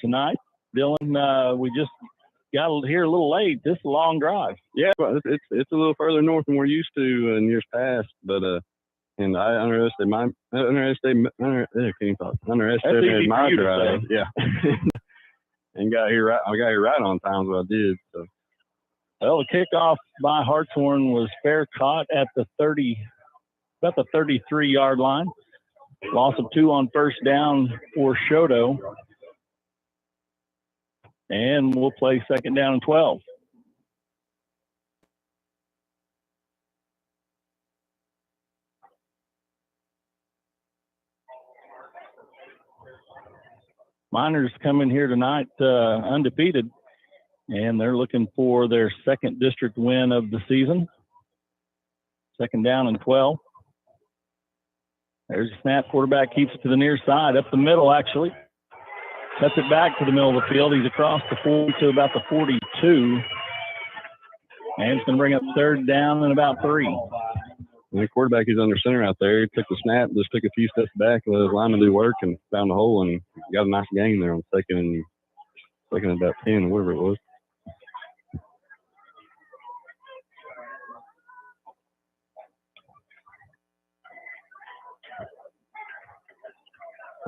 tonight. Dylan, we just got here a little late. This is a long drive. Yeah, but it's a little further north than we're used to in years past. But and I underestimated my drive. Yeah, and got here right. I got here right on time. What I did. So. Well, the kickoff by Hartshorne was fair caught at the 30, about the 33-yard line. Loss of 2 on first down for Shoto. And we'll play second down and 12. Miners come in here tonight undefeated, and they're looking for their second district win of the season. Second down and 12. There's a snap. Quarterback keeps it to the near side, up the middle actually. Cuts it back to the middle of the field. He's across the 40 to about the 42. And it's going to bring up third down and about 3. And the quarterback is under center out there. He took the snap, just took a few steps back, let his lineman do work, and found the hole and got a nice gain there on second and about 10, whatever it was.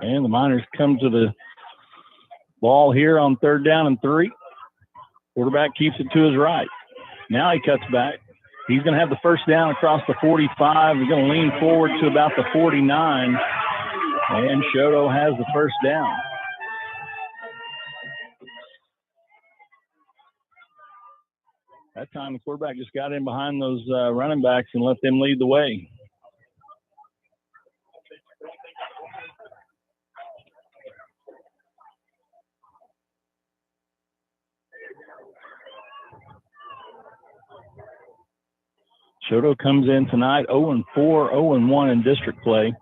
And the Miners come to the ball here on third down and 3. Quarterback keeps it to his right. Now he cuts back. He's going to have the first down across the 45. He's going to lean forward to about the 49. And Shoto has the first down. That time the quarterback just got in behind those running backs and let them lead the way. Shoto comes in tonight 0-4, 0-1 in district play.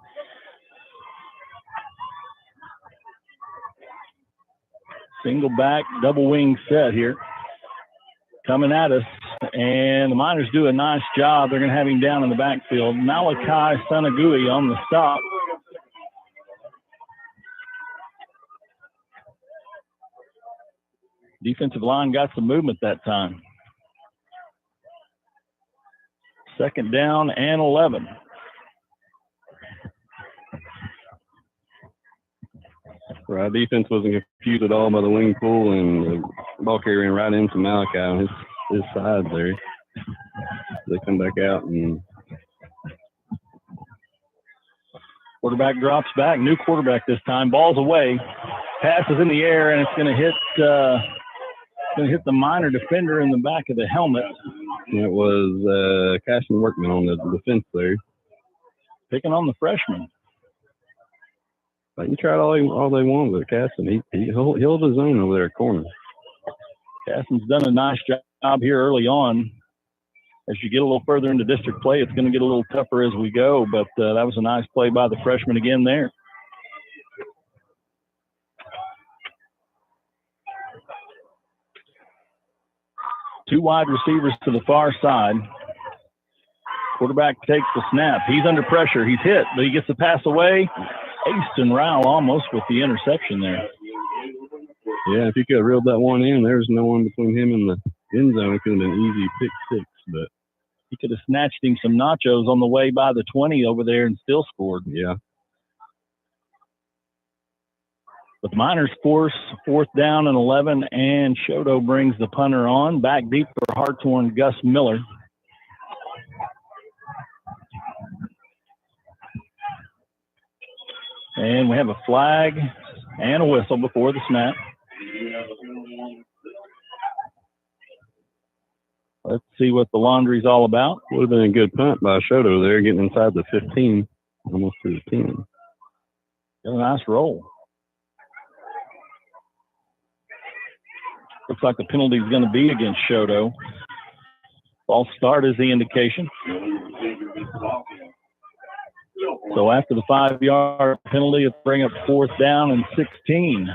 Single back, double wing set here. Coming at us, and the Miners do a nice job. They're going to have him down in the backfield. Malachi Sanagui on the stop. Defensive line got some movement that time. Second down and 11. Our defense wasn't confused at all by the wing pull, and the ball carrying right into Malachi on his side there. They come back out, and quarterback drops back. New quarterback this time. Ball's away. Pass is in the air, and it's going to hit the Miner defender in the back of the helmet. And it was Cashin Workman on the defense there. Picking on the freshman. They can try all they want with Cassin. He'll hold his own over there at corner. Cassin's done a nice job here early on. As you get a little further into district play, it's going to get a little tougher as we go, but that was a nice play by the freshman again there. Two wide receivers to the far side. Quarterback takes the snap. He's under pressure. He's hit, but he gets the pass away. Aston Rowell almost with the interception there. Yeah, if he could have reeled that one in, there's no one between him and the end zone. It could have been easy pick 6, but he could have snatched him some nachos on the way by the 20 over there and still scored. Yeah. But the Miners force fourth down and 11, and Shoto brings the punter on. Back deep for Hartshorne, Gus Miller. And we have a flag and a whistle before the snap. Let's see what the laundry's all about. Would have been a good punt by Shoto there, getting inside the 15, almost to the 10. Got a nice roll. Looks like the penalty is going to be against Shoto. False start is the indication. So after the 5-yard penalty, it'll bring up fourth down and 16.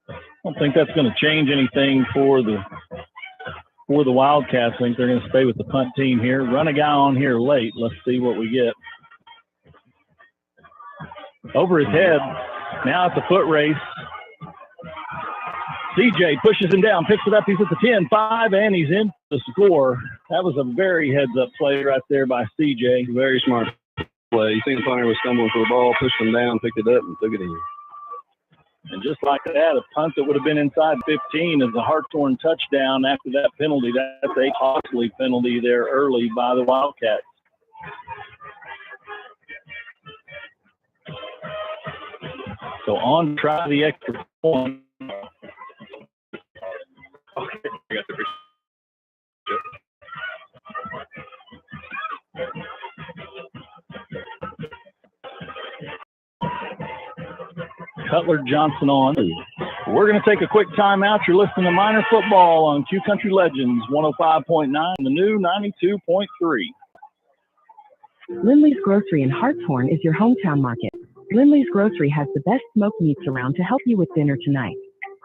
I don't think that's going to change anything for the Wildcats. I think they're going to stay with the punt team here. Run a guy on here late. Let's see what we get. Over his head. Now it's a foot race. CJ pushes him down, picks it up. He's at the 10-5, and he's in the score. That was a very heads-up play right there by CJ. Very smart play. You seen the punter was stumbling for the ball, pushed him down, picked it up, and took it in. And just like that, a punt that would have been inside 15 is a Hartshorne touchdown after that penalty. That's a costly penalty there early by the Wildcats. So on try the extra point. Okay, I got the picture. Cutler Johnson on. We're going to take a quick timeout. You're listening to Minor Football on Q Country Legends 105.9, the new 92.3. Lindley's Grocery in Hartshorne is your hometown market. Lindley's Grocery has the best smoked meats around to help you with dinner tonight.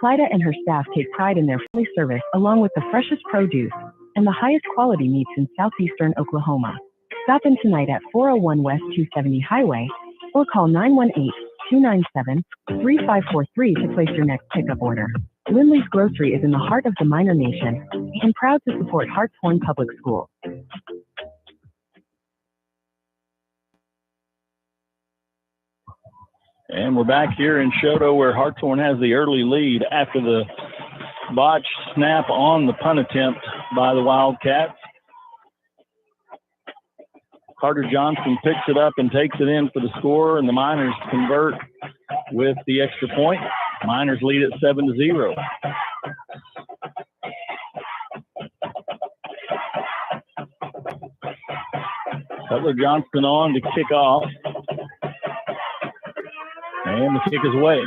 Clyda and her staff take pride in their friendly service along with the freshest produce and the highest quality meats in southeastern Oklahoma. Stop in tonight at 401 West 270 Highway or call 918-297-3543 to place your next pickup order. Lindley's Grocery is in the heart of the Minor Nation and proud to support Hartshorne Public Schools. And we're back here in Choteau where Hartshorne has the early lead after the botched snap on the punt attempt by the Wildcats. Carter Johnson picks it up and takes it in for the score, and the Miners convert with the extra point. Miners lead at 7-0. Cutler Johnson on to kick off. And the kick is away.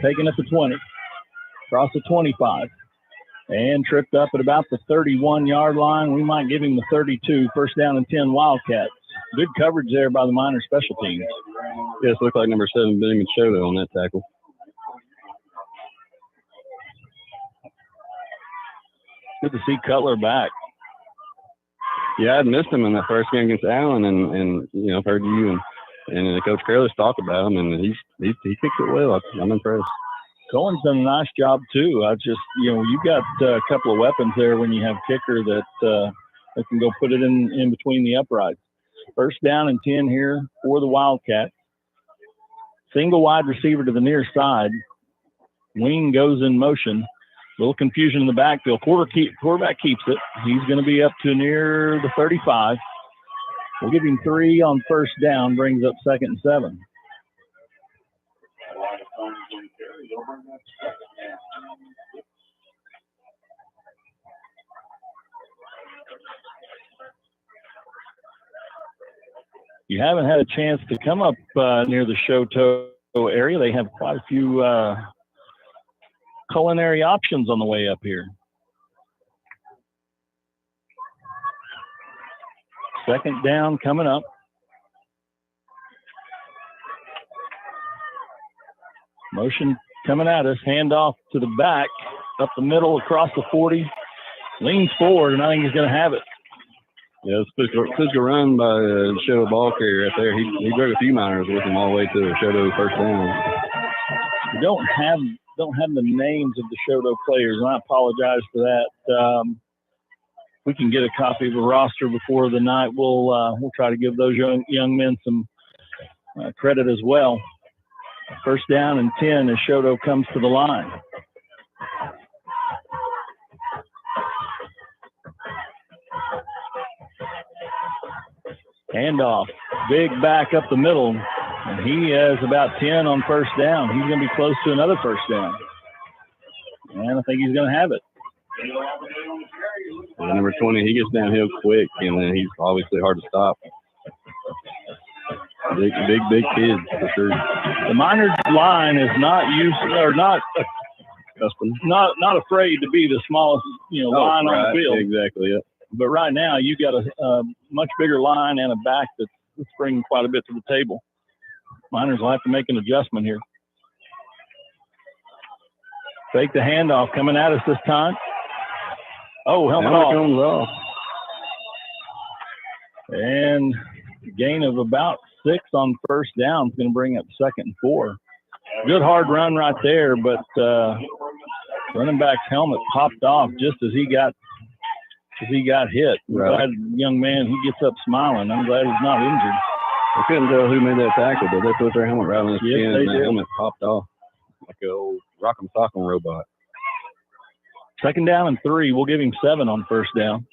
Taken at the 20. Across the 25. And tripped up at about the 31-yard line. We might give him the 32. First down and 10 Wildcats. Good coverage there by the Minor special teams. Yes, looked like number 7, Benjamin Choteau on that tackle. Good to see Cutler back. Yeah, I'd missed him in that first game against Allen, and you know, I've heard you and Coach Careless talk about him, and he kicked it well. I'm impressed. Cohen's done a nice job too. I just, you got a couple of weapons there when you have kicker that can go put it in between the uprights. First down and 10 here for the Wildcats. Single wide receiver to the near side. Wing goes in motion. A little confusion in the backfield. Quarterback keeps it. He's going to be up to near the 35. We'll give him 3 on first down, brings up 2nd and 7. You haven't had a chance to come up near the Choteau area. They have quite a few culinary options on the way up here. Second down coming up. Motion coming at us. Handoff to the back, up the middle, across the 40. Leans forward, and I think he's going to have it. Yeah, it's physical run by the Choteau ball carrier right there. He drug a few Miners with him all the way to the Choteau first down. We don't have the names of the Choteau players, and I apologize for that. We can get a copy of the roster before the night. We'll try to give those young men some credit as well. First down and 10 as Choteau comes to the line. Handoff, big back up the middle, and he has about 10 on first down. He's going to be close to another first down, and I think he's going to have it. Yeah, number 20, he gets downhill quick, and then he's obviously hard to stop. Big kid for sure. The Miners line is not afraid to be the smallest line on the field. Exactly. Yeah. But right now you got a much bigger line and a back that's bringing quite a bit to the table. Miners will have to make an adjustment here. Fake the handoff coming at us this time. Oh, helmet off. And gain of about 6 on first down is going to bring up 2nd and 4. Good hard run right there, but running back's helmet popped off just as he got hit. I'm glad young man, he gets up smiling. I'm glad he's not injured. I couldn't tell who made that tackle, but they put their helmet right on his chin, and that helmet popped off like an old rock'em sock'em robot. 2nd down and 3. We'll give him 7 on 1st down.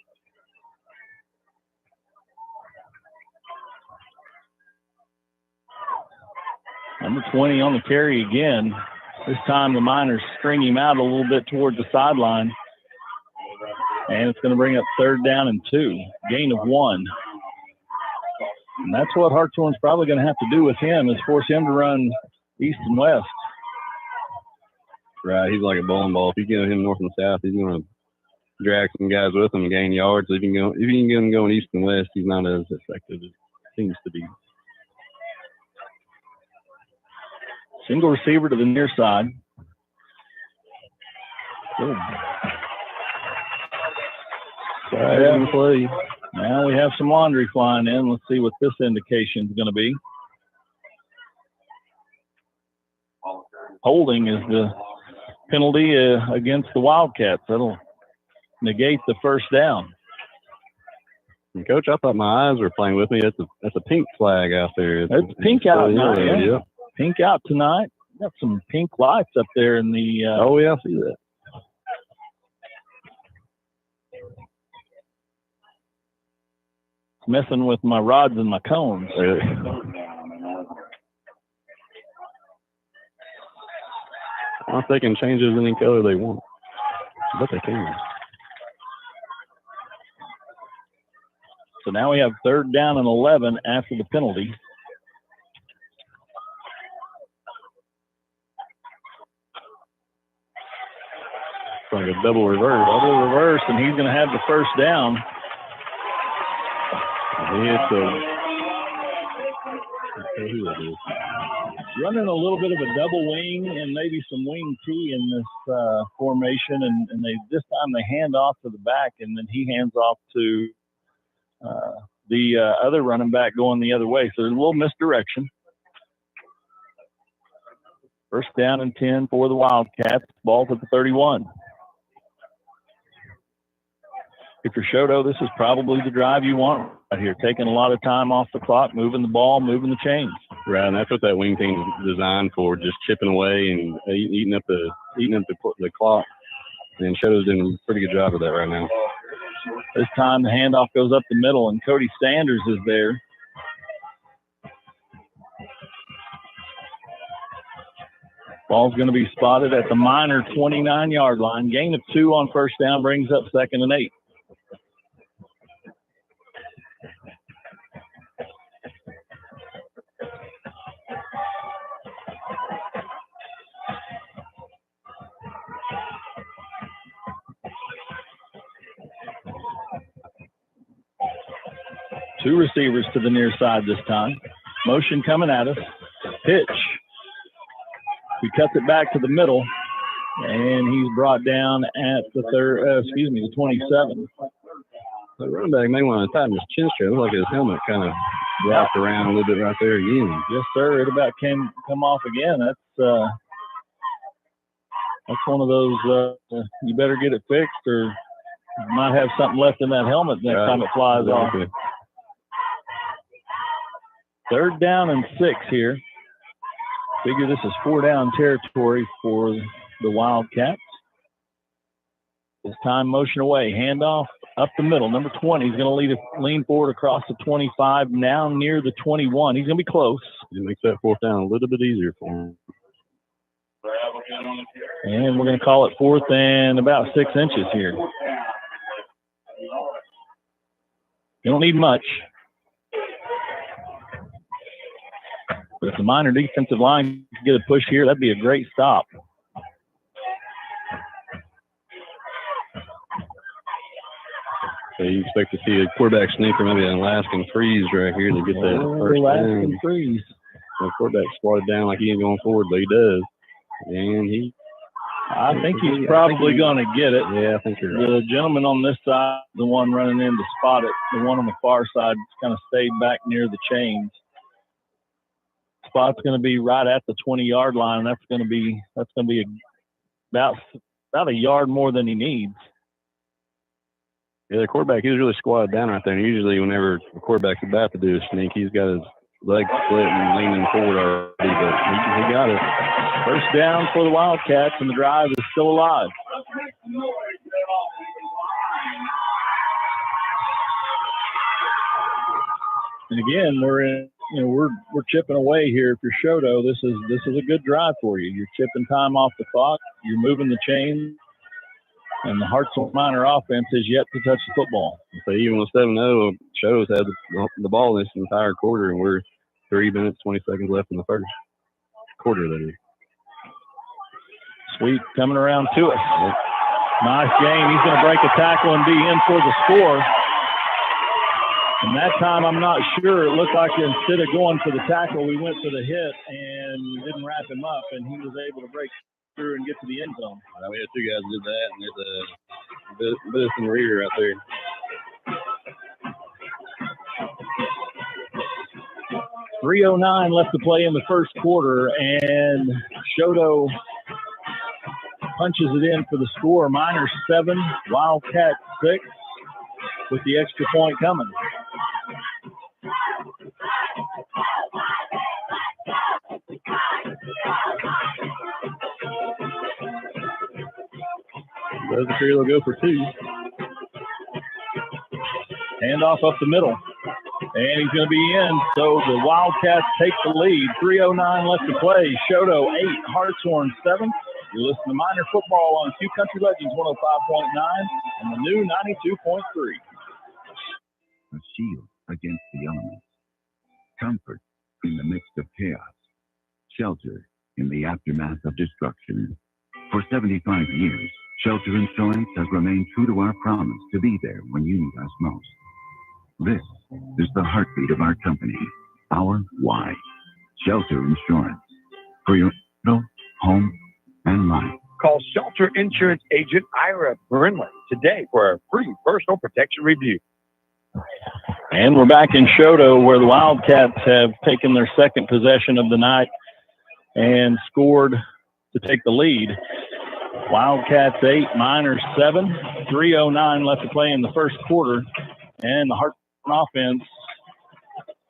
Number 20 on the carry again. This time the Miners string him out a little bit towards the sideline. And it's going to bring up 3rd down and 2. Gain of 1. And that's what Hartshorne's probably going to have to do with him, is force him to run east and west. Right, he's like a bowling ball. If you get him north and south, he's going to drag some guys with him and gain yards. If you can get him going east and west, he's not as effective as it seems to be. Single receiver to the near side. Play. Now we have some laundry flying in. Let's see what this indication is going to be. Holding is the penalty against the Wildcats. That'll negate the 1st down. And Coach, I thought my eyes were playing with me. That's a pink flag out there. It's pink out tonight. Yeah. Pink out tonight. Got some pink lights up there in the. Oh yeah, I see that. Messing with my rods and my cones. I don't think they can change it any color they want, but they can. So now we have 3rd down and 11 after the penalty. It's like a double reverse. Double reverse, and he's going to have the 1st down. Running a little bit of a double wing and maybe some wing T in this formation, and this time they hand off to the back, and then he hands off to the other running back going the other way. So there's a little misdirection. 1st down and 10 for the Wildcats. Ball's at the 31. If you're Shoto, this is probably the drive you want right here. Taking a lot of time off the clock, moving the ball, moving the chains. Right, and that's what that wing team is designed for, just chipping away and eating up the clock. And Shoto's doing a pretty good job of that right now. This time the handoff goes up the middle, and Cody Sanders is there. Ball's going to be spotted at the Miner 29-yard line. Gain of 2 on 1st down brings up 2nd and 8. Two receivers to the near side this time. Motion coming at us. Pitch. He cuts it back to the middle, and he's brought down at the the 27. The running back may want to tighten his chin strap. It looks like his helmet kind of wrapped around a little bit right there again. Yes, sir. It about come off again. That's one of those. You better get it fixed, or you might have something left in that helmet next time it flies off. 3rd down and 6 here. Figure this is 4-down territory for the Wildcats. This time motion away, handoff up the middle. Number 20 is going to lean forward across the 25, now near the 21. He's going to be close. It makes that 4th down a little bit easier for him. And we're going to call it 4th and about 6 inches here. You don't need much. But if the Miner defensive line can get a push here, that'd be a great stop. So you expect to see a quarterback sneaker, maybe an Alaskan freeze right here to get that 1st Alaskan down. freeze. The quarterback squatted down like he ain't going forward, but he does. And I think he's probably going to get it. Yeah, I think you're right. The gentleman on this side, the one running in to spot it, the one on the far side kind of stayed back near the chains. spot's going to be right at the 20-yard line. That's going to be about a yard more than he needs. Yeah, the quarterback, he's really squatted down right there. And usually whenever the quarterback's about to do a sneak, he's got his legs split and leaning forward already, but he got it. First down for the Wildcats, and the drive is still alive. And again, we're chipping away here. If you're Shoto, this is a good drive for you. You're chipping time off the clock. You're moving the chain. And the Hartshorne Minor offense is yet to touch the football. So even with 7-0, Shoto's had the ball this entire quarter, and we're 3 minutes, 20 seconds left in the first quarter. That is. Sweet coming around to us. Yeah. Nice game. He's going to break a tackle and be in for the score. And that time, I'm not sure. It looked like instead of going for the tackle, we went for the hit and didn't wrap him up, and he was able to break through and get to the end zone. We had two guys who did that, and there's a bit in the rear out there. .309 left to play in the first quarter, and Shoto punches it in for the score. Miners 7, Wildcats 6, with the extra point coming. Doesn't appear they'll go for 2. Handoff up the middle. And he's going to be in. So the Wildcats take the lead. .309 left to play. Shoto 8, Hartshorne 7. You're listening to Minor Football on Q Country Legends 105.9 and the new 92.3. A shield against the elements. Comfort in the midst of chaos. Shelter in the aftermath of destruction. For 75 years, Shelter Insurance has remained true to our promise to be there when you need us most. This is the heartbeat of our company, our why. Shelter Insurance. For your home, and life. Call Shelter Insurance Agent Ira Brindley today for a free personal protection review. And we're back in Shoto, where the Wildcats have taken their second possession of the night and scored to take the lead. Wildcats 8, Miners 7, .309 left to play in the first quarter, and the Hartshorne offense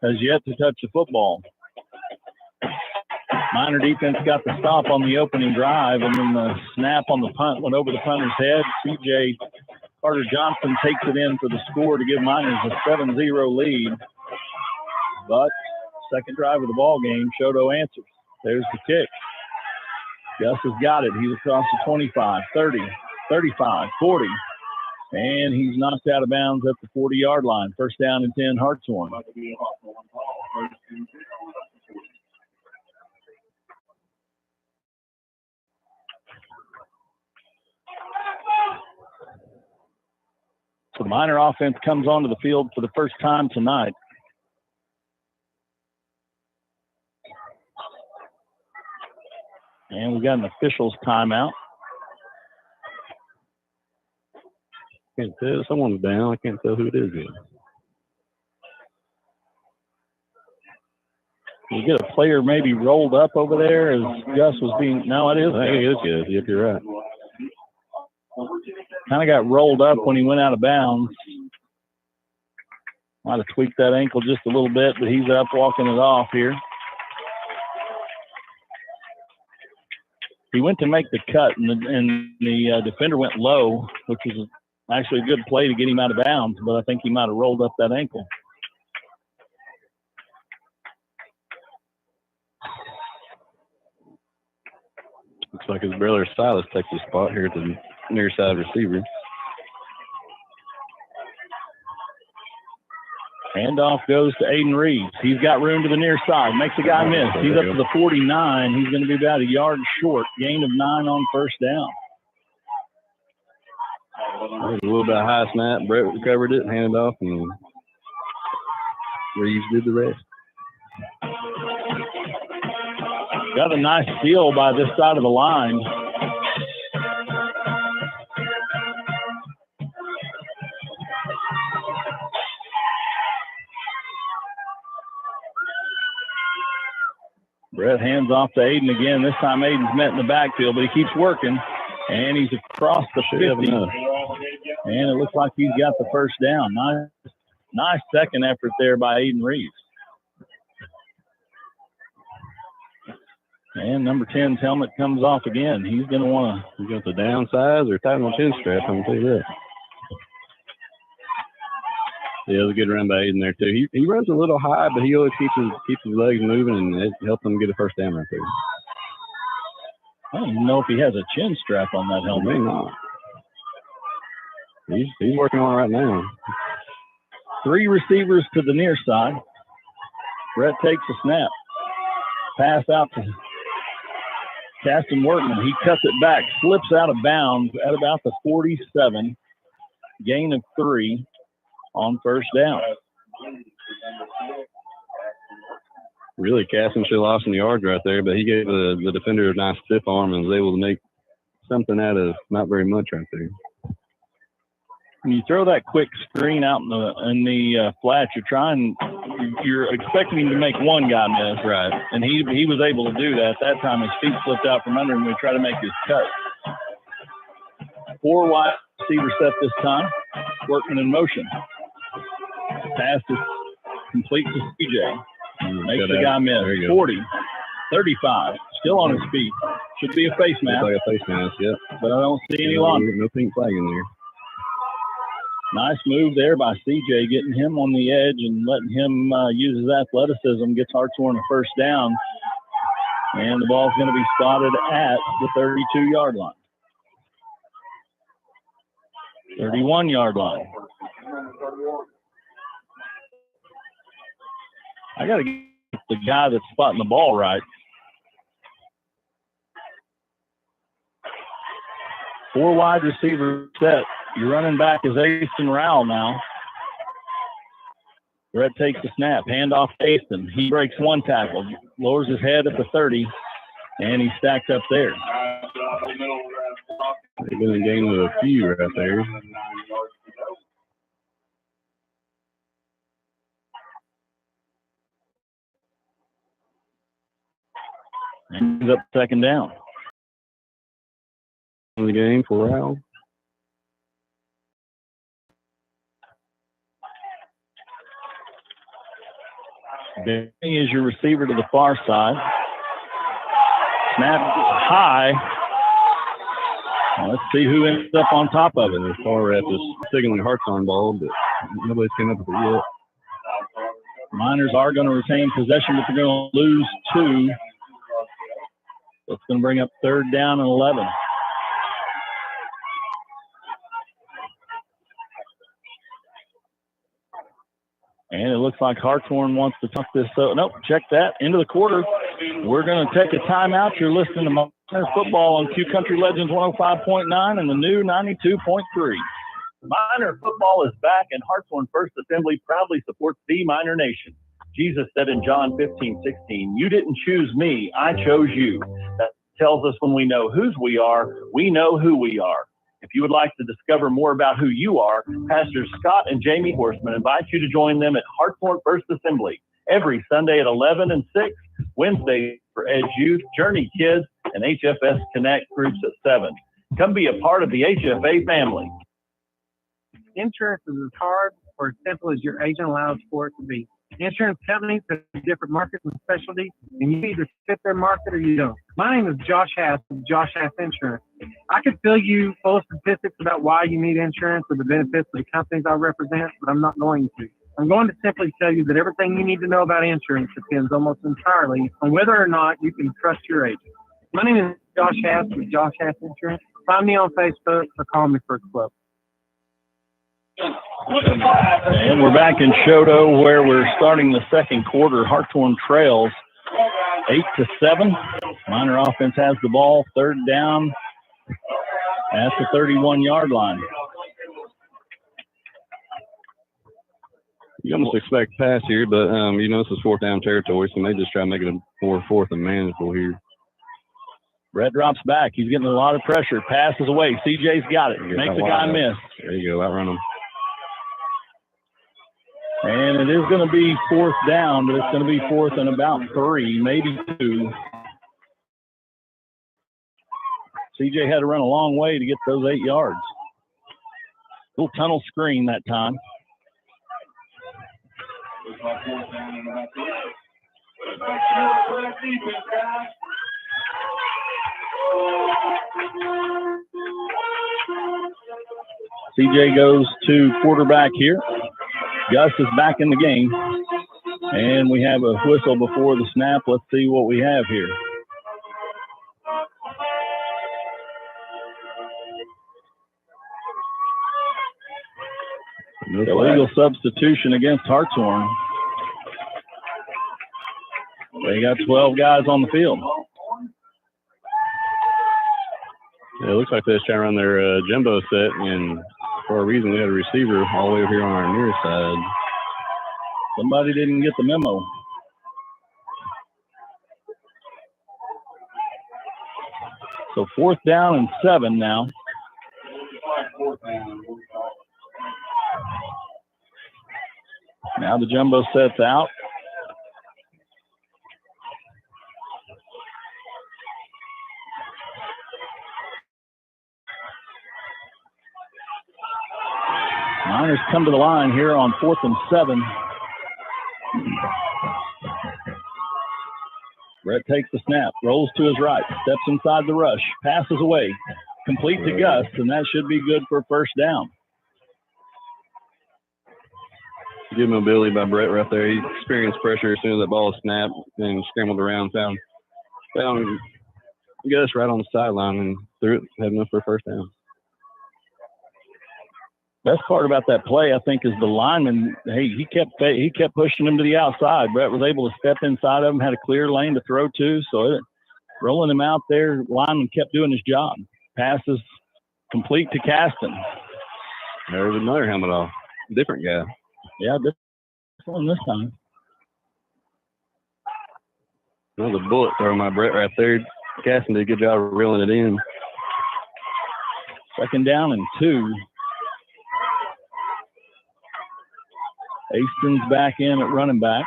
has yet to touch the football. Minor defense got the stop on the opening drive, and then the snap on the punt went over the punter's head. C.J. Carter Johnson takes it in for the score to give Miners a 7-0 lead. But second drive of the ball game, Shoto answers. There's the kick. Gus has got it. He's across the 25, 30, 35, 40. And he's knocked out of bounds at the 40-yard line. First down and 10, Hartshorne. So the Minor offense comes onto the field for the first time tonight. And we've got an official's timeout. Can't tell. Someone's down. I can't tell who it is yet. You get a player maybe rolled up over there as Gus was being. No, it is. I think it is Gus. Yep, you're right. Kind of got rolled up when he went out of bounds. Might have tweaked that ankle just a little bit, but he's up walking it off here. He went to make the cut, and the defender went low, which was actually a good play to get him out of bounds, but I think he might have rolled up that ankle. Looks like his brother Silas takes his spot here at the near side receiver. Handoff goes to Aiden Reeves. He's got room to the near side. Makes the guy miss. He's up to the 49. He's going to be about a yard short. Gain of 9 on first down. A little bit of high snap. Brett recovered it, handed off, and Reeves did the rest. Got a nice steal by this side of the line. Brett hands off to Aiden again. This time Aiden's met in the backfield, but he keeps working, and he's across the 50. And it looks like he's got the first down. Nice second effort there by Aiden Reeves. And number 10's helmet comes off again. He's going to want to. You got the downsize or tighten the chin strap, I'm going to tell you that. Yeah, it was a good run by Aiden there, too. He runs a little high, but he always keeps his legs moving, and it helps him get a first down right there. I don't even know if he has a chin strap on that helmet. Maybe not. He's working on it right now. 3 receivers to the near side. Brett takes a snap. Pass out to Caston Workman. He cuts it back, slips out of bounds at about the 47. Gain of 3 on first down. Really, Caston should have lost some yards right there, but he gave the defender a nice stiff arm and was able to make something out of not very much right there. When you throw that quick screen out in the flat, you're expecting him to make one guy miss, right? And he was able to do that. That time his feet slipped out from under him when he tried to make his cut. 4 wide receiver set this time. Workman in motion. Pass is complete to CJ. Makes the guy miss. 40, 35, still on his feet. Should be a face mask. Looks like a face mask, yep. But I don't see any longer. No pink flag in there. Nice move there by CJ, getting him on the edge and letting him use his athleticism. Gets Hartshorne a first down. And the ball's going to be spotted at the 32-yard line. 31-yard line. I got to get the guy that's spotting the ball right. 4 wide receiver set. Your running back is Aston Rowell now. Brett takes the snap. Hand off to Aston. He breaks 1 tackle. Lowers his head at the 30. And he's stacked up there. They've been in game with a few right there. And he's up second down. In the game for Rowell. Benny is your receiver to the far side. Snap high. Let's see who ends up on top of it. The far ref is signaling Hartshorne ball, but nobody's came up with it yet. Miners are going to retain possession, but they're going to lose 2. So it's going to bring up 3rd down and 11. And it looks like Hartshorne wants to tuck this. Nope, check that. Into the quarter. We're going to take a timeout. You're listening to Miner Football on Q Country Legends 105.9 and the new 92.3. Miner Football is back, and Hartshorne First Assembly proudly supports the Miner Nation. Jesus said in John 15:16, "You didn't choose me, I chose you." That tells us when we know whose we are, we know who we are. If you would like to discover more about who you are, Pastors Scott and Jamie Horseman invite you to join them at Hartshorne First Assembly every Sunday at 11 and 6, Wednesday for Edge Youth, Journey Kids, and HFS Connect groups at 7. Come be a part of the HFA family. Insurance is as hard or as simple as your agent allows for it to be. Insurance companies have different markets and specialties, and you either fit their market or you don't. My name is Josh Hass of Josh Hass Insurance. I could fill you full of statistics about why you need insurance or the benefits of the companies I represent, but I'm not going to. I'm going to simply tell you that everything you need to know about insurance depends almost entirely on whether or not you can trust your agent. My name is Josh Hass with Josh Hass Insurance. Find me on Facebook or call me for a quote. And we're back in Shoto where we're starting the second quarter. Hartshorne trails 8-7. Miner offense has the ball. 3rd down at the 31-yard line. You almost expect a pass here, but you know this is 4th down territory, so they just try to make it a 4th and manageable here. Brett drops back. He's getting a lot of pressure. Passes away. CJ's got it. Makes the guy miss. There you go. Outrun him. And it is going to be fourth down, but it's going to be fourth and about 3, maybe 2. CJ had to run a long way to get those 8 yards. Little tunnel screen that time. CJ goes to quarterback here. Gus is back in the game. And we have a whistle before the snap. Let's see what we have here. Illegal substitution against Hartshorne. They got 12 guys on the field. Yeah, it looks like they're trying to run their jumbo set, and for a reason we had a receiver all the way over here on our near side. Somebody didn't get the memo. So fourth down and 7 now. Now the jumbo set's out. Miners come to the line here on 4th and 7. Brett takes the snap, rolls to his right, steps inside the rush, passes away, complete to Gus, and that should be good for first down. Good mobility by Brett right there. He experienced pressure as soon as that ball was snapped and scrambled around, found Gus right on the sideline and threw it, had enough for a first down. Best part about that play, I think, is the lineman. Hey, he kept pushing him to the outside. Brett was able to step inside of him, had a clear lane to throw to. So rolling him out there, lineman kept doing his job. Passes complete to Caston. There's another helmet off. Different guy. Yeah, this one this time. Another bullet throw by Brett right there. Caston did a good job of reeling it in. Second down and 2. Aston's back in at running back.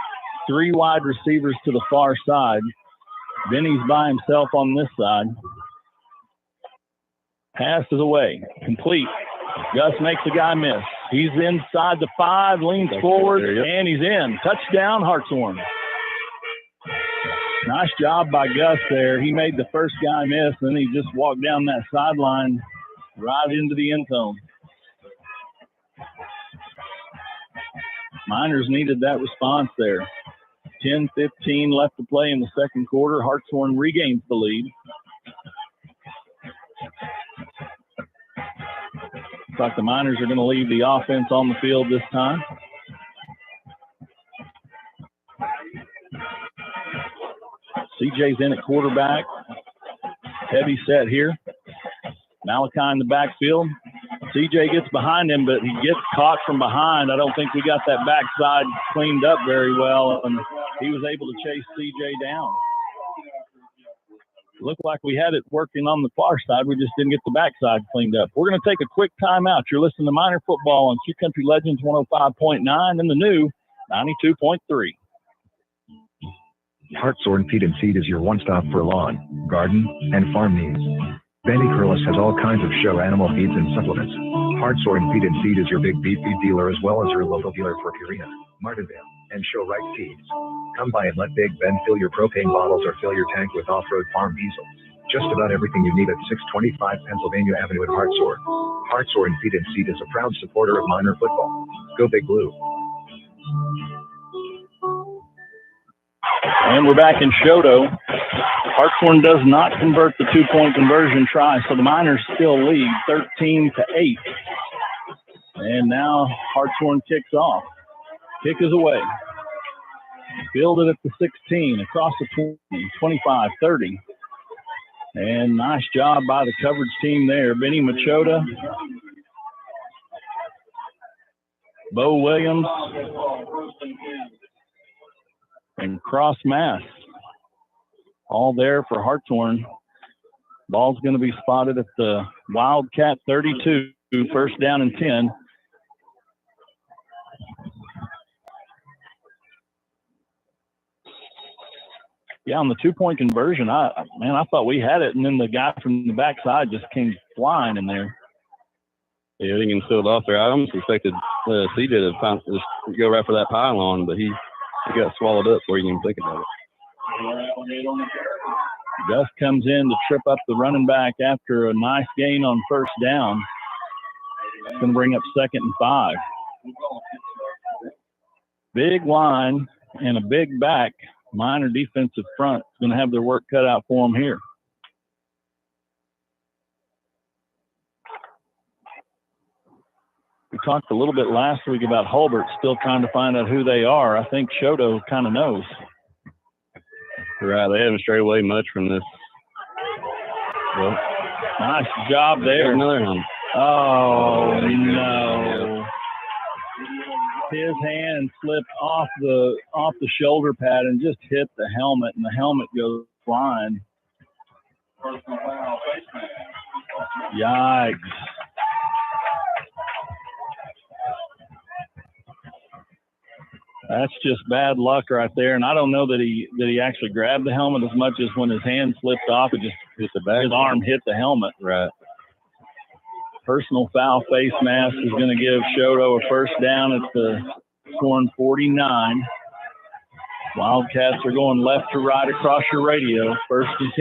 3 wide receivers to the far side. Benny's by himself on this side. Pass is away. Complete. Gus makes the guy miss. He's inside the 5, leans forward, and he's in. Touchdown, Hartshorne. Nice job by Gus there. He made the first guy miss, and he just walked down that sideline right into the end zone. Miners needed that response there. 10-15 left to play in the second quarter. Hartshorne regains the lead. Looks like the Miners are going to leave the offense on the field this time. CJ's in at quarterback. Heavy set here. Malachi in the backfield. CJ gets behind him, but he gets caught from behind. I don't think we got that backside cleaned up very well, and he was able to chase CJ down. It looked like we had it working on the far side. We just didn't get the backside cleaned up. We're going to take a quick timeout. You're listening to Miner Football on Q Country Legends 105.9 and the new 92.3. Hartshorne Feed and Seed is your one-stop for lawn, garden, and farm needs. Benny Curlis has all kinds of show animal feeds and supplements. Hartshorne Feed and Seed is your big beef feed dealer as well as your local dealer for Purina, Martinville, and Show Right Feeds. Come by and let Big Ben fill your propane bottles or fill your tank with off-road farm diesel. Just about everything you need at 625 Pennsylvania Avenue in Hartshorne. Hartshorne Feed and Seed is a proud supporter of Miner Football. Go Big Blue. And we're back in Shoto. Hartshorne does not convert the 2-point conversion try, so the Miners still lead 13-8. And now Hartshorne kicks off. Kick is away. Fielded at the 16, across the 20, 25, 30. And nice job by the coverage team there. Benny Machota, Bo Williams, and Cross Mass. All there for Hartshorne. Ball's going to be spotted at the Wildcat 32, first down and 10. Yeah, on the 2-point conversion, I thought we had it, and then the guy from the backside just came flying in there. Yeah, he can seal it off there. I almost expected CJ to just go right for that pylon, but he got swallowed up before he can even think about it. Gus comes in to trip up the running back after a nice gain on first down. It's going to bring up 2nd and 5. Big line and a big back. Minor defensive front is going to have their work cut out for them here. We talked a little bit last week about Hulbert still trying to find out who they are. I think Shoto kind of knows. Right, they haven't strayed away much from this. Well, nice job there. Another one. Oh, no. His hand slipped off the shoulder pad and just hit the helmet, and the helmet goes flying. Yikes. That's just bad luck right there, and I don't know that he actually grabbed the helmet as much as when his hand slipped off, it just hit the back. His arm hit the helmet. Right. Personal foul face mask is going to give Shoto a first down at the Hartshorne 49. Wildcats are going left to right across your radio. 1st and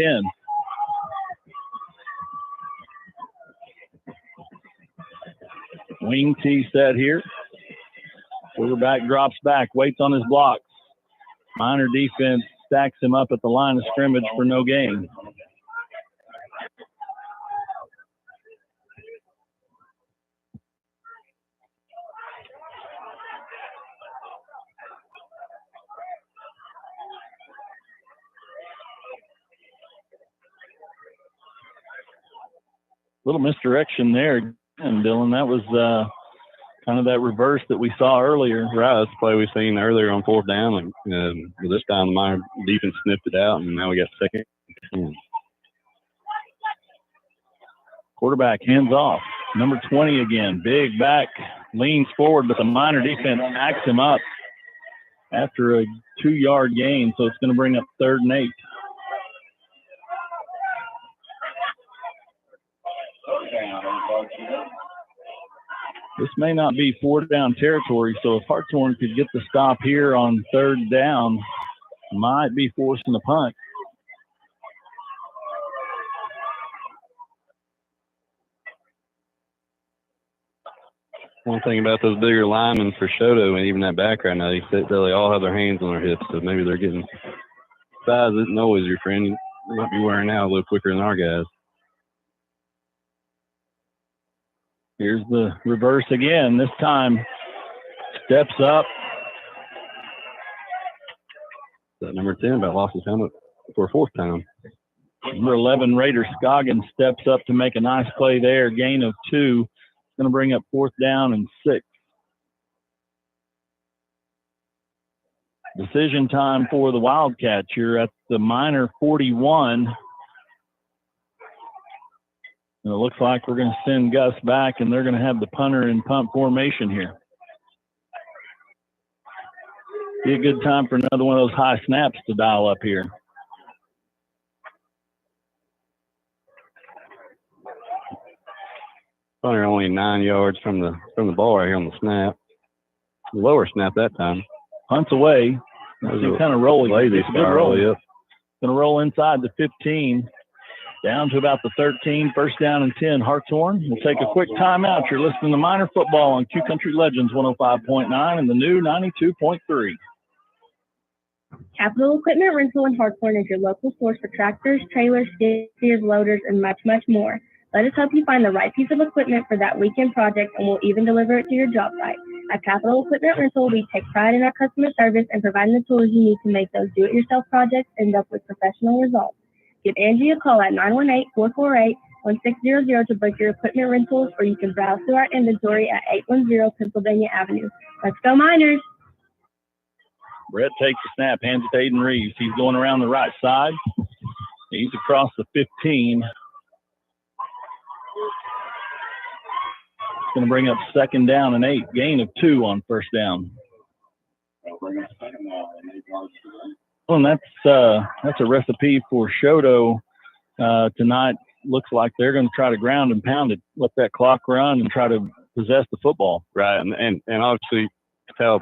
10. Wing tee set here. Quarterback drops back, waits on his blocks. Minor defense stacks him up at the line of scrimmage for no gain. Little misdirection there, and Dylan, that was kind of that reverse that we saw earlier. Right, that's the play we seen earlier on 4th down. And this time the Minor defense sniffed it out, and now we got 2nd. Quarterback hands off. Number 20 again. Big back, leans forward, but the Minor defense hacks him up after a 2-yard gain, so it's going to bring up 3rd and 8. This may not be 4th down territory, so if Hartshorne could get the stop here on 3rd down, might be forcing the punt. One thing about those bigger linemen for Shoto and even that back right now, they all have their hands on their hips, so maybe they're getting size isn't always your friend. They might be wearing out a little quicker than our guys. Here's the reverse again. This time, steps up. That number 10 about lost his helmet for a 4th time. Number 11, Raider Scoggins steps up to make a nice play there. Gain of 2. It's going to bring up 4th down and 6. Decision time for the Wildcats. You're at the Minor 41. And it looks like we're going to send Gus back, and they're going to have the punter in punt formation here. Be a good time for another one of those high snaps to dial up here. Punter only 9 yards from the ball right here on the snap. Lower snap that time. Punts away. Kind of rolling. Lazy start roll. Yep. Going to roll inside the 15. Down to about the 13, 1st down and 10. Hartshorne will take a quick timeout. You're listening to Minor Football on Q Country Legends 105.9 and the new 92.3. Capital Equipment Rental in Hartshorne is your local source for tractors, trailers, skid steers, loaders, and much, much more. Let us help you find the right piece of equipment for that weekend project, and we'll even deliver it to your job site. At Capital Equipment Rental, we take pride in our customer service and providing the tools you need to make those do-it-yourself projects end up with professional results. Give Angie a call at 918-448-1600 to book your equipment rentals, or you can browse through our inventory at 810 Pennsylvania Avenue. Let's go Miners! Brett takes the snap, hands it to Aiden Reeves. He's going around the right side. He's across the 15. It's going to bring up 2nd down and 8. Gain of 2 on 1st down. And that's a recipe for Shoto tonight. Looks like they're going to try to ground and pound it, let that clock run, and try to possess the football. Right, and obviously, tell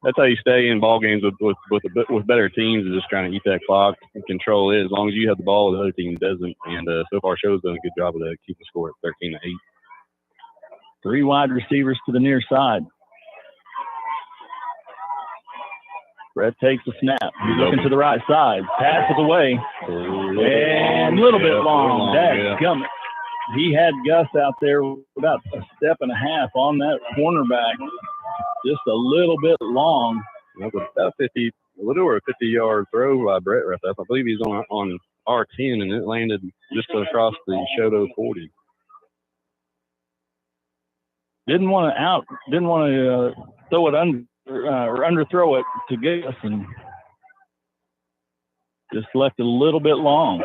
that's how you stay in ball games with better teams, is just trying to eat that clock and control it. As long as you have the ball, the other team doesn't. And so far, Show's done a good job of that, keeping the score at 13-8. 3 wide receivers to the near side. Brett takes a snap. He's looking to the right side. Passes away. And a little bit long. Dadgummit. He had Gus out there about a step and a half on that cornerback. Just a little bit long. That was about a little over a 50-yard throw by Brett right there. I believe he's on R10, and it landed just across the Shoto 40. Didn't want to throw it under. Or underthrow it to Gus, and just left it a little bit long.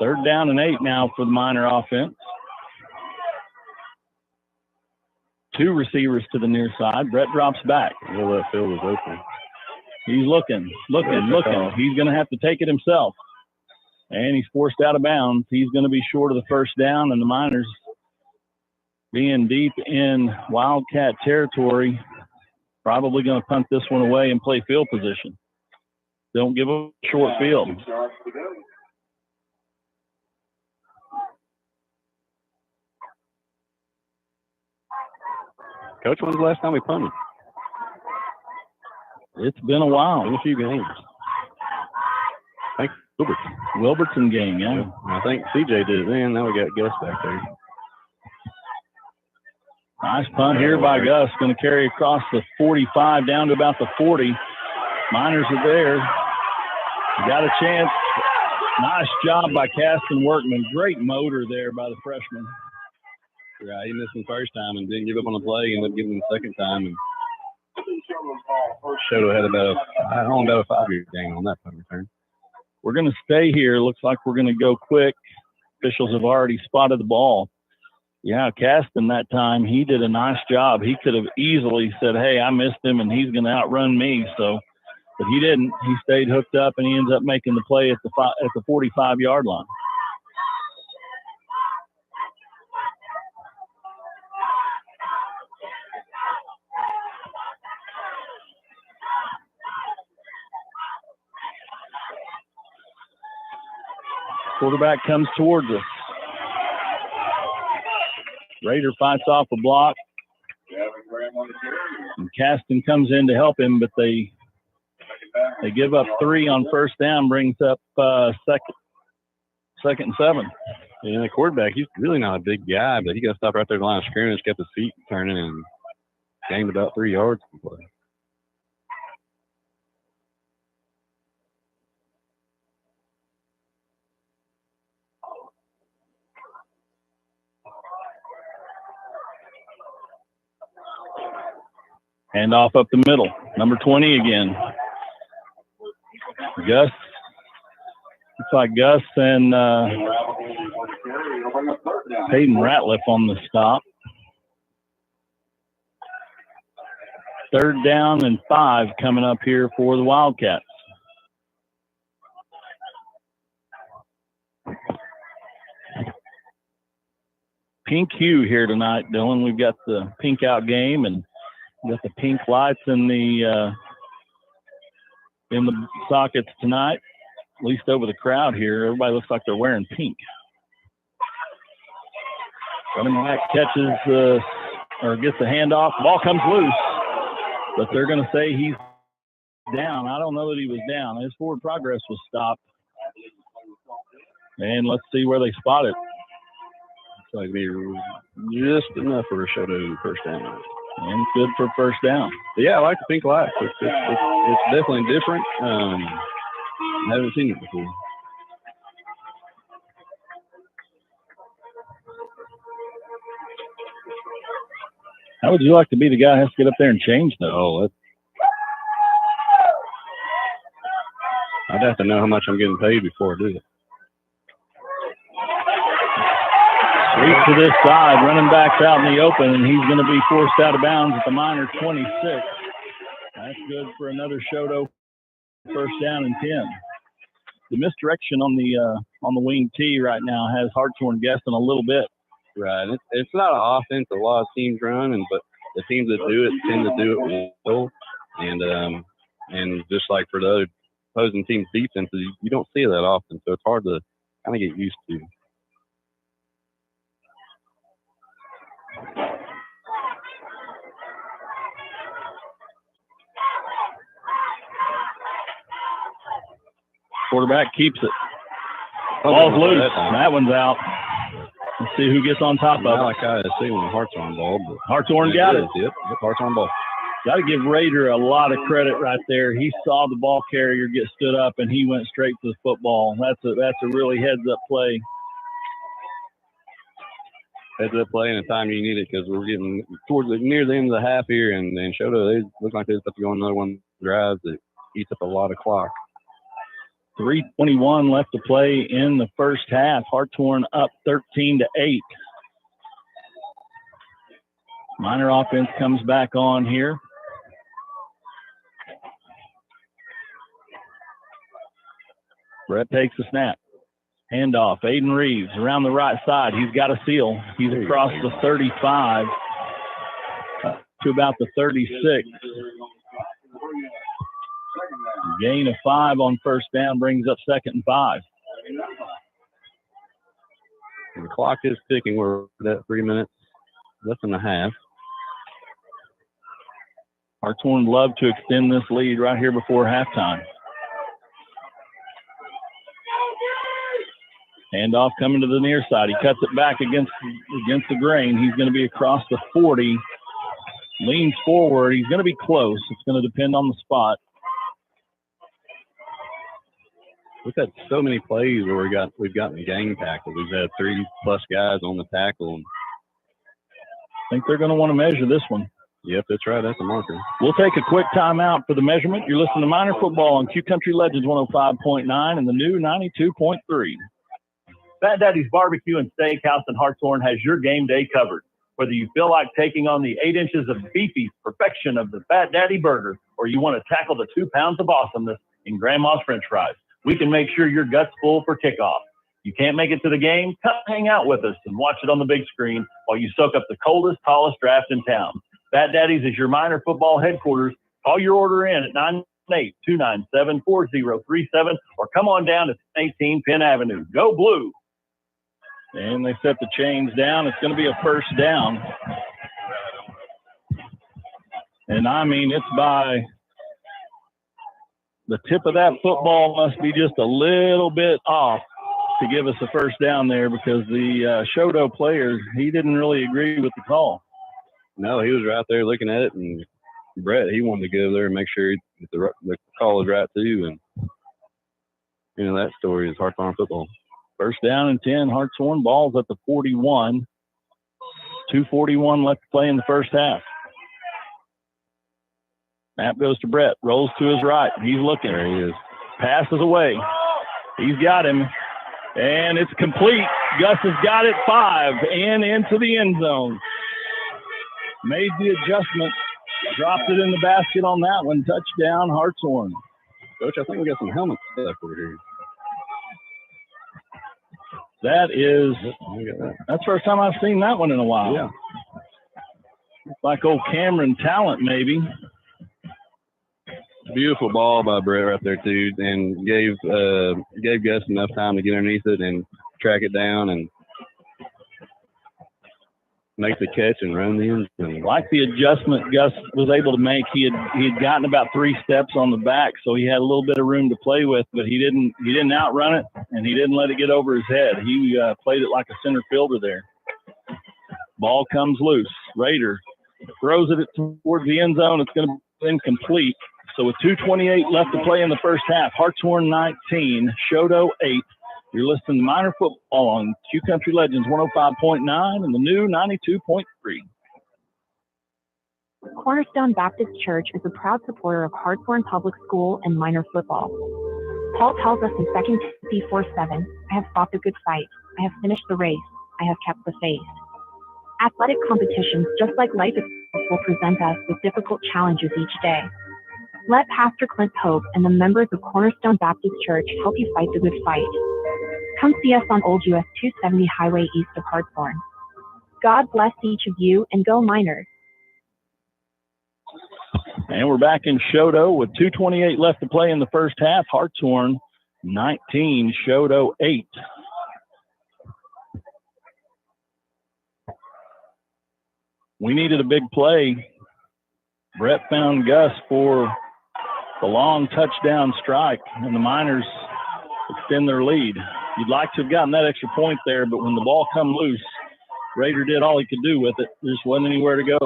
3rd down and 8 now for the Miner offense. 2 receivers to the near side. Brett drops back. Well, that field is open. He's looking. He's going to have to take it himself. And he's forced out of bounds. He's going to be short of the first down, and the Miners, being deep in Wildcat territory, probably going to punt this one away and play field position. Don't give a short field. Coach, when's the last time we punted? It's been a while. In a few games. I think Wilbertson game, yeah. I think CJ did it then. Now we got Gus back there. Nice punt here by Gus. Going to carry across the 45 down to about the 40. Miners are there. Got a chance. Nice job by Caston Workman. Great motor there by the freshman. Yeah, he missed him the first time and didn't give up on the play. Ended up giving him the second time. And Shoto had about a 5-yard gain on that punt return. We're going to stay here. Looks like we're going to go quick. Officials have already spotted the ball. Yeah, Caston that time, he did a nice job. He could have easily said, hey, I missed him, and he's going to outrun me. But he didn't. He stayed hooked up, and he ends up making the play at the 45-yard line. Quarterback comes towards us. Raider fights off a block. And Caston comes in to help him, but they give up 3 on first down, brings up second and 7. And the quarterback, he's really not a big guy, but he got to stop right there at the line of scrimmage, kept his feet turning, and gained about 3 yards to play. Hand off up the middle. Number 20 again. Gus. Looks like Gus and Hayden Ratliff on the stop. 3rd down and 5 coming up here for the Wildcats. Pink hue here tonight, Dylan. We've got the pink out game, and got the pink lights in the sockets tonight, at least over the crowd here. Everybody looks like they're wearing pink. Running back catches or gets the handoff. Ball comes loose, but they're going to say he's down. I don't know that he was down. His forward progress was stopped. And let's see where they spot it. It's like me just enough for a Shoto first down. And good for first down. But yeah, I like the pink lights. It's definitely different. I haven't seen it before. How would you like to be the guy who has to get up there and change those? Oh, I'd have to know how much I'm getting paid before I do it. Straight to this side, running back's out in the open, and he's going to be forced out of bounds at the Miners 26. That's good for another Shoto first down and 10. The misdirection on the wing T right now has Hartshorne guessing a little bit. Right. It's not an offense a lot of teams run, but the teams that do it tend to do it well. And just like for the other opposing team's defenses, you don't see it that often, so it's hard to kind of get used to. Quarterback keeps it. Ball's loose. That one's out. Let's see who gets on top of it. I kind of see when Hartshorne ball. But Hartshorne got it. Yep, Hartshorne ball. Got to give Rader a lot of credit right there. He saw the ball carrier get stood up, and he went straight to the football. That's a really heads-up play. Heads-up play in a time you need it because we're getting near the end of the half here, and Shoto, they look like they're about to go on another one drive that eats up a lot of clock. 3:21 left to play in the first half. Hartshorne up 13-8. Minor offense comes back on here. Brett takes the snap. Handoff. Aiden Reeves around the right side. He's got a seal. He's across the 35 to about the 36. Gain of 5 on first down brings up 2nd and 5. And the clock is ticking. We're at 3 minutes less than a half. Hartshorne love to extend this lead right here before halftime. Handoff coming to the near side. He cuts it back against the grain. He's going to be across the 40. Leans forward. He's going to be close. It's going to depend on the spot. We've had so many plays where we've gotten gang tackled. We've had 3+ guys on the tackle. I think they're going to want to measure this one. Yep, that's right. That's a marker. We'll take a quick timeout for the measurement. You're listening to Minor Football on Q Country Legends 105.9 and the new 92.3. Fat Daddy's Barbecue and Steakhouse in Hartshorne has your game day covered. Whether you feel like taking on the 8 inches of beefy perfection of the Fat Daddy burger, or you want to tackle the 2 pounds of awesomeness in Grandma's French fries, we can make sure your gut's full for kickoff. You can't make it to the game? Come hang out with us and watch it on the big screen while you soak up the coldest, tallest draft in town. Fat Daddy's is your Minor Football headquarters. Call your order in at 918-297-4037 or come on down to 18 Penn Avenue. Go Blue! And they set the chains down. It's going to be a first down. And I mean, it's by the tip of that football must be just a little bit off to give us a first down there because the Shoto player, he didn't really agree with the call. No, he was right there looking at it, and Brett, he wanted to go there and make sure the call is right too. And that story is Hartshorne Football. First down and 10, Hartshorne. Ball's at the 41. 2:41 left to play in the first half. Snap goes to Brett. Rolls to his right. He's looking. There he is. Passes away. He's got him. And it's complete. Gus has got it 5 and into the end zone. Made the adjustment. Dropped it in the basket on that one. Touchdown, Hartshorne. Coach, I think we got some helmets left over here. That's the first time I've seen that one in a while. Yeah. Looks like old Cameron Talent, maybe. Beautiful ball by Brett right there, too, and gave Gus enough time to get underneath it and track it down and make the catch and run the end zone. Like the adjustment Gus was able to make. He had gotten about 3 steps on the back, so he had a little bit of room to play with, but he didn't outrun it, and he didn't let it get over his head. He played it like a center fielder there. Ball comes loose. Rader throws it towards the end zone. It's going to be incomplete. So with 2:28 left to play in the first half, Hartshorne 19, Shoto 8. You're listening to Minor Football on Q Country Legends 105.9 and the new 92.3. Cornerstone Baptist Church is a proud supporter of Hartshorne Public School and Minor Football. Paul tells us in 2 Timothy 4:7, I have fought the good fight. I have finished the race. I have kept the faith. Athletic competitions, just like life itself, will present us with difficult challenges each day. Let Pastor Clint Pope and the members of Cornerstone Baptist Church help you fight the good fight. Come see us on Old US 270 Highway east of Hartshorne. God bless each of you, and go Miners. And we're back in Shodo with 2:28 left to play in the first half. Hartshorne 19, Shodo 8. We needed a big play. Brett found Gus for the long touchdown strike, and the Miners extend their lead. You'd like to have gotten that extra point there, but when the ball come loose, Rader did all he could do with it. There just wasn't anywhere to go.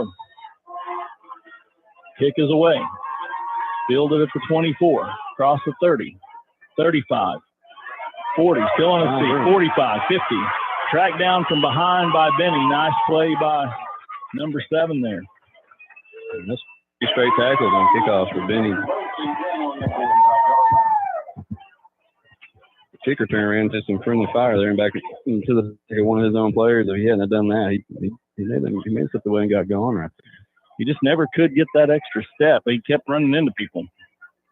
Kick is away. Fielded at the 24, across the 30, 35, 40, still on his feet, 45, 50. Tracked down from behind by Benny. Nice play by number 7 there. And that's 3 straight tackles on kickoffs for Benny. The kicker turned around to some friendly fire there and back into one of his own players. If he hadn't done that, he made it the way and got going right there. He just never could get that extra step. He kept running into people.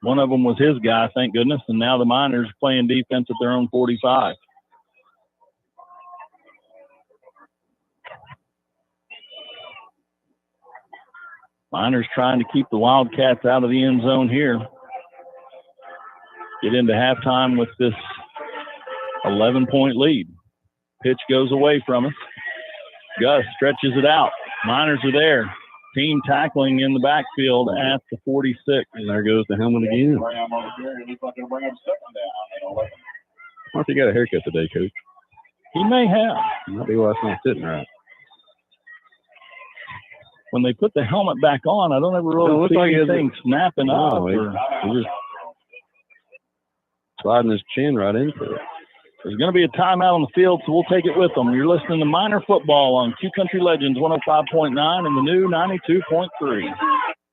One of them was his guy, thank goodness, and now the Miners playing defense at their own 45. Miners trying to keep the Wildcats out of the end zone here. Get into halftime with this 11-point lead. Pitch goes away from us. Gus stretches it out. Miners are there. Team tackling in the backfield at the 46. And there goes the helmet again. I wonder if he got a haircut today, Coach. He may have. Might be why it's not sitting right. When they put the helmet back on, I don't ever really see anything snapping up. He just sliding his chin right into it. There's going to be a timeout on the field, so we'll take it with them. You're listening to Miner Football on Q Country Legends 105.9 and the new 92.3.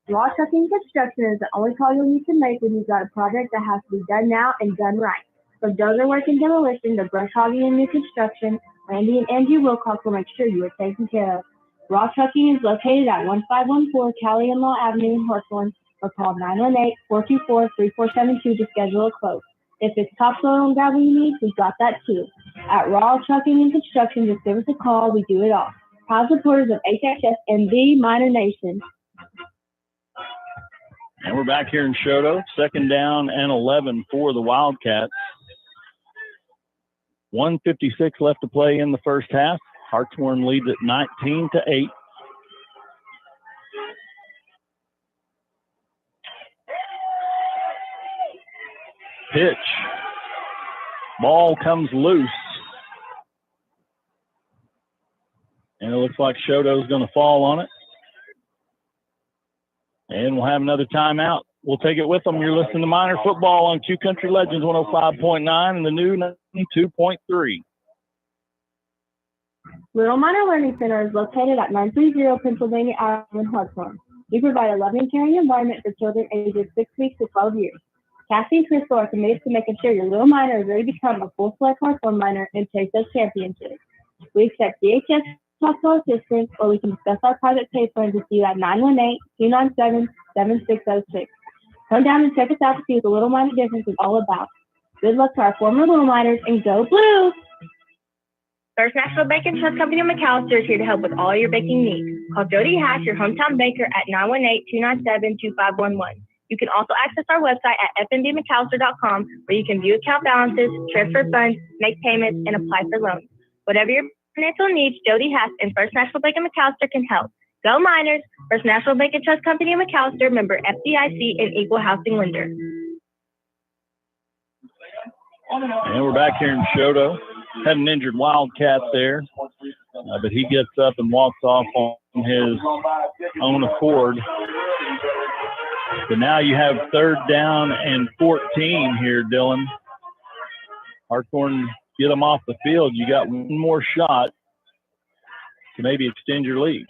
Raw Trucking Construction is the only call you'll need to make when you've got a project that has to be done now and done right. From dozer work and demolition to brush hogging and new construction, Randy and Angie Wilcox will make sure you are taken care of. Raw Trucking is located at 1514 Cali and Law Avenue in Hartshorne, or call 918-424-3472 to schedule a quote. If it's topsoil and gravel you need, we've got that too. At Raw Trucking and Construction, just give us a call. We do it all. Proud supporters of HHS and the Miner Nation. And we're back here in Shodo. 2nd down and 11 for the Wildcats. 1:56 left to play in the first half. Hartshorne leads at 19-8. Pitch. Ball comes loose. And it looks like Shodo's going to fall on it. And we'll have another timeout. We'll take it with them. You're listening to Miner Football on Q Country Legends 105.9 and the new 92.3. Little Miner Learning Center is located at 930 Pennsylvania Avenue in Hartshorne. We provide a loving, caring environment for children ages 6 weeks to 12 years. Cassie and Crystal are committed to making sure your little miner is ready to become a full-fledged Hartshorne miner and chase those championships. We accept DHS hospital assistance, or we can discuss our private pay plans with you at 918-297-7606. Come down and check us out to see what the Little Miner difference is all about. Good luck to our former Little Miners, and go Blue! First National Bank and Trust Company of McAllister is here to help with all your banking needs. Call Jody Hash, your hometown banker, at 918-297-2511. You can also access our website at fnbmcallister.com, where you can view account balances, transfer funds, make payments, and apply for loans. Whatever your financial needs, Jody Hass and First National Bank of McAllister can help. Go Miners! First National Bank and Trust Company of McAllister, member FDIC and equal housing lender. And we're back here in Shodo. Had an injured Wildcat there, but he gets up and walks off on his own accord. But now you have 3rd down and 14 here, Dylan. Hartshorne, get them off the field. You got one more shot to maybe extend your lead.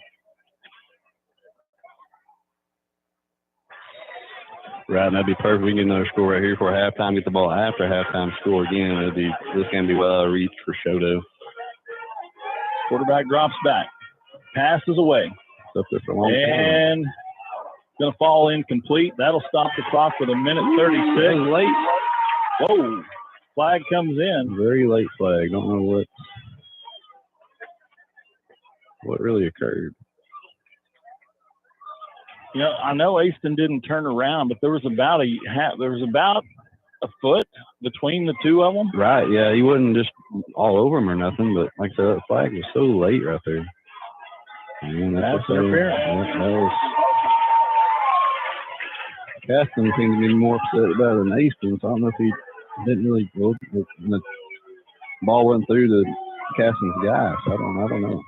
Right, and that'd be perfect. We can get another score right here for halftime. Get the ball after halftime, score again. This can be well reached for Shodo. Quarterback drops back. Passes away. Up there for a long time. And going to fall incomplete. That'll stop the clock with 1:36. Late. Whoa. Flag comes in. Very late flag. Don't know what really occurred. You know, I know Aston didn't turn around, but there was about a foot between the two of them. Right, yeah. He wasn't just all over him or nothing, but like I said, that flag was so late right there. And that's interference. That was Caston seemed to be more upset about it than Aston, so I don't know if he didn't really go. The ball went through the Caston's guy, so I don't know.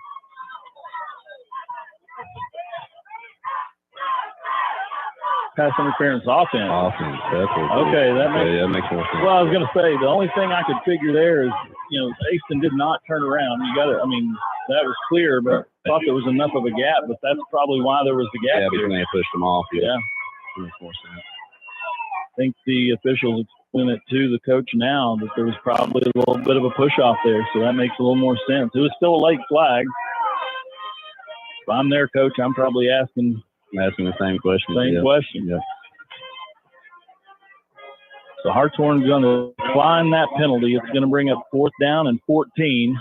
Pass interference offense. Offense. Okay, that makes more sense. Well, I was going to say, the only thing I could figure there is, you know, Aston did not turn around. I mean, that was clear, but I thought there was enough of a gap, but that's probably why there was the gap. Yeah, because they pushed them off. Yeah. Makes more sense. I think the officials explain it to the coach now that there was probably a little bit of a push off there, so that makes a little more sense. It was still a late flag. If I'm their coach, I'm probably asking the same question. Question. Yeah. So Hartshorne's going to decline that penalty. It's going to bring up 4th down and 14.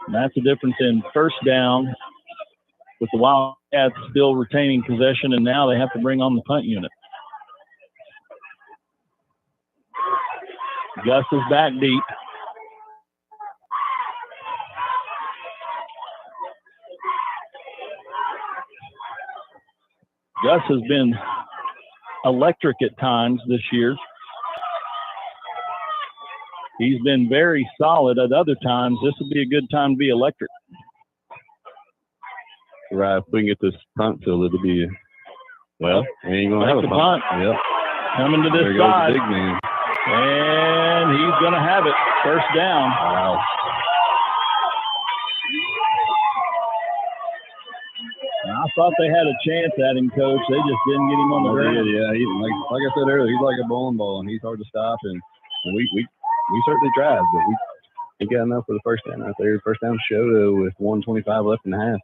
And that's the difference in first down with the Wildcats still retaining possession, and now they have to bring on the punt unit. Gus is back deep. Gus has been electric at times this year. He's been very solid at other times. This would be a good time to be electric. Right, if we can get this punt filled, it'll be, well, we ain't going to have a punt. Yep. Coming to this side. Big man. And he's going to have it. First down. Wow. I thought they had a chance at him, Coach. They just didn't get him on the ground. Yeah, like I said earlier, he's like a bowling ball, and he's hard to stop. And we certainly tried, but we got enough for the first down out there. First down Shoto with 1:25 left in the half.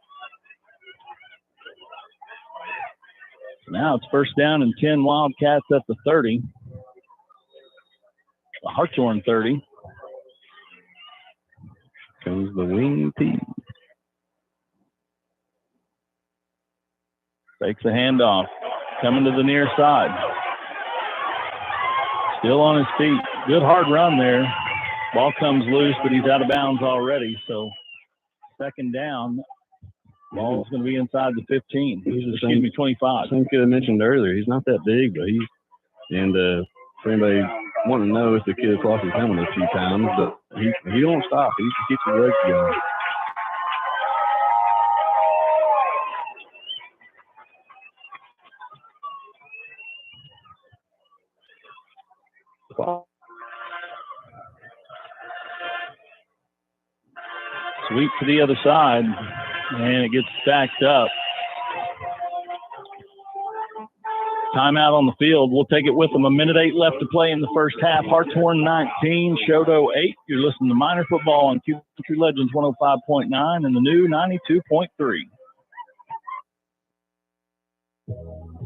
Now it's first down and 10 Wildcats at the 30. The Hartshorne 30. Comes the wing T. Takes the handoff. Coming to the near side. Still on his feet. Good hard run there. Ball comes loose, but he's out of bounds already. So second down. Ball's going to be inside the 15. Excuse me, 25. Same kid I mentioned earlier. He's not that big, but for anybody wanting to know if the kid's lost his helmet a few times, but he don't stop. He keeps the legs going. Sweep to the other side, and it gets stacked up. Timeout on the field. We'll take it with them. 1:08 left to play in the first half. Hartshorne 19, Shoto 8. You're listening to Minor Football on Country Legends 105.9 and the new 92.3.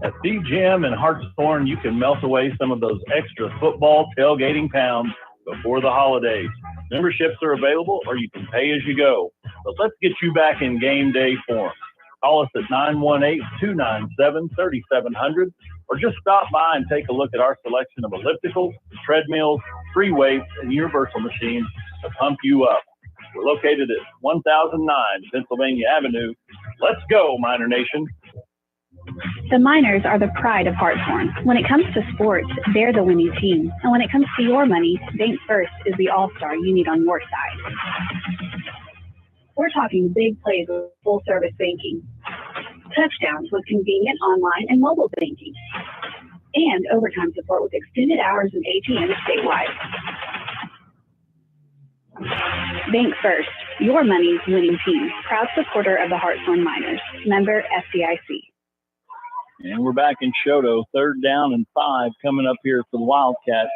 At the gym in Hartshorne, you can melt away some of those extra football tailgating pounds before the holidays. Memberships are available, or you can pay as you go. But let's get you back in game day form. Call us at 918-297-3700, or just stop by and take a look at our selection of ellipticals, treadmills, free weights, and universal machines to pump you up. We're located at 1009 Pennsylvania Avenue. Let's go, Miner Nation. The Miners are the pride of Hartshorne. When it comes to sports, they're the winning team. And when it comes to your money, Bank First is the all-star you need on your side. We're talking big plays with full-service banking, touchdowns with convenient online and mobile banking, and overtime support with extended hours and ATMs statewide. Bank First, your money's winning team. Proud supporter of the Hartshorne Miners. Member FDIC. And we're back in Shoto. 3rd down and 5 coming up here for the Wildcats.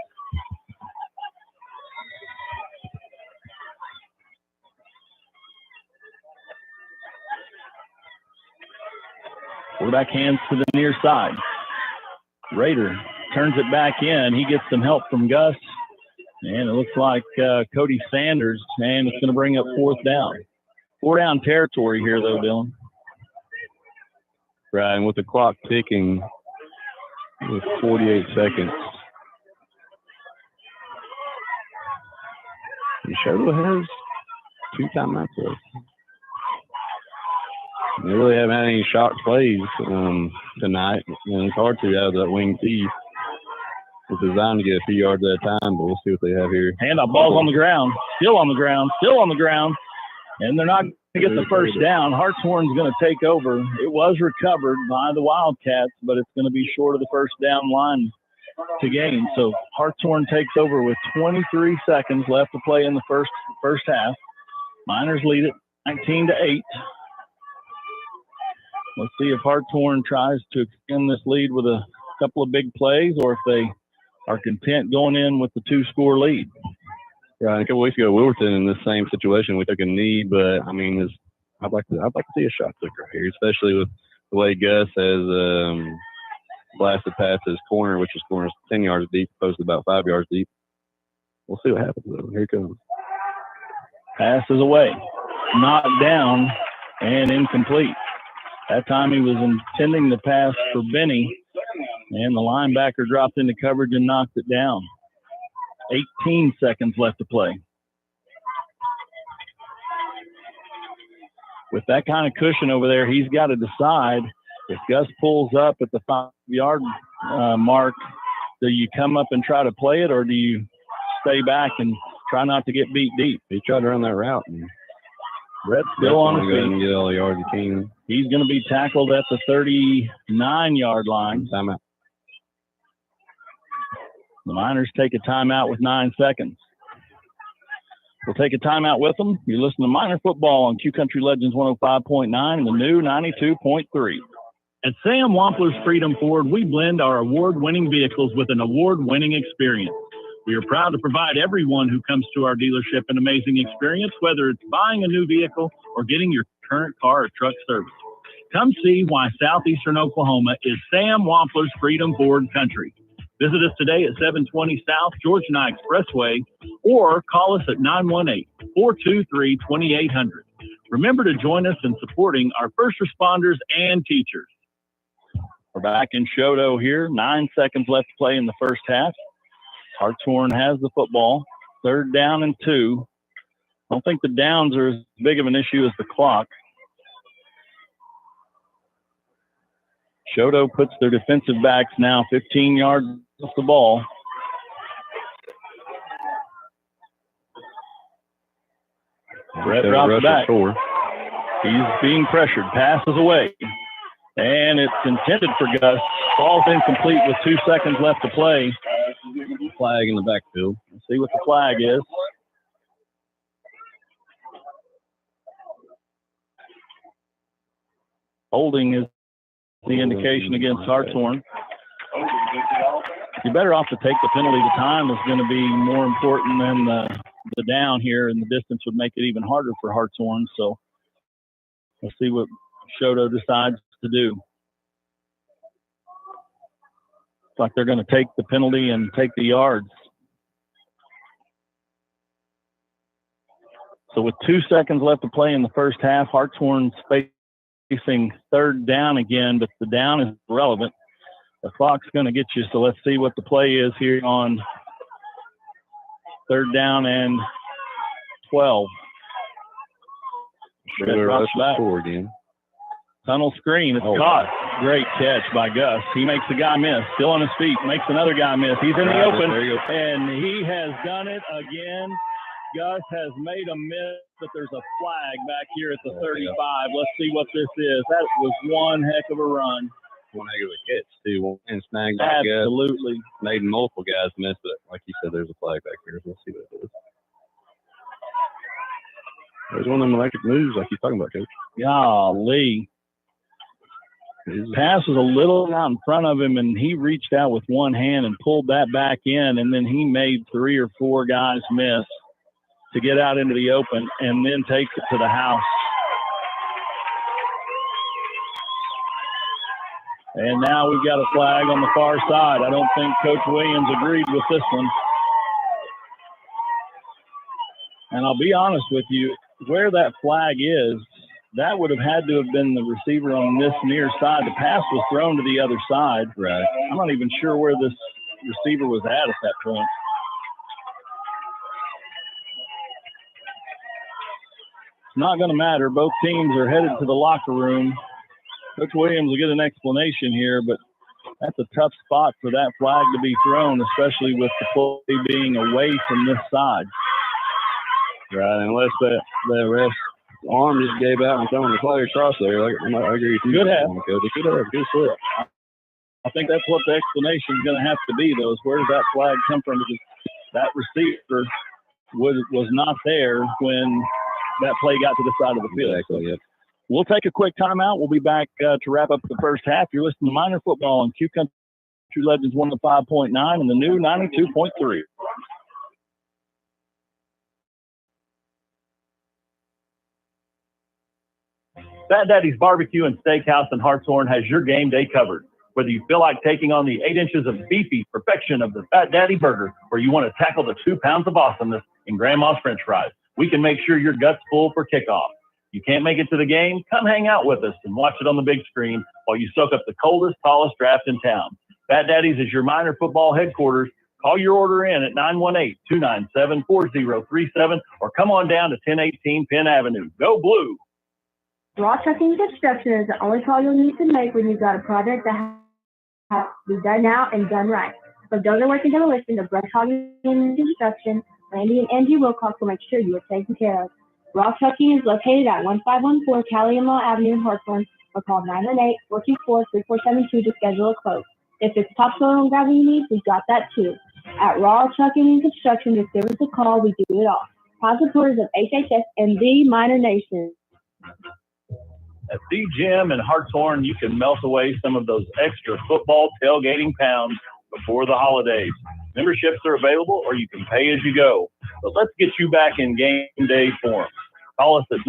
Quarterback hands to the near side. Raider turns it back in. He gets some help from Gus. And it looks like Cody Sanders, and it's going to bring up fourth down. 4-down territory here, though, Dylan. Right, and with the clock ticking with 48 seconds. Shoto has 2 timeouts left. They really haven't had any shot plays tonight. And it's hard to out of that wing tee. It's designed to get a few yards at a time, but we'll see what they have here. Handoff, ball's on the ground. Still on the ground. Still on the ground. And they're not going to get the first down. Hartshorne's going to take over. It was recovered by the Wildcats, but it's going to be short of the first down line to gain. So Hartshorne takes over with 23 seconds left to play in the first half. Miners lead it 19-8. Let's see if Hartshorne tries to extend this lead with a couple of big plays, or if they are content going in with the 2-score lead. Right, a couple weeks ago, Wilburton in the same situation. We took a knee, but I mean, I'd like to see a shot click right here, especially with the way Gus has blasted past his corner, which is corner 10 yards deep, posted about 5 yards deep. We'll see what happens though. Here it comes. Pass is away, knocked down, and incomplete. That time he was intending to pass for Benny, and the linebacker dropped into coverage and knocked it down. 18 seconds left to play. With that kind of cushion over there, he's got to decide if Gus pulls up at the 5-yard mark, do you come up and try to play it, or do you stay back and try not to get beat deep? He tried to run that route. Brett's still on his feet. And get all the yards he can. He's going to be tackled at the 39-yard line. Timeout. The Miners take a timeout with 9 seconds. We'll take a timeout with them. You listen to Miner Football on Q Country Legends 105.9 and the new 92.3. At Sam Wampler's Freedom Ford, we blend our award-winning vehicles with an award-winning experience. We are proud to provide everyone who comes to our dealership an amazing experience, whether it's buying a new vehicle or getting your current car or truck serviced. Come see why southeastern Oklahoma is Sam Wampler's Freedom Ford country. Visit us today at 720 South Georgia Nye Expressway or call us at 918-423-2800. Remember to join us in supporting our first responders and teachers. We're back in Shoto here. 9 seconds left to play in the first half. Hartshorne has the football. 3rd down and 2. I don't think the downs are as big of an issue as the clock. Shoto puts their defensive backs now 15 yards off the ball. Brett drops back. He's being pressured. Passes away. And it's intended for Gus. Ball's incomplete with 2 seconds left to play. Flag in the backfield. Let's see what the flag is. Holding is the indication against Hartshorne. You're better off to take the penalty. The time is going to be more important than the down here, and the distance would make it even harder for Hartshorne. So let's see what Shoto decides to do. Looks like they're going to take the penalty and take the yards. So with 2 seconds left to play in the first half, Hartshorne's facing 3rd down again, but the down is irrelevant. The clock's going to get you, so let's see what the play is here on 3rd down and 12. Drops back. Again. Tunnel screen. It's caught. Great catch by Gus. He makes the guy miss. Still on his feet. Makes another guy miss. He's in the open, and he has done it again. Gus has made a miss, but there's a flag back here at the 35. Let's see what this is. That was one heck of a run. One heck of a catch, too. And snagged Absolutely. Gus. Made multiple guys miss, but like you said, there's a flag back here. Let's see what it is. There's one of them electric moves like you're talking about, Coach. Golly. His pass was a little out in front of him, and he reached out with one hand and pulled that back in, and then he made 3 or 4 guys miss to get out into the open and then takes it to the house. And now we've got a flag on the far side. I don't think Coach Williams agreed with this one. And I'll be honest with you, where that flag is, that would have had to have been the receiver on this near side. The pass was thrown to the other side. Right. I'm not even sure where this receiver was at that point. It's not going to matter. Both teams are headed to the locker room. Coach Williams will get an explanation here, but that's a tough spot for that flag to be thrown, especially with the play being away from this side. Right, unless that ref arm just gave out and throwing the flag across there. I agree with you. Could have. It could have. Good slip. I think that's what the explanation is going to have to be, though, is where does that flag come from? Because that receiver was not there when that play got to the side of the field. Exactly, yep. We'll take a quick timeout. We'll be back to wrap up the first half. You're listening to Minor Football on Q Country Legends 105.9 and the new 92.3. Fat Daddy's Barbecue and Steakhouse in Hartshorne has your game day covered. Whether you feel like taking on the 8 inches of beefy perfection of the Fat Daddy burger, or you want to tackle the 2 pounds of awesomeness in Grandma's French fries, we can make sure your gut's full for kickoff. You can't make it to the game? Come hang out with us and watch it on the big screen while you soak up the coldest, tallest draft in town. Fat Daddy's is your Minor Football headquarters. Call your order in at 918-297-4037 or come on down to 1018 Penn Avenue. Go Blue! Raw Trucking Construction is the only call you'll need to make when you've got a project that has to be done now and done right. From builder work and demolition to brush hogging and construction, Randy and Angie Wilcox will make sure you are taken care of. Raw Trucking is located at 1514 Cali-and-Law Avenue in Hartshorne, or call 918-424-3472 to schedule a quote. If it's topsoil and gravel you need, we've got that too. At Raw Trucking and Construction, just give us a call. We do it all. Proud supporters of HHS and the Minor Nation. At the gym in Hartshorne, you can melt away some of those extra football tailgating pounds before the holidays. Memberships are available, or you can pay as you go. But let's get you back in game day form. Call us at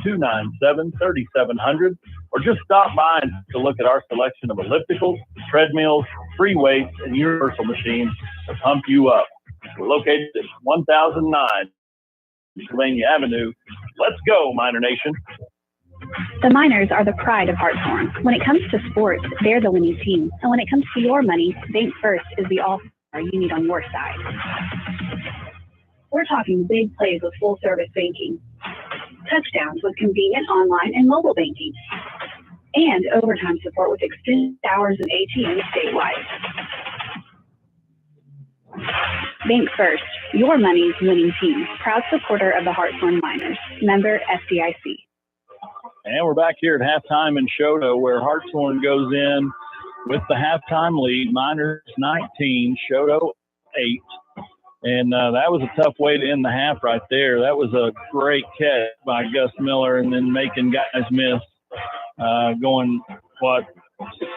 918-297-3700, or just stop by and take a look at our selection of ellipticals, treadmills, free weights, and universal machines to pump you up. We're located at 1009 Pennsylvania Avenue. Let's go, Minor Nation. The Miners are the pride of Hartshorne. When it comes to sports, they're the winning team. And when it comes to your money, Bank First is the all-star you need on your side. We're talking big plays with full-service banking, touchdowns with convenient online and mobile banking, and overtime support with extended hours and ATMs statewide. Bank First, your money's winning team. Proud supporter of the Hartshorne Miners. Member FDIC. And we're back here at halftime in Shoto, where Hartshorne goes in with the halftime lead. Miners 19, Shoto 8. And that was a tough way to end the half right there. That was a great catch by Gus Miller, and then making guys miss, going,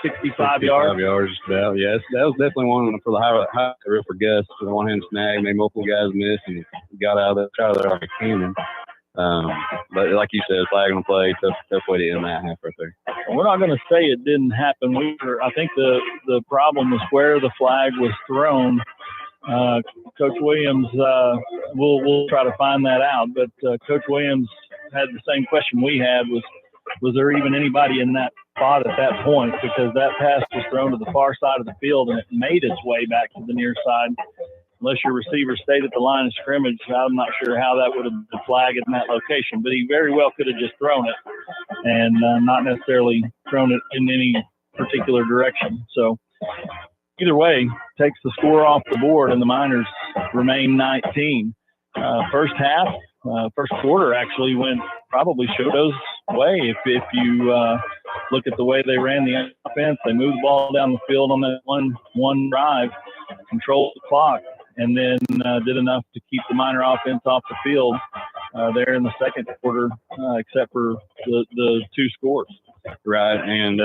65 yards? 65 yards, just about, yes. That was definitely one for the high career for Gus. For the one-hand snag, made multiple guys miss, and got out of there like a cannon. But like you said, flag on the play, tough way to end that half right there. We're not going to say it didn't happen. I think the problem was where the flag was thrown. Coach Williams, we'll try to find that out. But Coach Williams had the same question we had: was there even anybody in that spot at that point? Because that pass was thrown to the far side of the field and it made its way back to the near side. Unless your receiver stayed at the line of scrimmage, I'm not sure how that would have been flagged in that location. But he very well could have just thrown it and not necessarily thrown it in any particular direction. So either way, takes the score off the board, and the Miners remain 19. First quarter actually went probably Shoto's way. If you look at the way they ran the offense, they moved the ball down the field on that one drive, controlled the clock, and then did enough to keep the Miner offense off the field there in the second quarter, except for the two scores. Right, and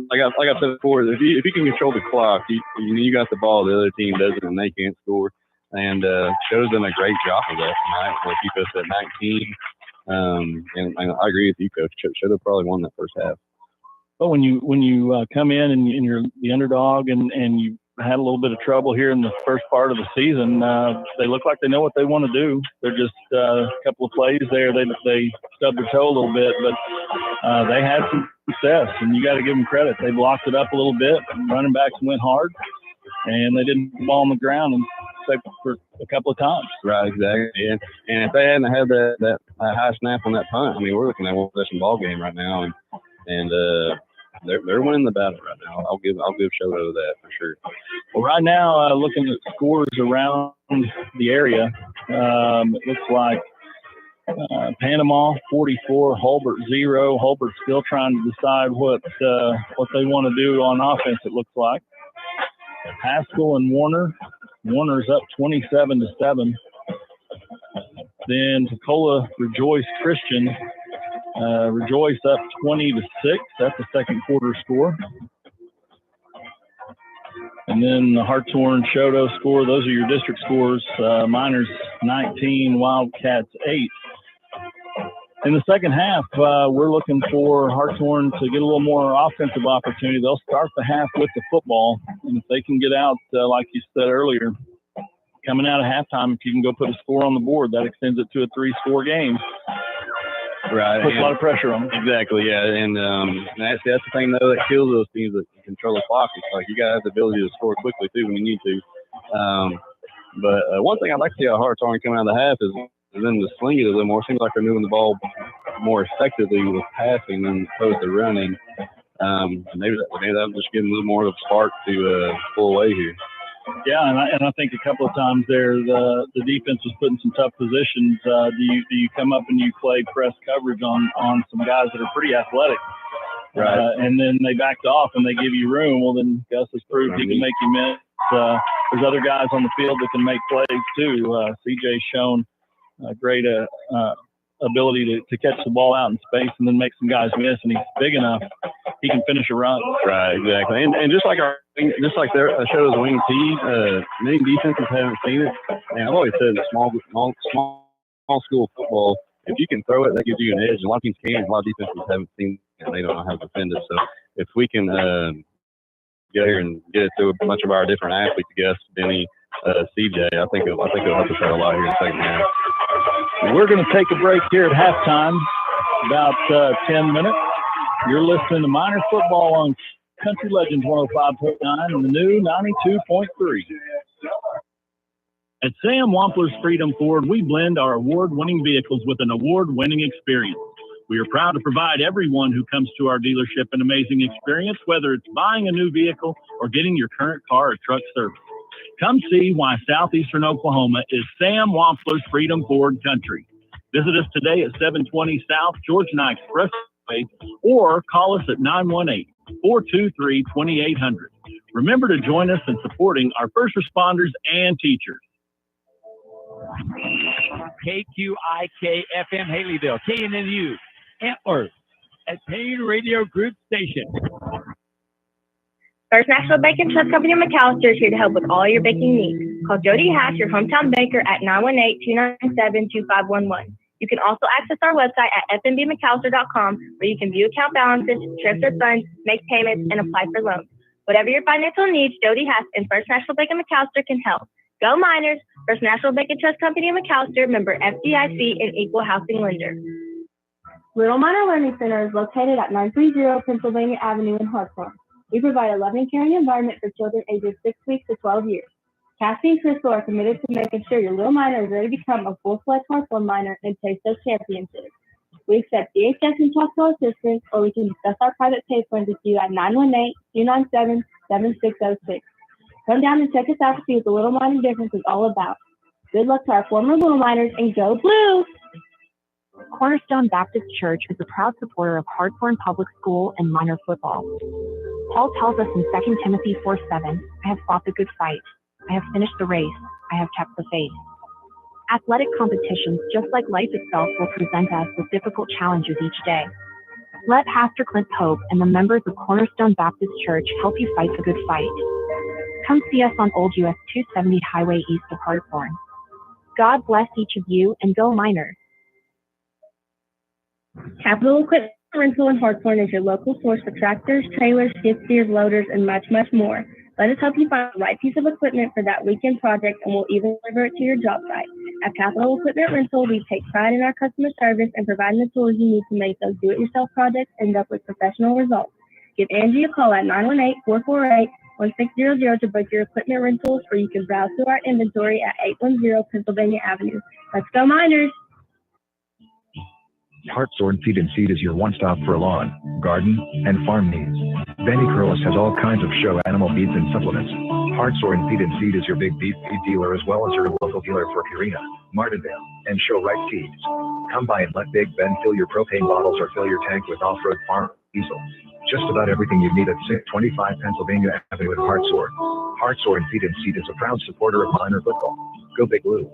like I said before, if you can control the clock, you got the ball, the other team doesn't, and they can't score. And Shoto's done a great job of that tonight. They keep us at 19. And I agree with you, Coach. Shoto probably won that first half. But when you come in and you're the underdog and you had a little bit of trouble here in the first part of the season, they look like they know what they want to do. They're just a couple of plays there. They stubbed their toe a little bit, but they had some success, and you got to give them credit. They blocked it up a little bit. Running backs went hard, and they didn't put the ball on the ground and for a couple of times. Right, exactly. And if they hadn't had that high snap on that punt, I mean, we're looking at one possession ball game right now, and they're winning the battle right now. I'll give shout-out to that for sure. Well, right now, looking at scores around the area, it looks like Panama 44, Hulbert 0. Hulbert's still trying to decide what they want to do on offense. It looks like Haskell and Warner's up 27-7. Then Toccola Rejoice Christian. Rejoice up 20-6. That's the second quarter score. And then the Hartshorne Shoto score. Those are your district scores. Miners 19, Wildcats 8. In the second half, we're looking for Hartshorne to get a little more offensive opportunity. They'll start the half with the football, and if they can get out, like you said earlier, coming out of halftime, if you can go put a score on the board, that extends it to a 3-score game. Right. Puts a lot of pressure on them. Exactly, yeah. And that's the thing, though, that kills those teams that control the clock. It's like you got to have the ability to score quickly, too, when you need to. But one thing I'd like to see out of Hartshorne coming out of the half is them to sling it a little more. It seems like they're moving the ball more effectively with passing than opposed to running. Maybe that'll just give them a little more of a spark to pull away here. Yeah, and I think a couple of times there, the defense was put in some tough positions. Do you come up and you play press coverage on some guys that are pretty athletic, right? And then they backed off and they give you room. Well, then Gus has proved he can make you miss. There's other guys on the field that can make plays too. CJ's shown a great ability to catch the ball out in space and then make some guys miss, and he's big enough he can finish a run. Right, exactly. And just like their Shoto's wing tee, many defenses haven't seen it. And I've always said that small school football, if you can throw it, that gives you an edge. A lot of teams can. A lot of defenses haven't seen it, and they don't know how to defend it. So if we can get here and get it to a bunch of our different athletes, Gus, Benny, CJ, I think it'll help us out a lot here in the second half. We're going to take a break here at halftime, about 10 minutes. You're listening to Miner Football on Country Legends 105.9 and the new 92.3. At Sam Wampler's Freedom Ford, we blend our award-winning vehicles with an award-winning experience. We are proud to provide everyone who comes to our dealership an amazing experience, whether it's buying a new vehicle or getting your current car or truck serviced. Come see why southeastern Oklahoma is Sam Wampler's Freedom Ford Country. Visit us today at 720 South George Knight Expressway or call us at 918-423-2800. Remember to join us in supporting our first responders and teachers. KQIK FM Haleyville, KNNU, Antler, at Payne Radio Group Station. First National Bank and Trust Company of McAllister is here to help with all your banking needs. Call Jody Hash, your hometown banker, at 918-297-2511. You can also access our website at fnbmcallister.com, where you can view account balances, transfer funds, make payments, and apply for loans. Whatever your financial needs, Jody Hash and First National Bank of McAllister can help. Go Miners! First National Bank and Trust Company of McAllister, member FDIC, and equal housing lender. Little Miner Learning Center is located at 930 Pennsylvania Avenue in Hartshorne. We provide a loving, caring environment for children ages 6 weeks to 12 years. Cassie and Crystal are committed to making sure your little miner is ready to become a full-fledged Hartshorne miner and taste those championships. We accept DHS and Choctaw assistance, or we can discuss our private pay plans with you at 918-297-7606. Come down and check us out to see what the Little Mining difference is all about. Good luck to our former Little Miners, and go Blue! Cornerstone Baptist Church is a proud supporter of Hartshorne Public School and Minor Football. Paul tells us in 2 Timothy 4:7, I have fought the good fight. I have finished the race. I have kept the faith. Athletic competitions, just like life itself, will present us with difficult challenges each day. Let Pastor Clint Pope and the members of Cornerstone Baptist Church help you fight the good fight. Come see us on Old US 270 Highway east of Hartshorne. God bless each of you, and go Miners. Capital Equipment Rental in Hartshorne is your local source for tractors, trailers, skid steers, loaders, and much, much more. Let us help you find the right piece of equipment for that weekend project, and we'll even deliver it to your job site. At Capital Equipment Rental, we take pride in our customer service and providing the tools you need to make those do-it-yourself projects end up with professional results. Give Angie a call at 918-448-1600 to book your equipment rentals, or you can browse through our inventory at 810 Pennsylvania Avenue. Let's go, Miners! Hartshorne Feed and Seed is your one-stop for lawn, garden, and farm needs. Benny Curlis has all kinds of show animal feeds and supplements. Hartshorne Feed and Seed is your big beef feed dealer as well as your local dealer for Purina, Martindale, and Show-Right feeds. Come by and let Big Ben fill your propane bottles or fill your tank with off-road farm diesel. Just about everything you need at 625 Pennsylvania Avenue in Hartshorne. Hartshorne Feed and Seed is a proud supporter of minor football. Go Big Blue.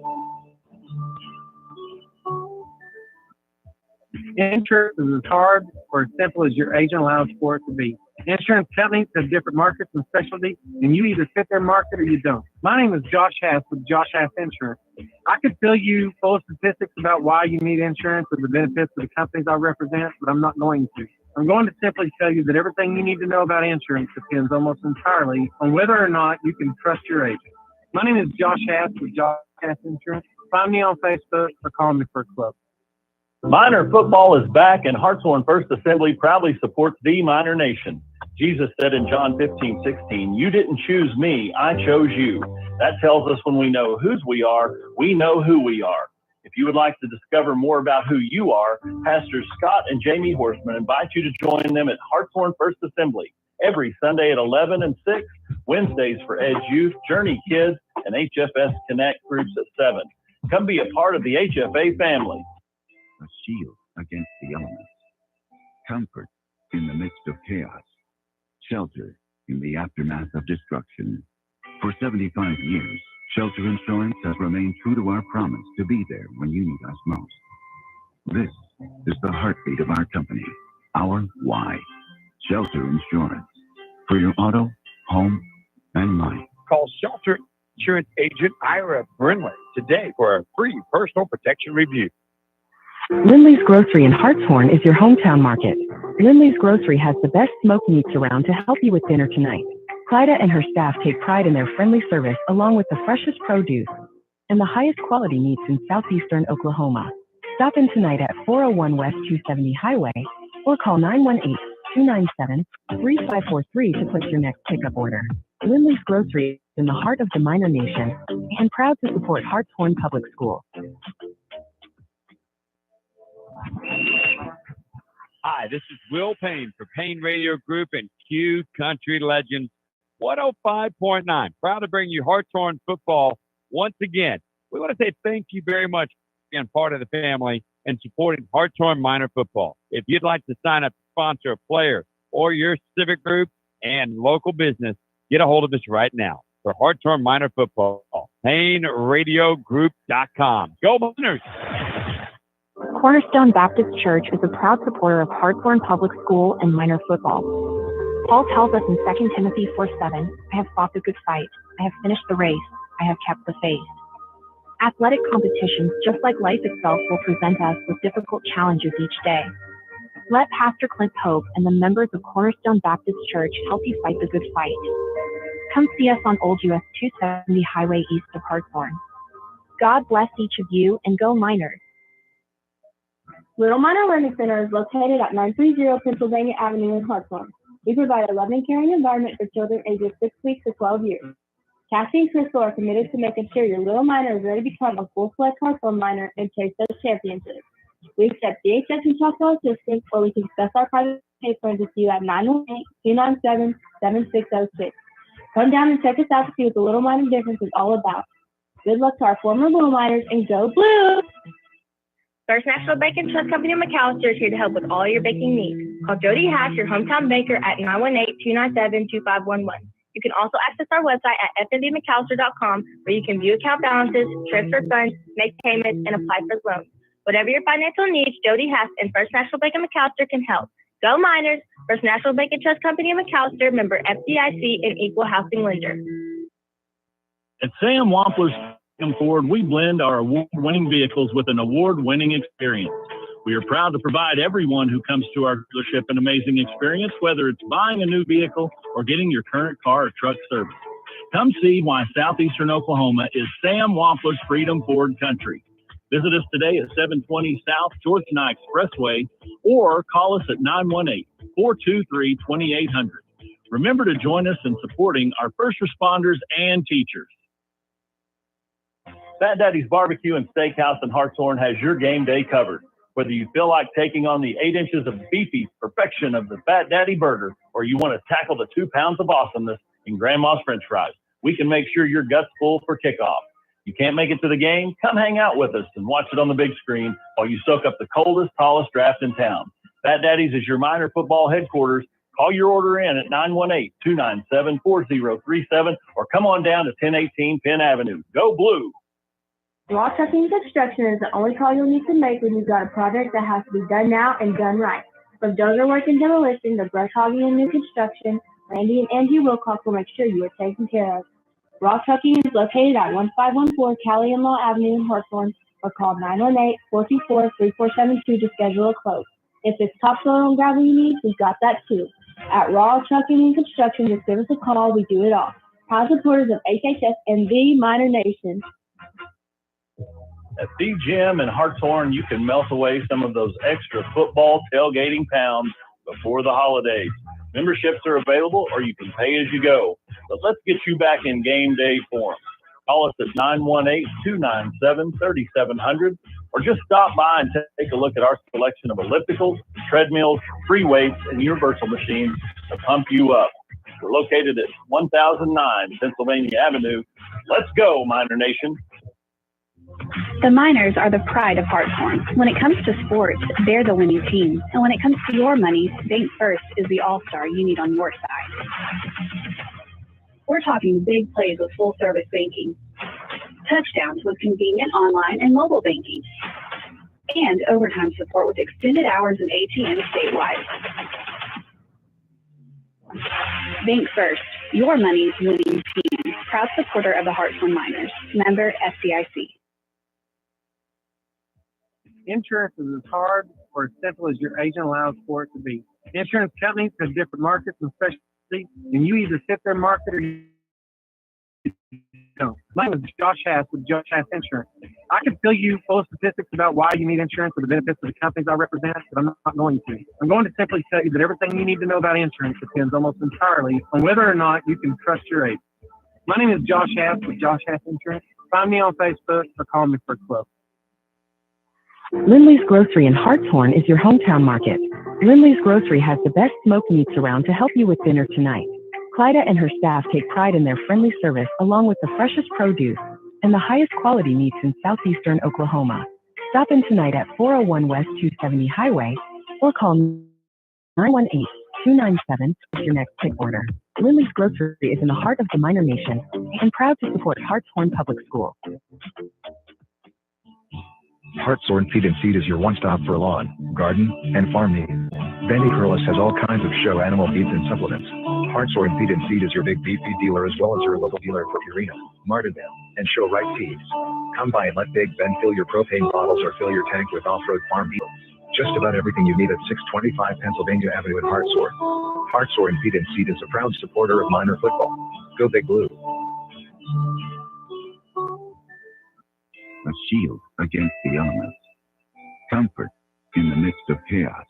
Insurance is as hard or as simple as your agent allows for it to be. Insurance companies have different markets and specialties, and you either fit their market or you don't. My name is Josh Hass with Josh Hass Insurance. I could fill you full of statistics about why you need insurance or the benefits of the companies I represent, but I'm not going to. I'm going to simply tell you that everything you need to know about insurance depends almost entirely on whether or not you can trust your agent. My name is Josh Hass with Josh Hass Insurance. Find me on Facebook or call me for a quote. Minor football is back, and Hartshorne First Assembly proudly supports the Minor Nation. Jesus said in John 15:16, "You didn't choose me, I chose you." That tells us when we know whose we are, we know who we are. If you would like to discover more about who you are, Pastors Scott and Jamie Horseman invite you to join them at Hartshorne First Assembly every Sunday at 11 and 6, Wednesdays for Edge Youth, Journey Kids, and HFS Connect groups at 7. Come be a part of the HFA family. A shield against the elements, comfort in the midst of chaos, shelter in the aftermath of destruction. For 75 years, Shelter Insurance has remained true to our promise to be there when you need us most. This is the heartbeat of our company, our why. Shelter Insurance, for your auto, home, and life. Call Shelter Insurance Agent Ira Brindley today for a free personal protection review. Lindley's Grocery in Hartshorne is your hometown market. Lindley's Grocery has the best smoked meats around to help you with dinner tonight. Clyda and her staff take pride in their friendly service along with the freshest produce and the highest quality meats in southeastern Oklahoma. Stop in tonight at 401 West 270 Highway or call 918-297-3543 to place your next pickup order. Lindley's Grocery is in the heart of the Minor Nation and proud to support Hartshorne Public School. Hi, this is Will Payne for Payne Radio Group and Q Country Legends 105.9. Proud to bring you Hartshorne Football once again. We want to say thank you very much for being part of the family and supporting Hartshorne Minor Football. If you'd like to sign up to sponsor a player or your civic group and local business, get a hold of us right now for Hartshorne Minor Football. PayneRadioGroup.com. Go Miners! Cornerstone Baptist Church is a proud supporter of Hartshorne Public School and minor football. Paul tells us in 2 Timothy 4:7, "I have fought the good fight. I have finished the race. I have kept the faith." Athletic competitions, just like life itself, will present us with difficult challenges each day. Let Pastor Clint Pope and the members of Cornerstone Baptist Church help you fight the good fight. Come see us on Old US 270 Highway east of Hartshorne. God bless each of you, and go Miners. Little Minor Learning Center is located at 930 Pennsylvania Avenue in Hartshorne. We provide a loving, caring environment for children ages 6 weeks to 12 years. Cassie and Crystal are committed to making sure your little minor is ready to become a full-fledged Hartshorne minor and chase those championships. We accept DHS and Choctaw assistance, or we can discuss our private pay plans with you at 918-297-7606. Come down and check us out to see what the Little Minor difference is all about. Good luck to our former Little Miners, and go Blue! First National Bank and Trust Company of McAllister is here to help with all your banking needs. Call Jody Hash, your hometown banker, at 918-297-2511. You can also access our website at fnbmcallister.com, where you can view account balances, transfer funds, make payments, and apply for loans. Whatever your financial needs, Jody Hash and First National Bank of McAllister can help. Go Miners! First National Bank and Trust Company of McAllister, member FDIC, and equal housing lender. At Sam Wampler's Ford, we blend our award-winning vehicles with an award-winning experience. We are proud to provide everyone who comes to our dealership an amazing experience, whether it's buying a new vehicle or getting your current car or truck serviced. Come see why Southeastern Oklahoma is Sam Wampler's Freedom Ford Country. Visit us today at 720 South George Nye Expressway or call us at 918-423-2800. Remember to join us in supporting our first responders and teachers. Fat Daddy's Barbecue and Steakhouse in Hartshorne has your game day covered. Whether you feel like taking on the 8 inches of beefy perfection of the Fat Daddy burger, or you want to tackle the 2 pounds of awesomeness in Grandma's French fries, we can make sure your gut's full for kickoff. You can't make it to the game? Come hang out with us and watch it on the big screen while you soak up the coldest, tallest draft in town. Fat Daddy's is your minor football headquarters. Call your order in at 918-297-4037 or come on down to 1018 Penn Avenue. Go Blue! Raw Trucking Construction is the only call you'll need to make when you've got a project that has to be done now and done right. From dozer work and demolition to brush hogging and new construction, Randy and Angie Wilcox will make sure you are taken care of. Raw Trucking is located at 1514 Cali and Law Avenue in Hartshorne, or call 918-424-3472 to schedule a quote. If it's topsoil and gravel you need, we've got that too. At Raw Trucking and Construction, just give us a call. We do it all. Proud supporters of HHS and the Minor Nation. At the gym in Hartshorne, you can melt away some of those extra football tailgating pounds before the holidays. Memberships are available, or you can pay as you go. But let's get you back in game day form. Call us at 918-297-3700, or just stop by and take a look at our selection of ellipticals, treadmills, free weights, and universal machines to pump you up. We're located at 1009 Pennsylvania Avenue. Let's go, Minor Nation. The Miners are the pride of Hartshorne. When it comes to sports, they're the winning team. And when it comes to your money, Bank First is the all-star you need on your side. We're talking big plays with full-service banking, touchdowns with convenient online and mobile banking, and overtime support with extended hours and ATM statewide. Bank First, your money's winning team. Proud supporter of the Hartshorne Miners. Member FDIC. Insurance is as hard or as simple as your agent allows for it to be. Insurance companies have different markets and specialties, and you either fit their market or you don't. My name is Josh Hass with Josh Hass Insurance. I can fill you full of statistics about why you need insurance for the benefits of the companies I represent, but I'm not going to. I'm going to simply tell you that everything you need to know about insurance depends almost entirely on whether or not you can trust your agent. My name is Josh Hass with Josh Hass Insurance. Find me on Facebook or call me for a quote. Lindley's Grocery in Hartshorne is your hometown market. Lindley's Grocery has the best smoked meats around to help you with dinner tonight. Clyda and her staff take pride in their friendly service along with the freshest produce and the highest quality meats in southeastern Oklahoma. Stop in tonight at 401 West 270 Highway or call 918-297 with your next pick order. Lindley's Grocery is in the heart of the Minor Nation and proud to support Hartshorne Public School. Hartshorne Feed and Seed is your one-stop for lawn, garden, and farm needs. Benny Curlis has all kinds of show animal feeds and supplements. Hartshorne Feed and Seed is your big beef feed dealer as well as your local dealer for Purina, Martindale, and Show Right feeds. Come by and let Big Ben fill your propane bottles or fill your tank with off-road farm feed. Just about everything you need at 625 Pennsylvania Avenue in Hartshorne. Hartshorne Feed and Seed is a proud supporter of minor football. Go Big Blue. A shield against the elements, comfort in the midst of chaos,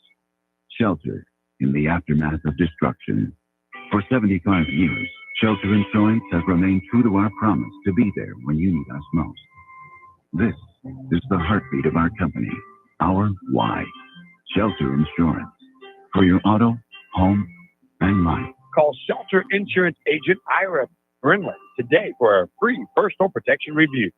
shelter in the aftermath of destruction. For 75 years, Shelter Insurance has remained true to our promise to be there when you need us most. This is the heartbeat of our company, our why. Shelter Insurance, for your auto, home, and life. Call Shelter Insurance Agent Ira Brindley today for a free personal protection review.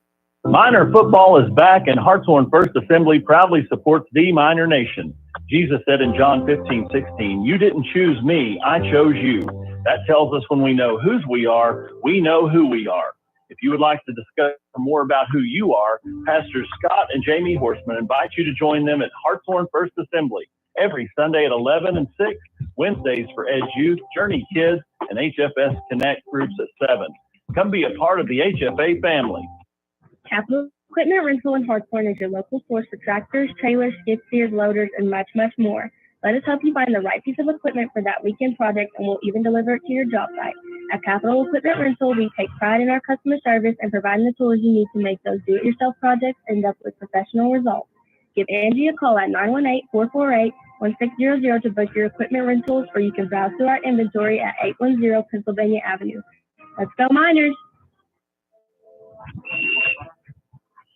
Minor football is back, and Hartshorne First Assembly proudly supports the Minor Nation. Jesus said in John 15:16, "You didn't choose me, I chose you." That tells us when we know whose we are, we know who we are. If you would like to discuss more about who you are, Pastors Scott and Jamie Horseman invite you to join them at Hartshorne First Assembly every Sunday at 11 and 6, Wednesdays for Edge Youth, Journey Kids, and HFS Connect groups at 7. Come be a part of the HFA family. Capital Equipment Rental in Hartshorne is your local source for tractors, trailers, skid steers, loaders, and much, much more. Let us help you find the right piece of equipment for that weekend project, and we'll even deliver it to your job site. At Capital Equipment Rental, we take pride in our customer service and providing the tools you need to make those do-it-yourself projects end up with professional results. Give Angie a call at 918-448-1600 to book your equipment rentals, or you can browse through our inventory at 810 Pennsylvania Avenue. Let's go Miners!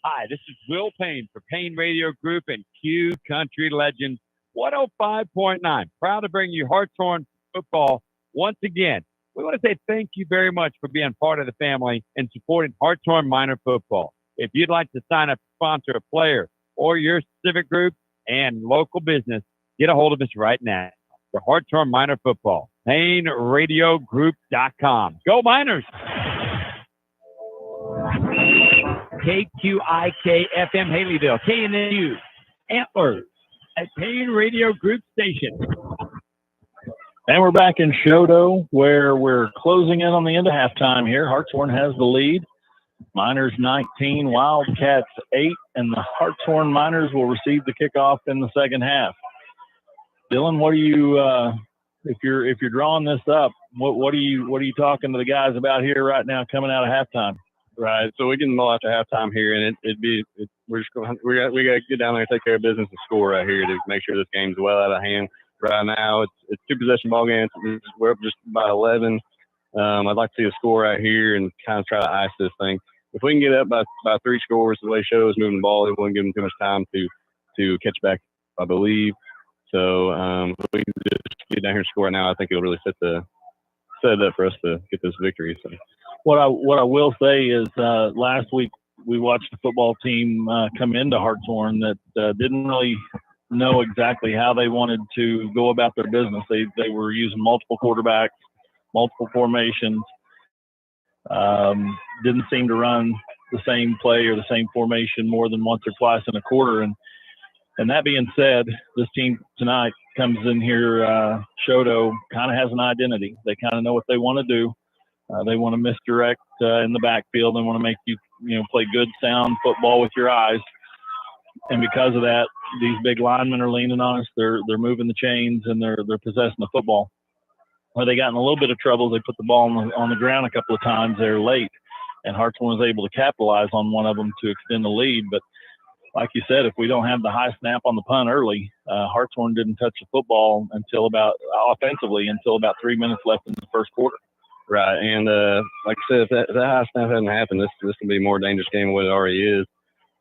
Hi, this is Will Payne for Payne Radio Group and Q Country Legends 105.9. Proud to bring you Hartshorne Football once again. We want to say thank you very much for being part of the family and supporting Hartshorne Minor Football. If you'd like to sign up to sponsor a player or your civic group and local business, get a hold of us right now. For Hartshorne Minor Football, PayneRadioGroup.com. Go Miners! KQIK FM Haleyville, KNU, Antlers, at Payne Radio Group Station. And we're back in Shodo, where we're closing in on the end of halftime here. Hartshorne has the lead. Miners 19, Wildcats 8, and the Hartshorne Miners will receive the kickoff in the second half. Dylan, what are you if you're drawing this up? What are you talking to the guys about here right now coming out of halftime? Right, so we get the ball after halftime here, and we got to get down there and take care of business and score right here to make sure this game's well out of hand. Right now, it's two possession ball games. We're up just about 11. I'd like to see a score right here and kind of try to ice this thing. If we can get up by 3 scores, the way Shodo's moving the ball, it won't give them too much time to catch back, I believe. So if we can just get down here and score right now, I think it'll really set it up for us to get this victory. So. What I will say is last week we watched the football team come into Hartshorne that didn't really know exactly how they wanted to go about their business. They were using multiple quarterbacks, multiple formations, didn't seem to run the same play or the same formation more than once or twice in a quarter. And that being said, this team tonight comes in here, Shodo kind of has an identity. They kind of know what they want to do. They want to misdirect in the backfield. They want to make you play good, sound football with your eyes. And because of that, these big linemen are leaning on us. They're moving the chains and they're possessing the football. Where they got in a little bit of trouble, they put the ball on the ground a couple of times there late, and Hartshorne was able to capitalize on one of them to extend the lead. But like you said, if we don't have the high snap on the punt early, Hartshorne didn't touch the football offensively until about 3 minutes left in the first quarter. Right, and like I said, if that high snap hadn't happened, this can be a more dangerous game than what it already is.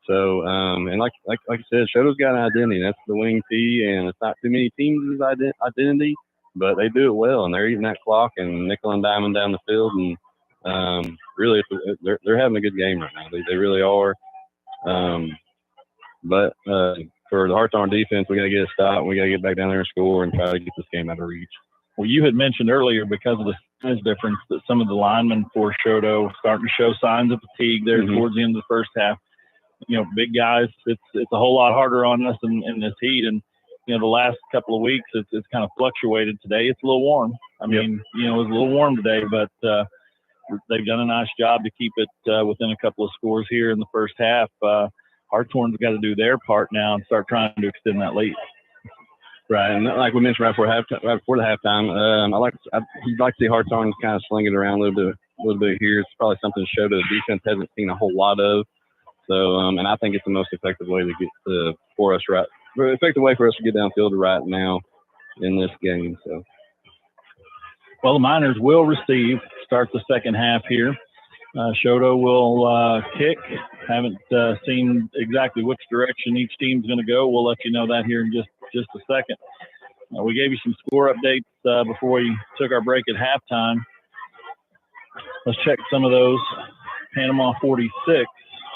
So, and like I said, Shodo's got an identity. That's the wing T, and it's not too many teams' identity, but they do it well, and they're eating that clock and nickel and diming down the field, and really, they're having a good game right now. They really are. But for the Hartshorne defense, we got to get a stop. We got to get back down there and score and try to get this game out of reach. Well, you had mentioned earlier because of the size difference that some of the linemen for Shodo starting to show signs of fatigue there towards the end of the first half. Big guys, it's a whole lot harder on us in this heat. And, the last couple of weeks, it's kind of fluctuated. Today, it's a little warm. I mean, it was a little warm today, but they've done a nice job to keep it within a couple of scores here in the first half. Hartshorne's got to do their part now and start trying to extend that lead. Right, and like we mentioned right before the halftime, you'd like to see Hartshorne kind of sling it around a little bit here. It's probably something to show that the defense hasn't seen a whole lot of. So, and I think it's the most effective way to get effective way for us to get downfield right now in this game. So, well, the Miners will start the second half here. Shodo will kick. Haven't seen exactly which direction each team's going to go. We'll let you know that here in just a second. We gave you some score updates before we took our break at halftime. Let's check some of those. Panama 46,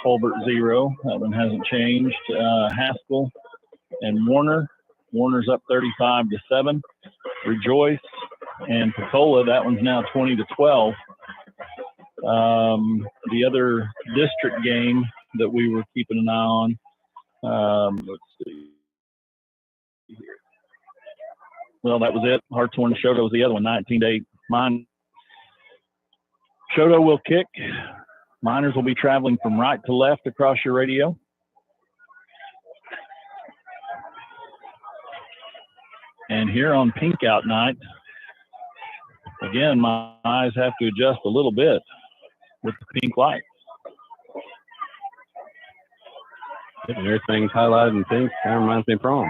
Holbert 0. That one hasn't changed. Haskell and Warner. Warner's up 35-7. Rejoice and Pecola. That one's now 20-12. The other district game that we were keeping an eye on. Let's see. Well, that was it. Hartshorne and Shodo was the other one, 19-8. Shodo will kick. Miners will be traveling from right to left across your radio. And here on pink out night, again, my eyes have to adjust a little bit with the pink light. And everything's highlighted in pink. Kind of reminds me of prom.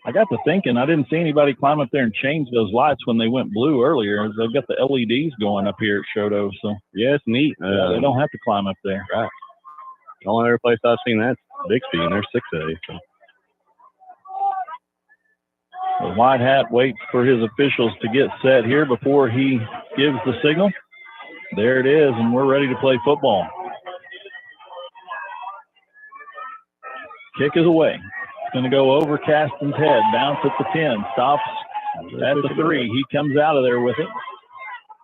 I got to thinking, I didn't see anybody climb up there and change those lights when they went blue earlier. They've got the LEDs going up here at Shodo, so yeah, it's neat. They don't have to climb up there. Right. The only other place I've seen that's Bixby, and they're 6A. So. The white hat waits for his officials to get set here before he gives the signal. There it is, and we're ready to play football. Kick is away. It's going to go over Caston's head, bounce at the 10, stops at the 3. He comes out of there with it.